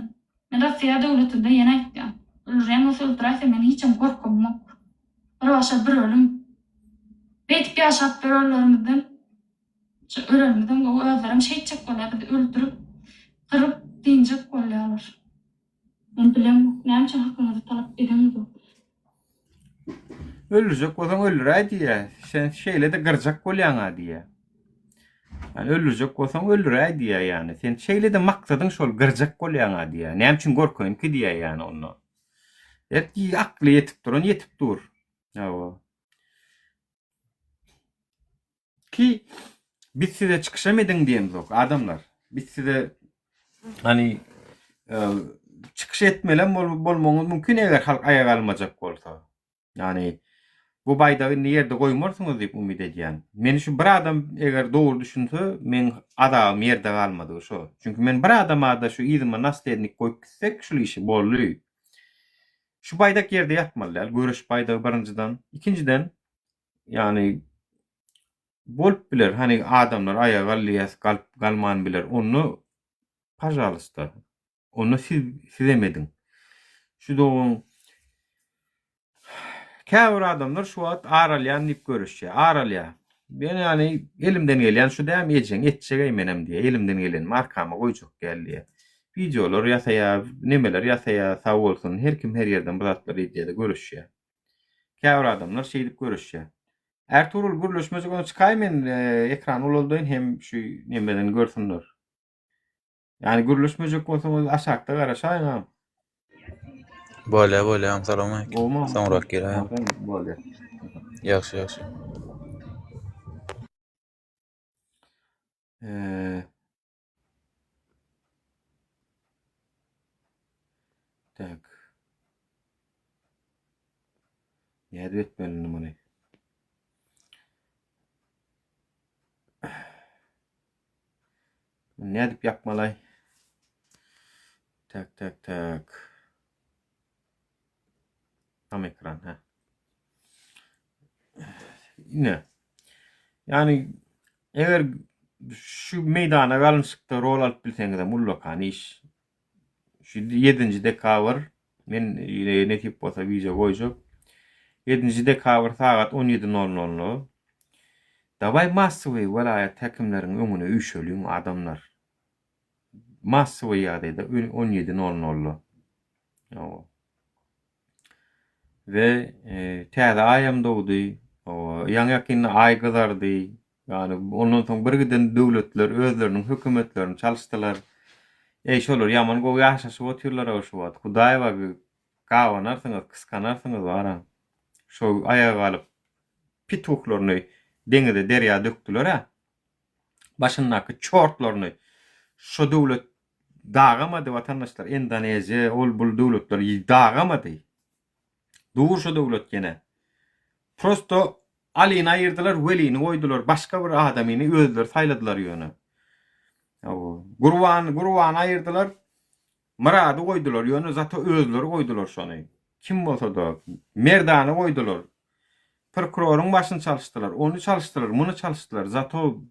Men Russiýa döwletinde ýene aýtdym. Ölürýän bolsa öldüräýsin, men hiçem gorkam yok. Bir başa bir ölüm. Betip ýaşap bir ölümden. Şu ölümden o özlerim şeýçek bolýar, bir öldürüp, kırıp diňjek bolýarlar. Men bilem, näme üçin hakyňyzy talap edemdi? Öldürecek bolsaň öldüräýdi ýa. Sen şeýle de gyrjak bolýaňa diýe. Yani öldürecek bolsaň öldüräýdi ýa ýani. Sen şeýle de maksadyň şol gyrjak bolýaňa diýe. Näme üçin gorkaýyn ki diýe ýani onu. Etki akly yetip duran yetip dur. Ýa. Ki biz size çıkışamedin diýemiz adamlar. Biz size hani çıkış etmelen bolmaňyz mümkin eger halk ayağa almajak bolsa. Yani bu baýdagy ýerde goýmarsyňyz diýip umyt edýän. Meni şu bir adam eger dogry düşünse, men adam ýerde galmady şo. Çünki men bir adama da şu ýyzyma naslednik goýup gitsek şu işi bolly. Şu baýdak ýerde ýatmaly. Göreş baýdagy birinjiden, ikinciden yani bolup biler. Hani adamlar ayağa galýas, galman biler. Onu pajalysta. Onu siz emedin. Şu doň käbir adamlar şu wagt aralýan diýip görüşýär. Aralýa. Ben yani elimden gelýän şu däm edjeň, etjek eýmenem diýe. Elimden gelen markama goýjak geldi. Videolar ýasaýa, nemeler ýasaýa, sag bolsun. Her kim her ýerden bu zatlar edýär, görüşýär. Käbir adamlar şeý diýip görüşýär. Ertuğrul gürleşmejek onu çıkaýmyn ekran ululdyň hem şu nemeden görsünler. Yani gürleşmejek bolsaňyz aşakda garaşaýyn. Bolýar, salam aleykum. Olma. Soňra gelýär. Bolýar. Ýaxşy. Tak. Ýa-da etmelinim onu. Ne edip yapmalay? Tak. Tam ekran ha. Ne? Yani eğer şu meydana galınçykda rol alyp bilseňiz mullakan iş Şu 7. dekabr men netip bolsa video koyjak. 7. dekabr saat 17:00. Dabay massawy vilayet häkimleriň öňüne üýşelýän adamlar. Massawy ýagdaýda 17:00. Ve täze aýam dowdy. Ýaňakyny aýgylardy. Yani ondan soň birgiden döwletler özleriniň hökümetlerini çalyşdylar. Şolar ýaman gowy ýaşaşyp otyrlar oşuwat. Hudaý bagy gawanarsyňyz, kyskanarsyňyz bara. Şo aýaga alyp pituklaryny deňizde derýa dökdiler ha. Başyndaky çortlaryny şo döwlet dagamady watandaşlar. Endonezya, ol bul döwletler dagamady. Dur şo döwlet gene. Prosto alini ayırdılar, welini koydular. Başka bir adamini özler, sayladılar ýöne. Gurwan ayırdılar. Murady koydular ýöne, zato özleri koydular şonu. Kim bolsa da merdany koydular. Prokuroryň başyny çalyşdylar, onu çalyşdylar, muny çalyşdylar. Zato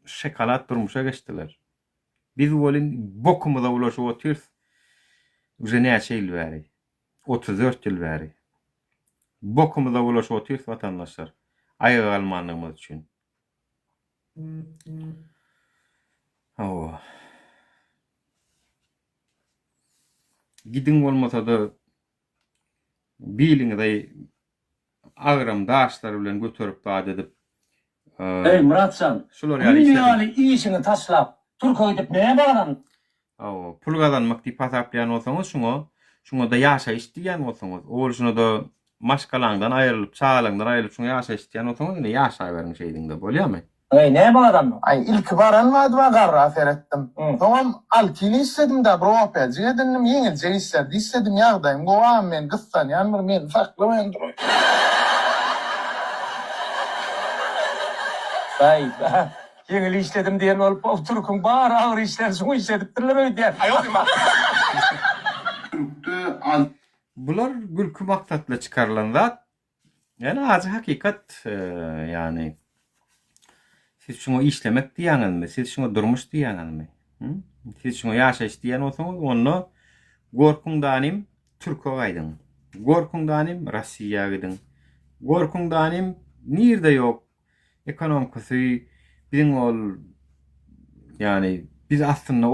şekalat durmuşa geçdiler. Biz bolin bokumyza ulaşyp otyrs. Uje näçe ýyl bäri? 34 ýyl bäri. Bokumyza ulaşyp otyrs watandaşlar. Aýaga almanlygymyz üçin. Gidin bolmasa da biliňizde agram daşlar bilen götürüp bad edip Ey Muratsan, şular dünýäni iýişini taşlap, Türkiýe gidip näme baradan? Pul gazanmak diýip hasaplaýan bolsaňyz şuňa da ýaşaýyş diýen bolsaňyz, ol şuna da maşgalaňdan aýrylyp, çağalaňdan aýrylyp şuňa ýaşaýyş diýen bolsaňyz, ine ýaşaýberň şeydiňde bolýarmy? Ey näme baradan? Ay ilk baran madyma garra seretdim. Soňam altini istedim da Awropa jigedim ýeňilje istedim ýagdaýym gowam men gyssan ýanmyr men saklaýan durup. Ay, ýeňil işledim diýen olup Türküň bar agyr işler şoň işledipdirler öýdýär. Bular gülkü maksatla çıkarılan zat. Yani azı hakikat yani siz şunu işlemek diýäňizmi, siz şunu durmuş diýäňizmi? Siz şunu ýaşaýyş diýen bolsaňyz, onu gorkuňdanym Türkiýe gaýdyň. Gorkuňdanym Russiýa gidiň. Gorkuňdanym nirde ýok. Ekonomikasy biziň ol yani biz aslında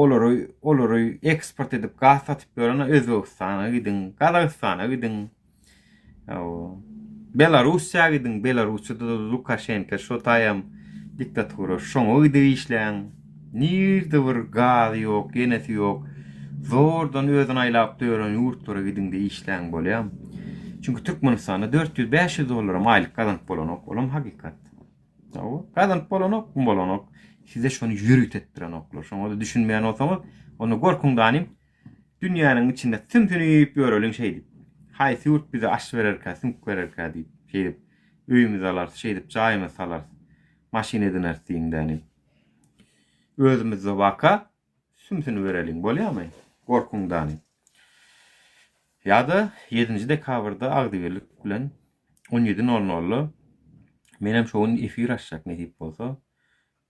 olary eksport edip gaz satyp berene Özbekistana gidiň, Kazakstana gidiň. Belarusiýa gidiň, Belarusda Lukashenko şo taýam diktatura şoňa gidip işleň. Nirde bir gaz ýok, genesi ýok. Zordan özüni aýlap dören ýurtlara gidinde işleň bolýar. Çünkü Türkmenistana $400-500 aýlyk gazanyp bolanok, olam hakikat. Gazanyp bolanok, size şonu ýürüt etdiren oklar. Şoňa da düşünmeýän bolsaňyz, onu gorkuňdanym dünýäniň içinde tümtünüp ýöreliň şeydi. Haýsy ýurt bize aş bererkä, sümk bererkä diýip, şeydip, öýümüz alar, şeydip, jaýymy salar, maşina ediner diýiňdäni. Özümizde waka sümsünü bereliň bolýarmy? Gorkuňdanym. Ýa-da 7. dekabrda Agdybirlik bilen 17:00 menem şoň efir açjak ne diýip bolsa.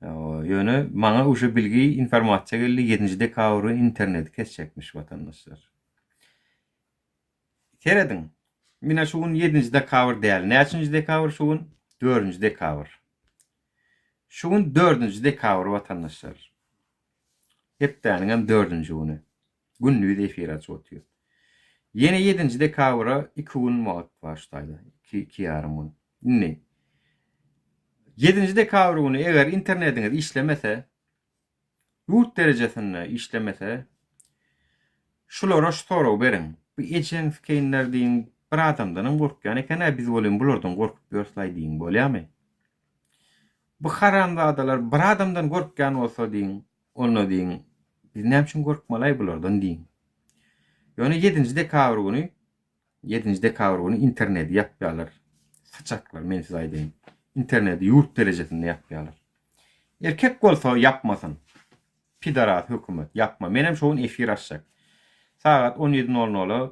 Ýöne maňa uşa bilgi informasiýa geldi 7. dekabry internet kesjekmiş watandaşlar. Terediň. Mine şoň 7. dekabr däl. Näçinji dekabr şoň? 4. dekabr. Şoň 4. dekabr watandaşlar. Hepdäniň 4. güni. Günlüğü efir açyp otýar. Yine 7. dekabra 2 gün muat başlaýdy. 2 ýarym gün. Ne? 7. dekabr günü eger internetiňiz işlemese, ýurt derejesinde işlemese, şulara sorag beriň. Bu eçen fikinler diýin bir adamdan gorkýan eken, biz bolýan bulardan gorkup ýörslaý diýin bolýarmy? Bu haramzadalar bir adamdan gorkýan bolsa diýin, onu diýin, biz näme üçin gorkmalaý bulardan diýin. Ýöne 7. dekabr günü internet ýapýarlar. Saçaklar, men size aýdaýyn. İnterneti ýurt derejesinde ýapýarlar. Erkek bolsa yapmasın. Pidarat hökümet yapma. Menem şoň efir açjak. Saat 17:00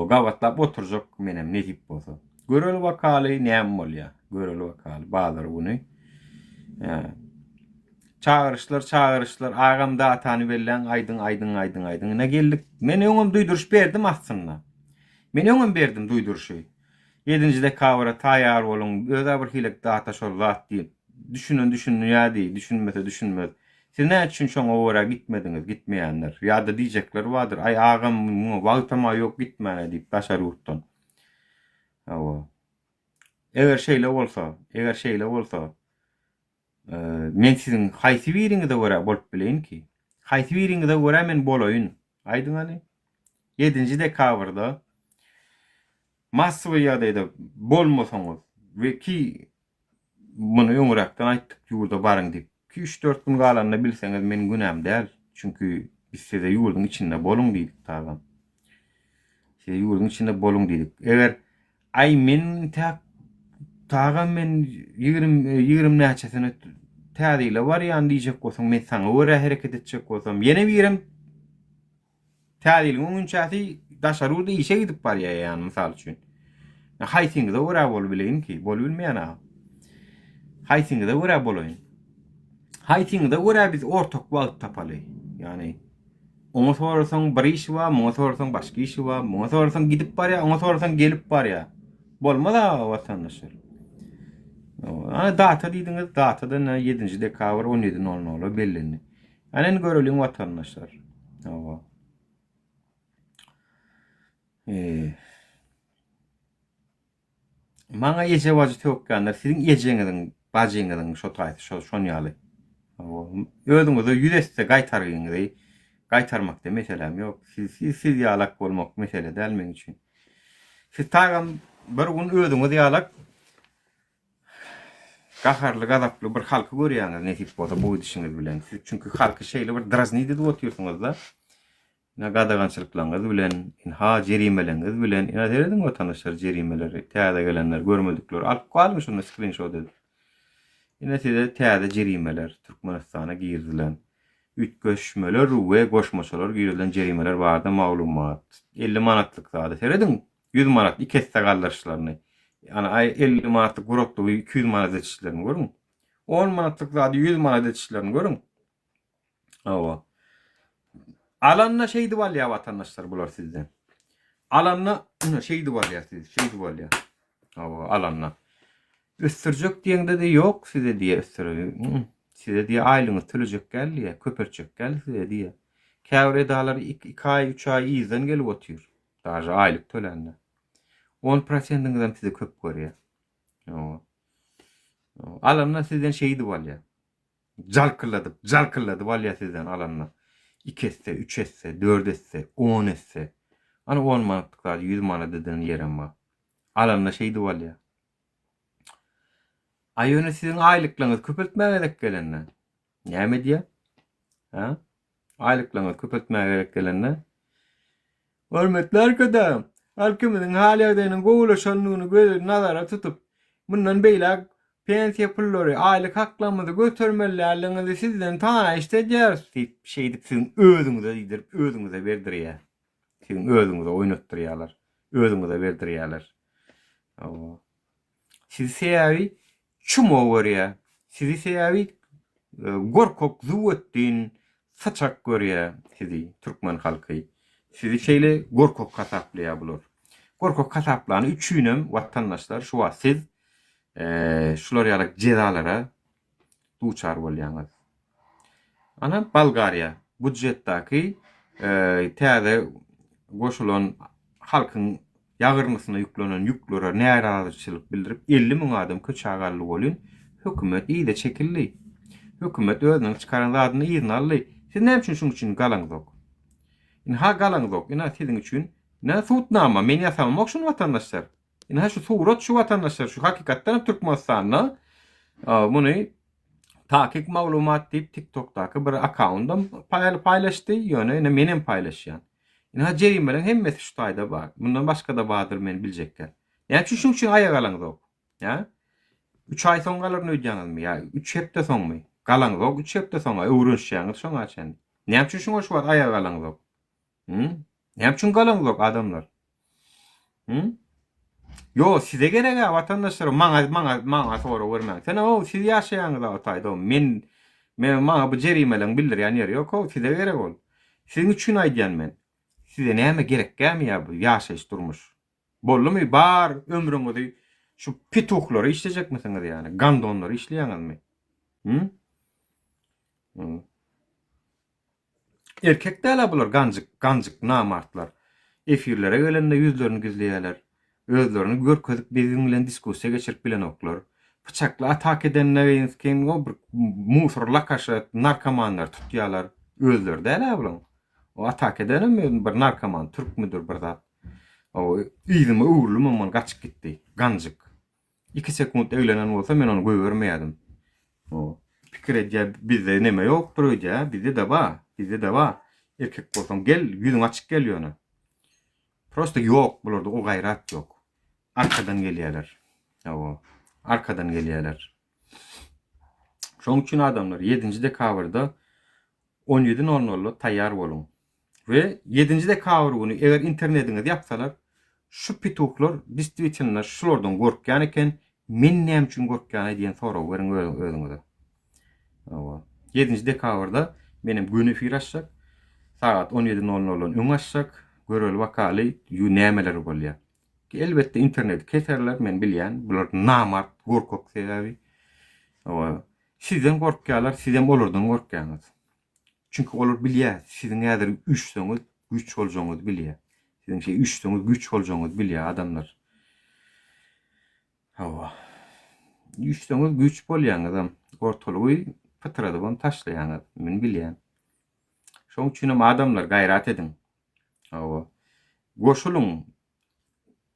gawatlap oturjak menem ne diýip bolsa. Göreli wakaly näme bolýar? Göreli wakaly bazar güni. Çağırışlar, ağam da atanı bellen, aydın. Ne geldik? Men öňüm duýduruş berdim aslında. Men öňüm berdim duýduruşy. 7-de kavra taýar bolun, öze bir hilek data şol zat diýip. Düşünün ýa-da düşünmede. Siz näçe üçin şoňa ora gitmediňiz, gitmeýänler. Ýa-da diýjekler wadyr. Ay ağam wagtama ýok gitmäne diýip taşar urtdan. Awa. Eger şeýle bolsa, men sizin haýsy biriňizde göre bolup bileýin ki, haýsy biriňizde göre men boloýyn. Aýdyňaly. 7-de kavrda massawy ýagdaýda bolmasaňyz we ki muny öňürakdan aýtdyk ýurda baryň diýip 2-3-4 gün galanyny bilseňiz men günäm däl. Çünkü biz size ýurdun içinde bolun diýdik taýdan. Size ýurdun içinde bolun diýdik. Eger ay men taýdan men 20 näçesine täzile var ýa-ni diýjek bolsaň men saňa öre hereket etjek bolsam ýene birim täzile öňünçäsi daşarurda işe gidip barýar ýani mysal üçin. Haýsyňyzda öre bolup bileýin ki, bolup bilmeýän. Haýsyňyzda öre boloýun. Haýsyňyzda öre biz ortak wagt tapaly. Yani oňa sorasaň bir iş bar, oňa sorasaň başga iş bar, oňa sorasaň gidip barýar, oňa sorasaň gelip barýar. Bolmada watandaşlar. Ana data diýdiňiz, datada 7-de kavr 17:00 bellenli. Anen göreliň watandaşlar. Awa. Maňa ýeje wajy tökkenler, siziň ýejeňiziň, bajeňiziň şo taýsy, şo ýaly. Özüňizi ýüzeste gaýtargyňyzy, gaýtarmak da meselem ýok. Siz ýalak bolmak mesele däl men üçin. Siz taýgam bir gün özüňizi ýalak gaharly, gazaply bir halky görýäňiz, netip bolsa bu işiňiz bilen. Siz çünki halky şeýle bir drazni diýip oturýarsyňyz da. Ne gadagançylyklaryňyz bilen, inha jerimeleriňiz bilen, ina derediň watandaşlar jerimeleri, täze gelenler, görmedikler, alyp galyň şonu screenshot edip. Ina size täze jerimeler Türkmenistana girdilen, ütgeşmeler we goşmaçalar girilen jerimeler barda maglumat. 50 manatlyk zady serediň, 100 manat iki hesse gallaşlaryny. Yani ay 50 manatlyk gurotda 200 manat etişlerini görün. 10 manatlyk zady 100 manat etişlerini görün. Awa. Alanna şeydi bolýar watandaşlar bular sizden. Alanna şeydi bolýar siz, şeydi bolýar. Awa alanna. Östürjek diýende de ýok size diýe östürjek. Size diýe aýlyňyz töljek gelýär, köperçek gelýär size diýe. Käwre dalar 2 ay 3 ay izden gelip otyr. Daja aýlyk tölenler. 10%'iňizden size köp görýär. Awa. Alanna sizden şeydi bolýar. Jalkyllady bolýar sizden alanna. 2 esse, 3 esse, 4 esse, 10 esse. Ana 10 manatlıklar, 100 manat dediğin yerim var. Alanına şeydi var ya. Ayönü sizin aylıklarınız köpürtmeye gerek gelenler. Näme diye? Ha? Aylıklarınız köpürtmeye gerek gelenler. Hürmetli arkadaşım, halkımızın haliyedenin goğulaşanlığını göz nazara tutup, bundan beylak pensiye pulları, aylık haklarımızı götürmelerinizi sizden tana isteyeceğiz. Şeydik sizin özünüze gidirip özünüze verdiriyor. Sizin özünüze oynattırıyorlar. Özünüze verdiriyorlar. Sizi seyavi çumo var ya. Sizi seyavi gorkok zuvvettin saçak görüyor sizi Türkmen halkı. Sizi şeyle gorkok kasaplıya bulur. Gorkok kasaplarını üçünem vatandaşlar şu var siz şular ýalyk jezalara duçar bolýaňyz. Ana Bulgaria budjetdäki täze goşulan halkyň ýagyrmasyna ýüklenen ýüklere närazyçylyk bildirip 50 000 adam köçägerli bolýan. Hökümet ýa-da çekildi. Hökümet özüniň çykaran zadyny izin aldy. Siz näme üçin şuň üçin galaňyz? Ha galaňyz, ina siziň üçin ne suutnama men ýasamok şunu watandaşlar. Ina şu surat şu vatandaşlar şu hakikatdan Türkmenistan'a bunu takip maglumat deyip TikTok'taki bir account'dan paylaştı yöne menem paylaşyan. Ina jerimeler hemmesi şu taýda bar. Bundan başga da bardyr men biljekler. Yani şu üçün aya galaňyz. Ya 3 ay soň galar öýdýäňizmi? Ya 3 hepde soňmy? Galaňyz 3 hepde soň öwrenşýäňiz şoňa açan. Näme üçin şoňa şu aya galaňyz? Näme üçin galaňyz adamlar? Yo size gerek vatandaşlar maňa soru vermek. Sen o siz ýaşaýaňyz ataýdy. Men Men maňa bu jerimeleň bildirýän ýeri ýok, size gerek ol. Siziň üçin aýdýan men. Size näme gerek gämi ýa bu ýaşaýyş durmuş? Bollumy bar ömrüňizi şu pituhlary işlejekmisiňiz ýani? Gandonlary işleýäňizmi? Erkek däle bular ganjyk namartlar. Efirlere gelende yüzlerini gizleýärler. Özlerini görkezip bizim bilen diskussiýa geçirip bilen oklar. Bıçakla atak edenler kim o bir musor lakaşat narkomanlar tutýarlar. Özleri däle bular. O atak edenem bir narkoman, türk müdür bir zat. O ýygymy uğurlumy man gaçyp gitdi. Ganjyk. 2 sekund eýlenen bolsa men onu görmermeýärdim. O pikir edýär bizde neme ýokdur öýdä, bizde de ba. Erkek bolsaň gel, ýüzüň açyk gel ýöne. Prosta ýok bularda o gaýrat ýok. Arkadan gelýärler. O arkadan gelýärler. Şoň üçin adamlar 7-nji dekabrda 17:00 taýýar bolun. Ve 7-nji dekabr güni eger internetiňizi ýapsalar, şu pituklar distributionlar şulardan gorkýan eken, men näme üçin gorkýan diýen sorag beriň özüňize. 7-nji dekabrda menim gün efir açsak, saat 17:00'dan öň açsak, göreli wakaly nämeler bolýar. Elbette internet keserler, men bilýän, bular namart, gorkok sebebi. Sizden gorkýarlar, sizden olardan gorkýaňyz. Çünkü olar bilýär, siziň näder üçsöňiz, güç boljaňyzy bilýär. Siziň şey üçsöňiz, güç boljaňyzy bilýär adamlar. Üçsöňiz güç bolýaňyz, ortalygy pytradyban taşlaýaňyz, men bilýän. Şoň üçin adamlar gaýrat edin. Goşuluň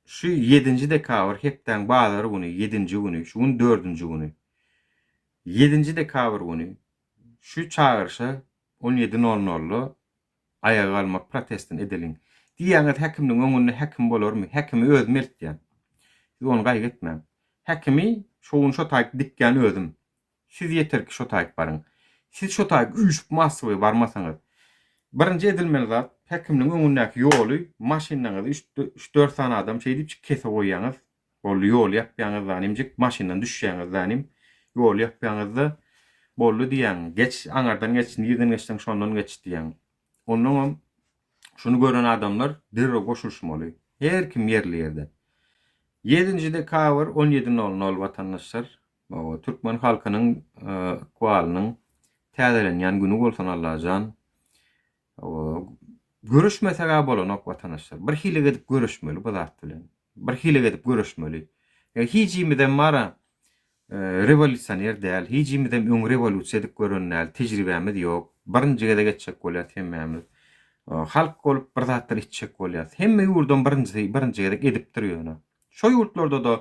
şu 7-nji dekabr hepden bazary güni, 7-nji güni, şuň 4-nji güni. 7-nji dekabr güni şu çağırşa 17:00 ayağa kalmak protestin edilin. Diýäňiz häkimniň öňünde häkim bolarmy? Häkimi özüm eltýän. Siz onu gaýgetmän. Häkimi şoň şo taýyp dikýän özüm. Siz ýeter ki şo taýyp barın. Siz şo taýyp üçüp masawy barmasaňyz. Birinji edilmeli zat häkimniň öňündäki ýoly maşinaňyzy 3-4 sany adam şey diýip kese goýýaňyz. Bolly ýol ýapýaňyz zanymjyk maşinadan düşýäňiz zanym. Ýol ýapýaňyzda bolly diýen, geç aňardan geçin, ýerden geçden şondan geç diýen. Onuň şunu gören adamlar derre goşulşmaly. Her kim yerli ýerde. 7-nji dekabr 17:00 watandaşlar, Türkmen halkynyň kualynyň täzelenýän güni bolsun Allahyjan. Görüşmesege bolan ok watandaşlar. Bir hile edip görüşmeli bu zat bilen. Bir hile edip görüşmeli. Hiç ýemeden mara revolýusioner däl, hiç ýemeden öň revolýusiýa edip görennäl tejribemiz ýok. Birinjige de geçjek bolýar hemmemiz. Halk bolup bir zatlar içjek bolýar. Hemme ýurdan birinjige de edip durýar. Şo ýurtlarda da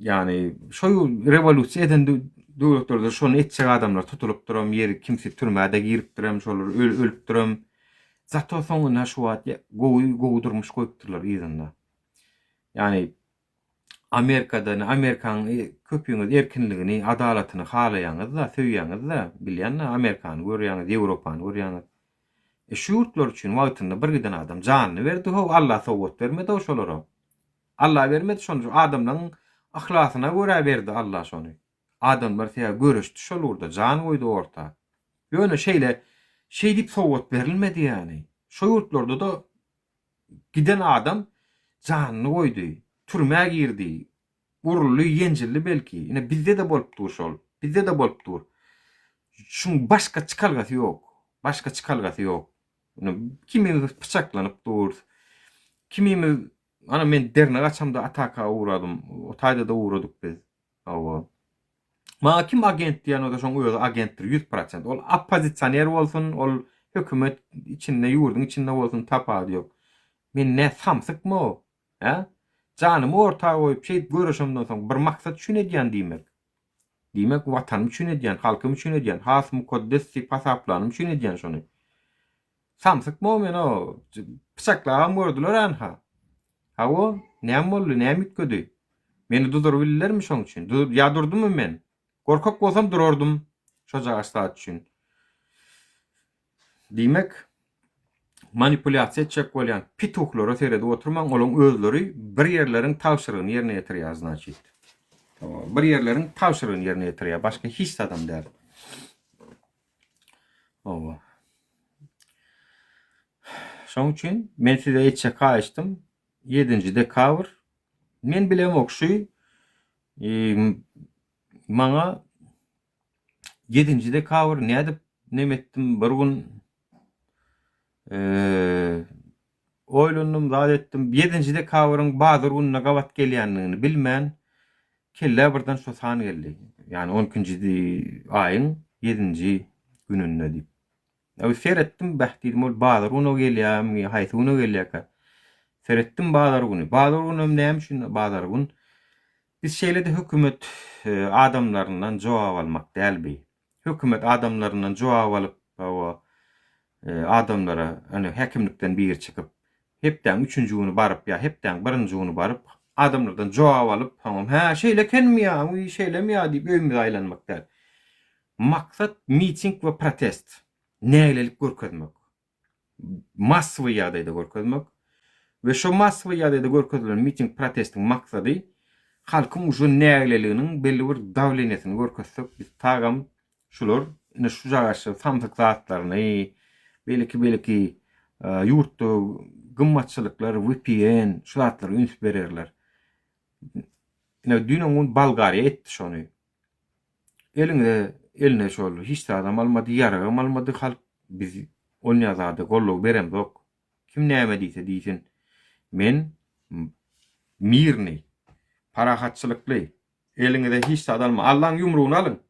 yani şo revolýusiýa eden döwletlerde şonu etjek adamlar tutulup duram, ýeri kimse türmäde girip duram, şolar ölüp duram. Zato soňuna şu wagt goýdurmuş goýupdyrlar ýerinde. Yani Amerikanyň köpüňiz erkinligini, adalatyny halaýaňyz da, söýýäňiz da, bilýän Amerikany görýäňiz, Ýewropany görýäňiz. Şu ýurtlar üçin wagtynda bir giden adam janyny berdi, Allah sowgat bermedi şolara. Allah bermedi şonu, adamlaryň ahlakyna görä berdi Allah şonu. Adamlar täze görüşdi şolurda, jan goýdy orta. Ýöne şey diýip sowgat berilmedi ýani. Şu ýurtlarda da giden adam janyny goýdy. Türmäge girdi. Urully, ýenjilli belki. Ine bizde de bolupdur şol. Bizde de bolupdur. Şuň başga çykalgasy ýok. Başga çykalgasy ýok. Kimimiz pyçaklanypdyr. Kimimiz ana men derne gaçamda ataka uğradım. O taýda da uğradyk biz. Ma kim agent diýen o da şoň öýe agentdir 100%. Ol oppozisioner bolsun, ol hökümet içinde, ýurdun içinde bolsun tapady ýok. Men ne samsykmy o? Janymy ortaga goýup şey görüşümden soň bir maksat şunu edýän diýmek. Diýmek watan üçin edýän, halkym üçin edýän, has mukaddes pasaplanym üçin edýän şonu. Samsykmy o men o pyçaklagam gördüler anha. O näme boldy, näme ütgedi? Meni dudur billermi şoň üçin? Ýadurdymmy men? Gorkak bolsam durardym şo jagaştat üçin. Diýmek manipulasiýa etjek bolýan pituklara serede oturmaň olaň özleri bir ýerleriň tawşyrygyny ýerine ýetirýär znaçyt. Bir ýerleriň tawşyrygyny ýerine ýetirýär, başga hiç adam däl. Owa. Şoň üçin men size etçe kaçtım. 7-nji dekabr. Men bilem okşuy. Maňa 7-nji dekabr nädip nemetdim bir gün oýlandym, zat etdim. 7-nji dekabrın bazyr gününe gawat gelýändigini bilmän kelle birden şo san geldi. Yani 12-nji aýyň 7-nji gününe diýip. Seyrettim bahtidim ol bazyr güne gelýär, haýsy güne gelýär. Seyretdim bazyr günü. Bazyr günü näme üçin bazyr gün? Biz şeýlede hökümet adamlaryndan jogap almak dälbi. Hökümet adamlaryndan jogap alyp adamlara hani häkimlikden bir çykyp hepden 3-nji güni baryp ya hepden 1-nji güni baryp adamlardan jogap alyp tamam ha şeýle kenmi ya şeýle mi ya diýip öýümde aýlanmak däl. Maksat miting we protest. Nälelik görkezmek. Massawy ýagdaýda görkezmek. Ve şo massawy ýagdaýda görkezilen miting protestin maksady halkyň şu näleliginiň belli bir dawlenetini görkezsek biz tagam şular ine şu jagaşy samsyk zatlaryny belki ýurtda gymmatçylyklar VPN şu zatlary üns bererler. Ine dünýäň Bulgaria etdi şonu. Eline şol hiç adam almadı, yaragam almadı halk biz on ýazady golluk berem dok. Kim näme diýse diýsin. Men mirni, parahatçylykly, eliňizde hiç adam Allah'ın yumruğunu alın.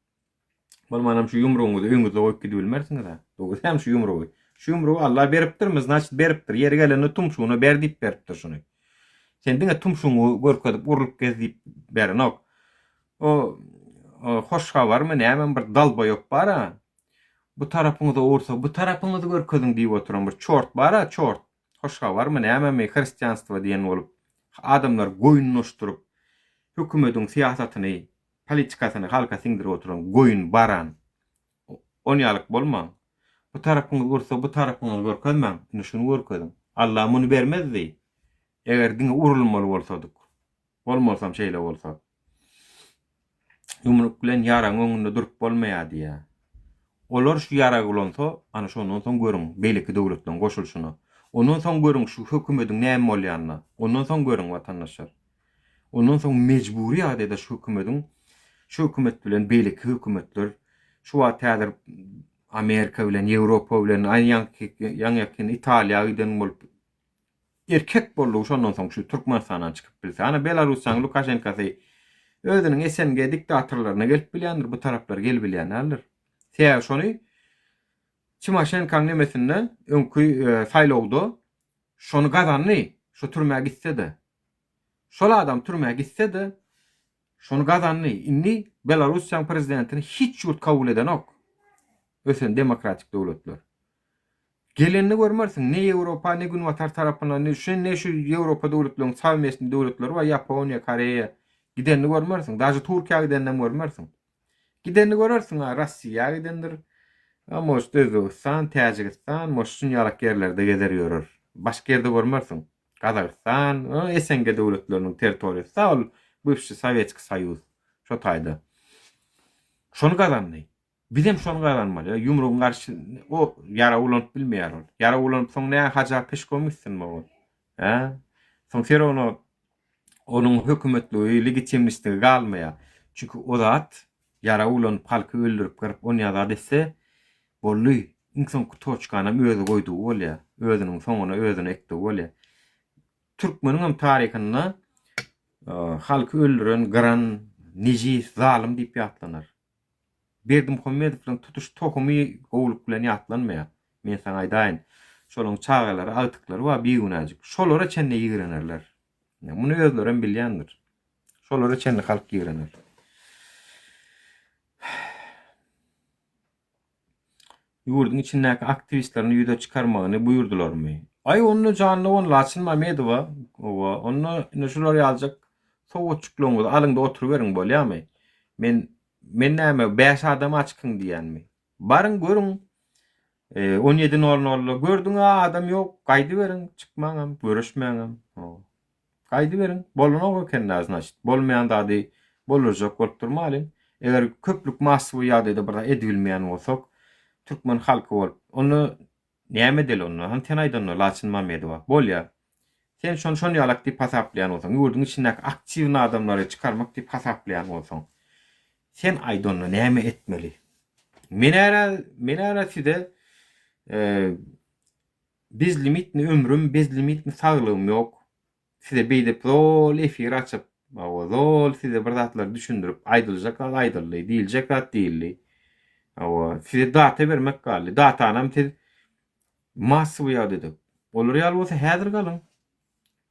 Bolmanam şu yumruğuňyzy öňüňizde goýup gidip bilmersiňiz ha. Dogry hem şu yumruğu. Şu yumruğu Allah beripdir, значит beripdir. Ýeri gelende tumşugyny ber diýip beripdir şunu. Sen diňe tumşugyny görkezip urulyp gezip berin ok. O hoş habarmy näme bir dalba ýok bara. Bu tarapyňyza ursa, bu tarapyňyzy görkeziň diýip oturan bir çort bara, çort. Hoş habarmy näme hristiýanstwa diýen bolup adamlar goýunlaşdyryp hökümetiň siýasatyny, politikasyny halka siňdirip oturan goýun baran. Onýalyk bolmaň. Bu tarapyňyzy ursa, bu tarapyňyzy görkezmäň, şunu görkeziň. Allah muny bermezdi. Eger diňe urulmaly bolsadyk. Bolmasam şeýle bolsa. Yumruk bilen ýaraň öňünde durup bolmaýady ýa. Olar şu ýara ulansa, ana şondan soň görüň, beýleki döwletden goşulşyny. Ondan soň görüň şu hökümetiň näme bolýanyny. Ondan soň görüň watandaşlar. Ondan soň mejburi ýagdaýda şu hökümet bilen beýleki hökümetler şu wagtda Amerika bilen Ýewropa bilen ýaňyakyň Italiýa giden bolup erkek bolýar şondan soň şu Türkmenistana çykyp bilse. Ana Belarusyň Lukashenkasy özüniň SNG diktatorlaryna gelip bilýändir, bu taraplar gelip bilýänler. Täze şonu Timoşenko nemesinden öňkü saýlawda şonu gazanly, şu türmäge gitse-de. Şol adam türmäge gitse-de şonu gazanly. Indi Belarusyň prezidentini hiç ýurt kabul eden ok. Ösen demokratik döwletler. Gelenini görmersiň, ne Ýewropa, ne Günwatar tarapyndan, ne şu Ýewropa döwletleriň savmesli döwletleri we Ýaponiýa, Koreýa gidenini görmersiň. Daşy Türkiýa gidenden görmersiň. Gidenini görersiň, Rossiýa gidendir. Ama Özbegistan, Täjikistan, moşun ýalak ýerlerde gezer ýörür. Başga ýerde görmersiň. Kazakistan, SNG döwletleriniň territoriýasy, ol bywşy Sowetski Soýuz, şo taýda. Şonu gazandy. Bizem şonu gazanmaly. Yumrugyň garşy o ýara ulanyp bilmeýär ol. Ýara ulanyp soň näme haja peş goýmuşsyn bu? Ha? Soň seronu onuň hökümetligi legitimlistligi galmaýar. Çünki o zat ýara ulanyp halky öldürip girip on ýazady etse bolly insan toçkana özü goýdy bolýar. Özüniň soňuna özüni ekdi bolýar. Türkmeniň hem taryhynda halky öldüren gran, nejis, zalim diýip ýatlanır. Berdimuhammedowyň tutuş tokumy gowlup bilen ýatlanmaýar. Men sana aýdaýyn. Şolaryň çağalary, altyklary we bigunajyk. Şolara çenne ýigrenerler. Muny özleri bilýändir. Şolara çenne halk ýigrener. Ýurdun içindäki aktivistlerini ýüze çykarmagyny buýurdularmy? Ay onu canlı on Laçyn Mamedowa, onu şular ýaljak sowatçyklaryňyz alyňda oturuberiň bolýarmy? Men näme 5 adam açkyň diýänmi? Barın görüň. 17:00 gördüň adam ýok, gaýdy beriň, çykmaňam, görüşmeňam. Gaýdy beriň, bolmagy eken значит. Bolmaýan dady bolarjak bolup durmaly. Eger köplük massawy ýagdaýda bir edilmeýän bolsak, Türkmen halkı bolup onu näme deli onu? Hem sen aýdanlar Laçyn Mamedowa. Bolýa. Sen şonu ýalak diýip hasaplaýan bolsaň, ýurdun içindäki aktiw adamlary çykarmak diýip hasaplaýan bolsaň, sen aýdanlar näme etmeli? Men ara side biz limitni ömrüm, biz limitni sağlığım ýok. Size beýdip zol efir açyp, zol size bir zatlar düşündirip aýdyljak aýdyldy, diýiljek zat diýildi. Size data bermek galdy. Datanam siz massiw ýa-da olur ýaly bolsa häzir galyň.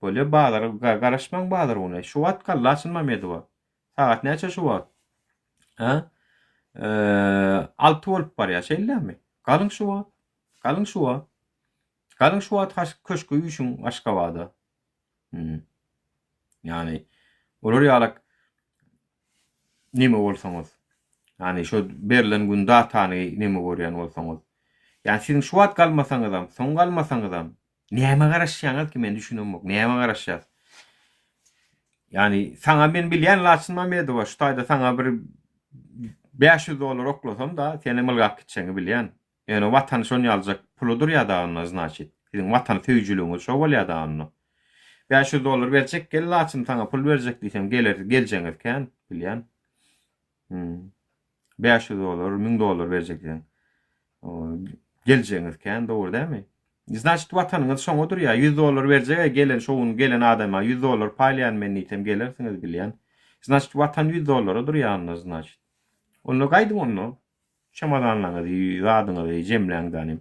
Bolýa bazar garaşmaň bazar ony. Şu wagt gal Laçyn Mamedowa. Saat näçe şu wagt? Ha? 6 bolup bar ýa şeýlemi? Galyň şu wagt. Galyň şu wagt. Galyň şu wagt köşkü ýüşüň Aşgabatda. Yani olur ýalak nime bolsaňyz. Yani şu berilen gün datany nime görýän bolsaňyz. Yani sizin şu wagt galmasaňyzam, soň galmasaňyzam näme garaşýaňyz ki men düşünemek. Näme garaşýas? Yani sana men bilýän Laçyn Mamedowa şu taýda sana bir $500 oklasam da seni mylgap gitçeňi bilýän. Yani watan şonu ýaljak puludur ýa-da onunla znaçit. Sizin watan söýjülüňiz şo bolýar-da onunla. $500 berjek, gel Laçyn sana pul berjek diýsem geljeňiz ken bilýän. $500, $1000 berjek diýen. Geljeňiz ken dogry dämi? Znaçit watanyňyz şoňadyr ýa, $100 berjek, gelen adama $100 paýlayan men diýsem gelersiňiz bilýän. Znaçit watan $100'dur ýa, znaçit. Onu gaýdyň onu. Şamadanlaňyzy, zadyňyzy jemläňdanym.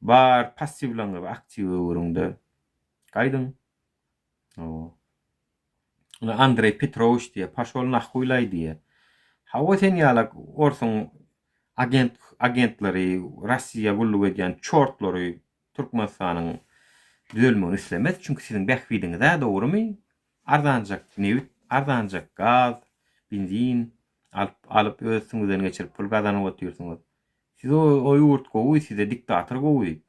Bar passivlaňy, aktiw öwrüňde. Gaýdyň. Andrei Petrovich diye, paşol nahuylay diye. Hawa sen ýalak orsun agentleri, Rossiya gulluk edýän çortlary Türkmenistanyň düzelmegini islemez. Çünki sizin bähwidiňiz dogrymy? Arzanjak newit, arzanjak gaz, benzin alıp özüňizden geçirip pul gazanyp oturýarsyňyz. Siz o ýurt gowy, size diktator gowy.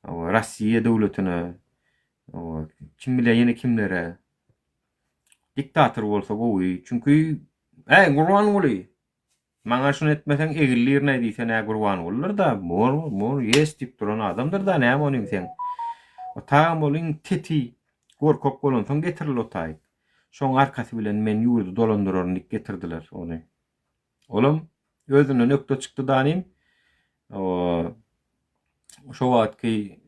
Rossiya döwletine kim bile yeni kimlere diktator bolsa gowy. Çünkü gurban goly. Maňa şunu etmesen egillir näme diýsen gurban bollar da mor yes diýip duran adamdır da näme onuň sen. O taýam bolyň teti gorkok bolan soň getirilip otay. Şoň arkasy bilen men ýurdu dolandyraryn dik getirdiler onu. Olum özüne nökte çykdy danym. Şo wagtky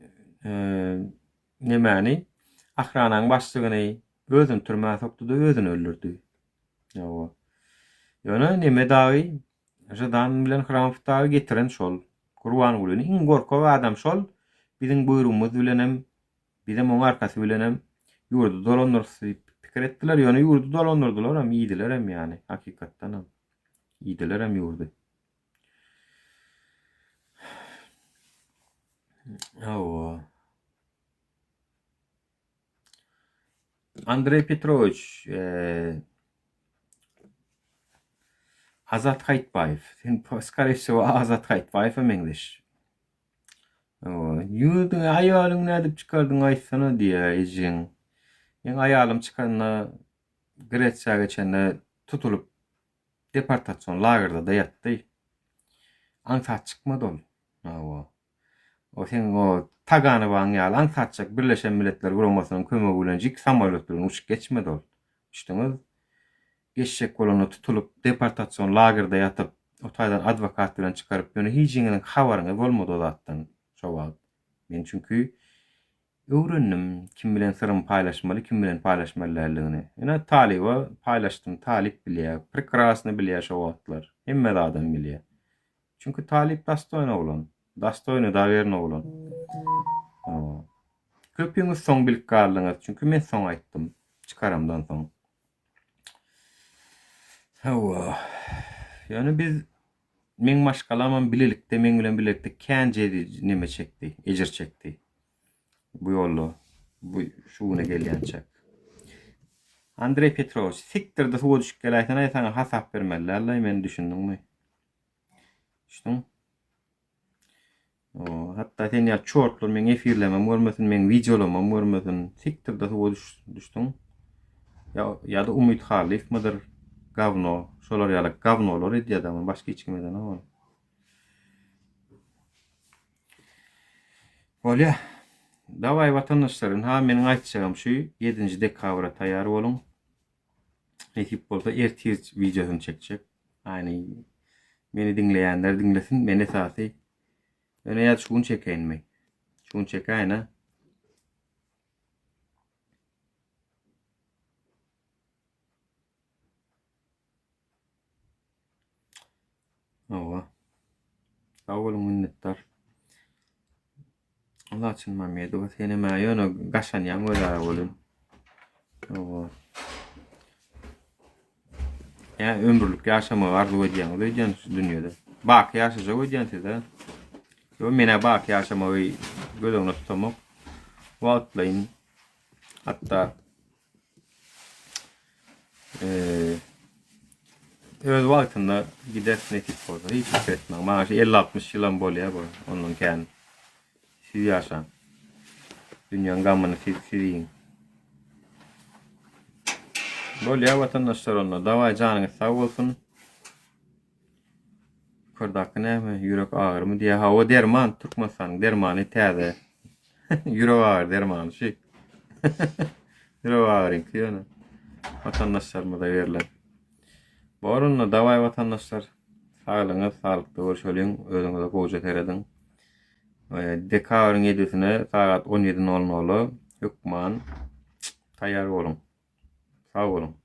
nemani ahranaň başlygyny özüň türmäge sokdy da özüni öldürdi. Ýöne neme dagy jadan bilen Hramovtagy getiren şol. Gurban bolyny iň gorkok adam şol. Biziň buyrugymyz bilenem, biziň oň arkasy bilenem ýurdu dolandyryp pikir etdiler. Ýöne ýurdu dolandyrdylar hem iýdiler hem ýani hakykatdan hem iýdiler hem ýurdu. Andrei Petrovich Azat Haytbayev. Sen skare всего Azat Haytbayev emengdiş. Ýurduň aýalyň nädip çykardyň aýtsana diýe ejeň. Men aýalym çykanyna Gretsiýa geçende tutulup deportasiýon lagerda da ýatdy. Aňsat çykmady ol. O sen o tagany baň ýaly Aňsatçak Birleşen Milletler Guramasynyň kömegi bilen jik samolyotlaryň uçup geçmedi ol. Işdyňyz geçecek bolany tutulup deportasiýon lagerda ýatyp o taýdan adwokat bilen çykaryp ýöne hiç ýeňiniň habaryny bolmady o zatdan. Şo wagt. Men çünkü öwrendim kim bilen sırrym paýlaşmaly, kim bilen paýlaşmalylygini. Ene Taliba paýlaşdym, Talip bilýär, prekrasny bilýär şo wagtlar. Hemme adam bilýär. Çünkü Talip dastoyny bolan, dastoyny dawerny bolan. Köpüňiz soň bilip galdyňyz, çünkü men soň aýtdym, çykaramdan soň. Yani biz men maşgalamam bilelikde, men bilen bilelikde känje neme çekdi, ejir çekdi. Bu ýolda, bu şuuna gelýänçek. Andrei Petrovich, siktirde suwa düşüp geläýän aýsana hasap bermeli. Allahy men düşündiňmi? Düşdüň? Hatta sen ýa çortlar men efirlemem, görmesin men videolamam, görmesin siktirde suwa düşdüň. Ya da Umit Halif mıdır? Gavno, şolar ýaly gavnolar edýär da başga hiç kim edene. Bolýa. Daway vatandaşlaryň ha meniň aýtjagym şu 7-nji dekabra taýýar bolun. Ekip bolsa ertiýiz videosyny çekjek. Aýny meni dinleýänler dinlesin, men esasy öne ýat şunu çekeýinmi. Şunu çekäýna. Owa. Sağ olun minnettar. Allah için Mehmet, o seni mayon gaşan yan öyle olun. Owa. Ya ömürlük yaşama var ödeyeceğim şu dünyada. Bak yaşayacak ödeyeceğim de. Yo mene bak yaşamayı gözümde tutamak. Vaatlayın. Hatta öz vaktinde gidersin ekip orada. Hiç hissetmem. Maaşı 50-60 yılın bolya bu. Onun kendi. Siz yaşan. Dünyanın gamını siz yiyin. Bolya vatandaşlar onunla. Davay canınız sağ olsun. Kırdak ne mi? Yürek ağır mı diye. Ha o derman. Türkmensan dermanı təze. Yürek ağır dermanı şey. Yürek ağırın ki onu. Vatandaşlarıma da verilen. Bu arada davay vatandaşlar sağlığınız, sağlıklı görüşelim. Özünüze boğuca teredin. Dekabrın 7'sine saat 17:00 hükman tayyar olun. Sağ olun.